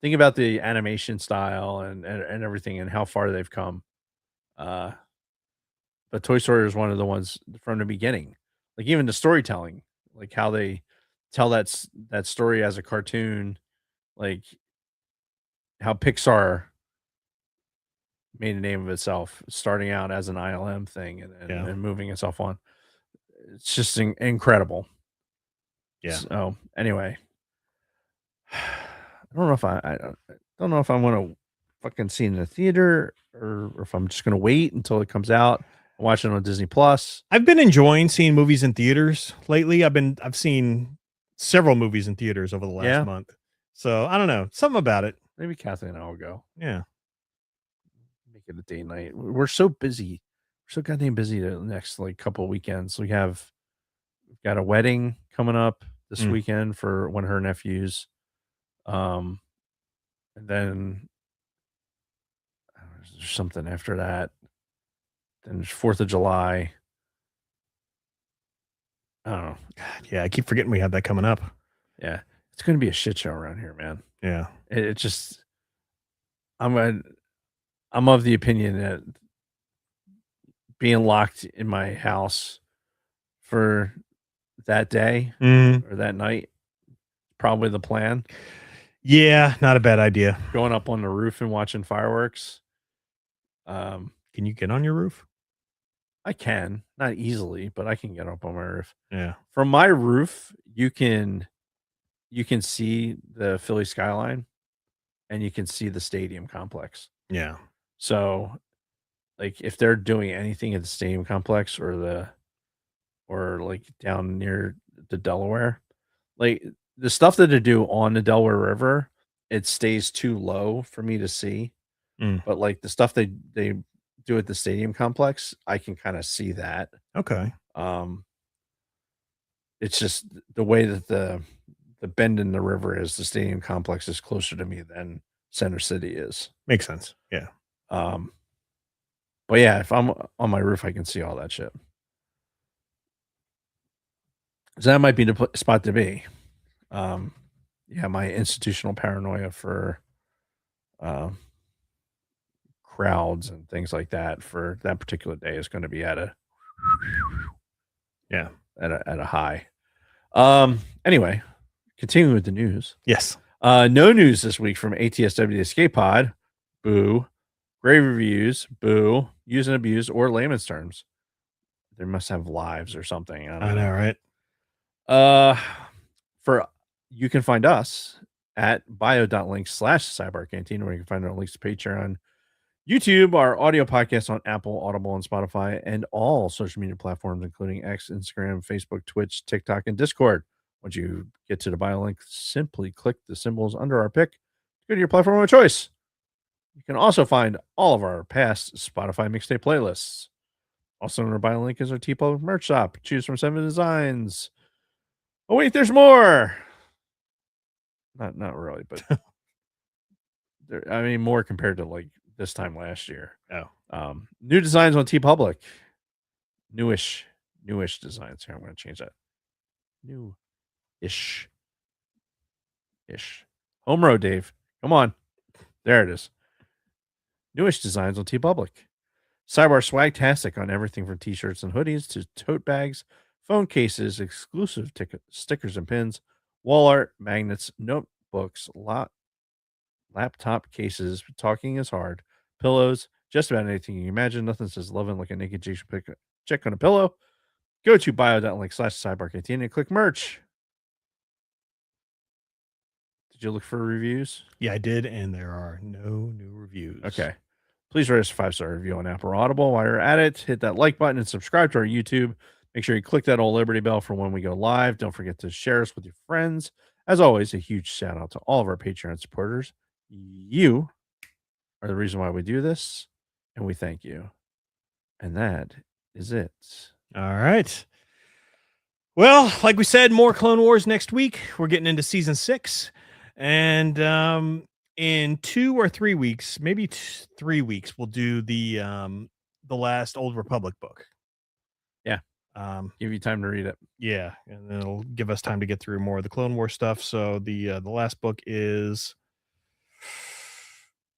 Think about the animation style and everything and how far they've come. But Toy Story is one of the ones from the beginning. Like even the storytelling, like how they tell that story as a cartoon, like how Pixar made a name of itself, starting out as an ILM thing and moving itself on. It's just incredible. Yeah. So anyway, I don't know if I don't know if I want to fucking see it in the theater or if I'm just gonna wait until it comes out and watch it on Disney Plus. I've been enjoying seeing movies in theaters lately. I've seen several movies in theaters over the last month. So I don't know. Something about it. Maybe Kathleen and I will go. Yeah. Make it a day night. We're so busy. We're so goddamn busy the next like couple of weekends. We've got a wedding coming up this weekend for one of her nephews. And then there's something after that. Then there's 4th of July. I don't know. God, yeah, I keep forgetting we have that coming up. Yeah. It's going to be a shit show around here, man. Yeah. It just, I'm of the opinion that being locked in my house for that day or that night, probably the plan. Yeah, not a bad idea. Going up on the roof and watching fireworks. Can you get on your roof? I can, not easily, but I can get up on my roof. Yeah. From my roof, you can see the Philly skyline and you can see the stadium complex. Yeah. So like if they're doing anything at the stadium complex or like down near the Delaware, like the stuff that they do on the Delaware River, it stays too low for me to see. But like the stuff they do at the stadium complex, I can kind of see that. Okay. It's just the way that the bend in the river is, the stadium complex is closer to me than Center City is. Makes sense. Yeah. But yeah, if I'm on my roof, I can see all that shit. So that might be the spot to be. Yeah, my institutional paranoia for crowds and things like that for that particular day is going to be at a high. Anyway, continuing with the news. Yes. No news this week from ATSW Escape Pod. Boo. Grave reviews. Boo. Use and abuse or layman's terms. They must have lives or something. I know, right? You can find us at bio.link/Sidebar Canteen, where you can find our links to Patreon, YouTube, our audio podcast on Apple, Audible, and Spotify, and all social media platforms, including X, Instagram, Facebook, Twitch, TikTok, and Discord. Once you get to the bio link, simply click the symbols under our pick to go to your platform of choice. You can also find all of our past Spotify mixtape playlists. Also in our bio link is our TeePublic merch shop. Choose from 7 designs. Oh wait, there's more. Not really, but more compared to like this time last year. New designs on TeePublic. Newish designs. Here, I'm going to change that. New-ish. Home road, Dave. Come on. There it is. Newish designs on TeePublic. Sidebar Swagtastic on everything from t-shirts and hoodies to tote bags, phone cases, exclusive stickers and pins, wall art, magnets, notebooks, laptop cases, talking is hard, pillows, just about anything you can imagine. Nothing says loving like a naked chick on a pillow. Go to bio.link/sidebar canteen and click merch. Did you look for reviews? Yeah, I did, and there are no new reviews. Okay. Please write us a 5-star review on Apple or Audible. While you're at it, hit that like button and subscribe to our YouTube. Make sure you click that old Liberty Bell for when we go live. Don't forget to share us with your friends. As always, a huge shout out to all of our Patreon supporters. You are the reason why we do this, and we thank you. And that is it. All right. Well, like we said, more Clone Wars next week. We're getting into season 6. And in 2 or 3 weeks, maybe 3 weeks, we'll do the last Old Republic book. Yeah. Give you time to read it. Yeah, and then it'll give us time to get through more of the Clone War stuff. So the last book is,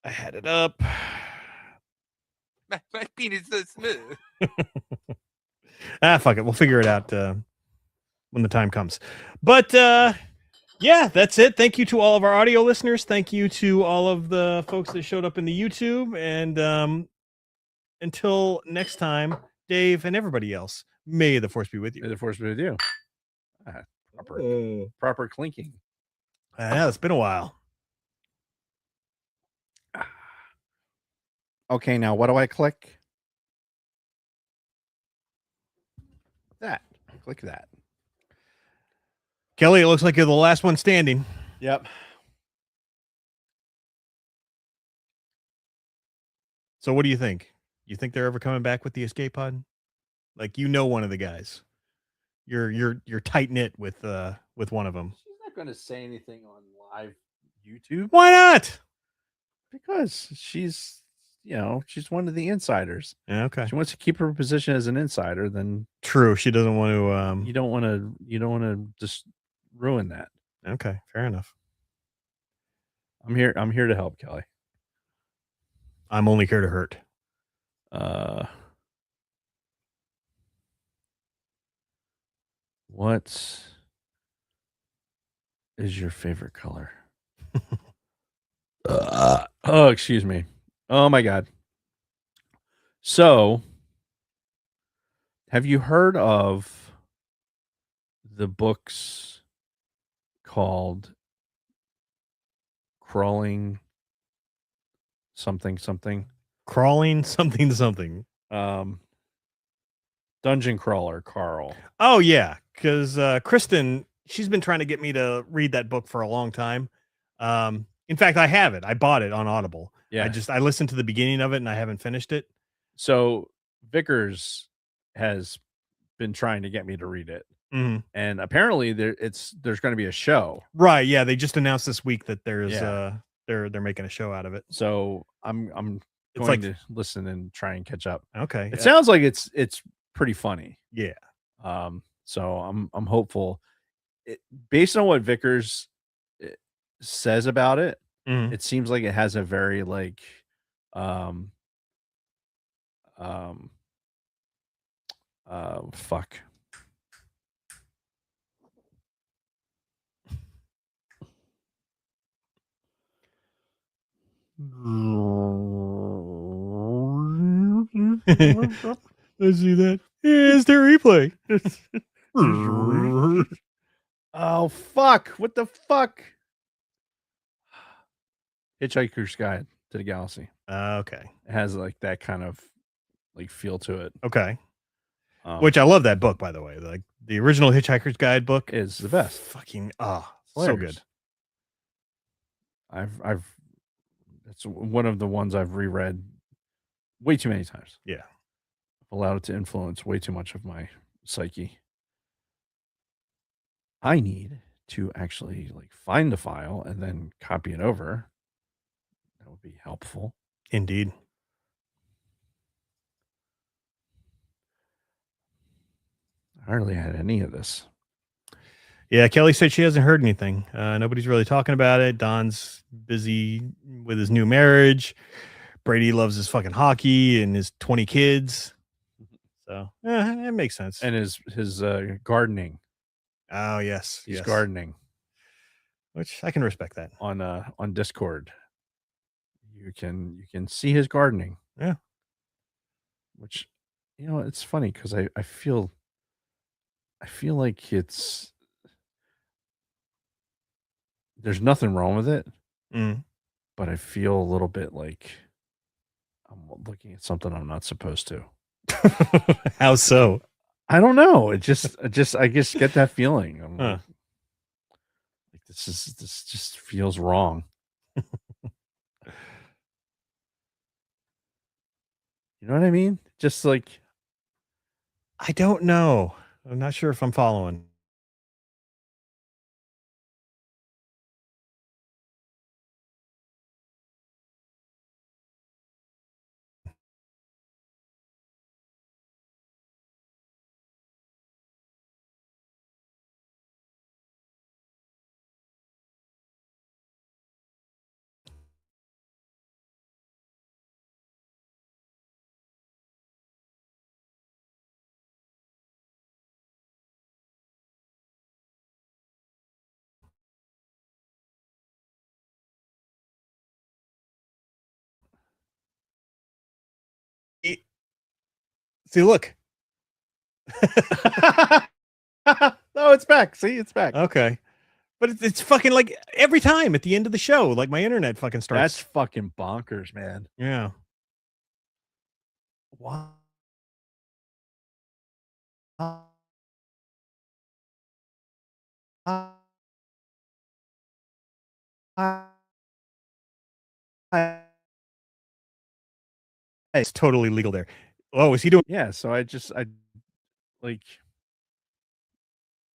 I had it up. My penis is so smooth. Fuck it. We'll figure it out when the time comes. But yeah, that's it. Thank you to all of our audio listeners. Thank you to all of the folks that showed up in the YouTube. And until next time, Dave and everybody else, may the force be with you. May the force be with you. Proper clinking. Yeah, it's been a while. Okay, now what do I click? That. Click that. Kelly, it looks like you're the last one standing. Yep. So what do you think? You think they're ever coming back with the escape pod? Like, one of the guys. You're tight knit with one of them. She's not going to say anything on live YouTube. Why not? Because she's one of the insiders. Yeah, okay. She wants to keep her position as an insider. Then true, she doesn't want to. You don't want to just ruin that. Okay, fair enough. I'm here to help, Kelly. I'm only here to hurt. What is your favorite color? Oh, excuse me. Oh my God. So, have you heard of the books called Crawling something? Crawling something. Dungeon Crawler, Carl. Oh yeah, because Kristen, she's been trying to get me to read that book for a long time. In fact, I have it. I bought it on Audible. Yeah. I listened to the beginning of it and I haven't finished it. So Vickers has been trying to get me to read it. Mm-hmm. And apparently there's going to be a show. Right. Yeah. They just announced this week that there's they're making a show out of it. So I'm going to listen and try and catch up. Okay. It sounds like it's pretty funny. Yeah. So I'm hopeful. Based on what Vickers says about it, mm-hmm. It seems like it has a very fuck. Let's see that. Here's the replay. Oh fuck! What the fuck? Hitchhiker's Guide to the Galaxy. Okay. It has like that kind of like feel to it. Okay. Um, Which I love that book, by the way. Like the original Hitchhiker's Guide book is the best. Fucking so Hilarious. good. I've that's one of the ones I've reread way too many times. Yeah. I've allowed it to influence way too much of my psyche. I need to actually like find the file and then copy it over. That would be helpful. Indeed. I hardly had any of this. Yeah, Kelly said she hasn't heard anything. Nobody's really talking about it. Don's busy with his new marriage. Brady loves his fucking hockey and his 20 kids. So it makes sense. And his gardening. Oh yes, He's yes. gardening, which I can respect that. on Discord. You can see his gardening. Yeah. Which, it's funny because I feel like there's nothing wrong with it, Mm. but I feel a little bit like I'm looking at something I'm not supposed to. How so? I don't know. I just get that feeling. I'm Huh. like this just feels wrong. You know what I mean? Just like I don't know. I'm not sure if I'm following. See, look. no, it's back. See, it's back. Okay. But it's fucking like every time at the end of the show, like my internet fucking starts. That's fucking bonkers, man. Yeah. Wow. It's totally legal there. Oh, is he doing? Yeah. So I like,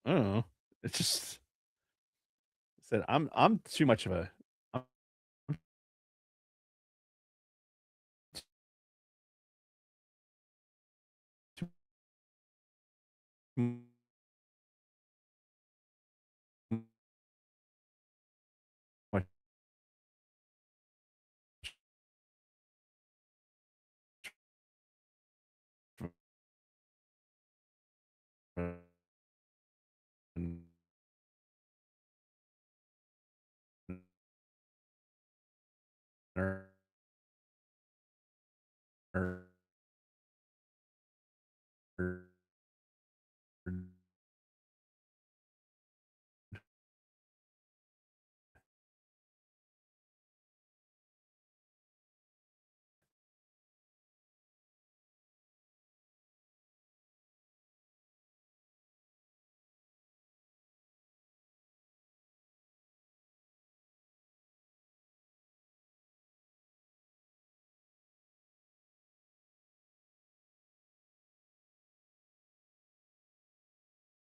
I don't know. It just said I'm too much of a.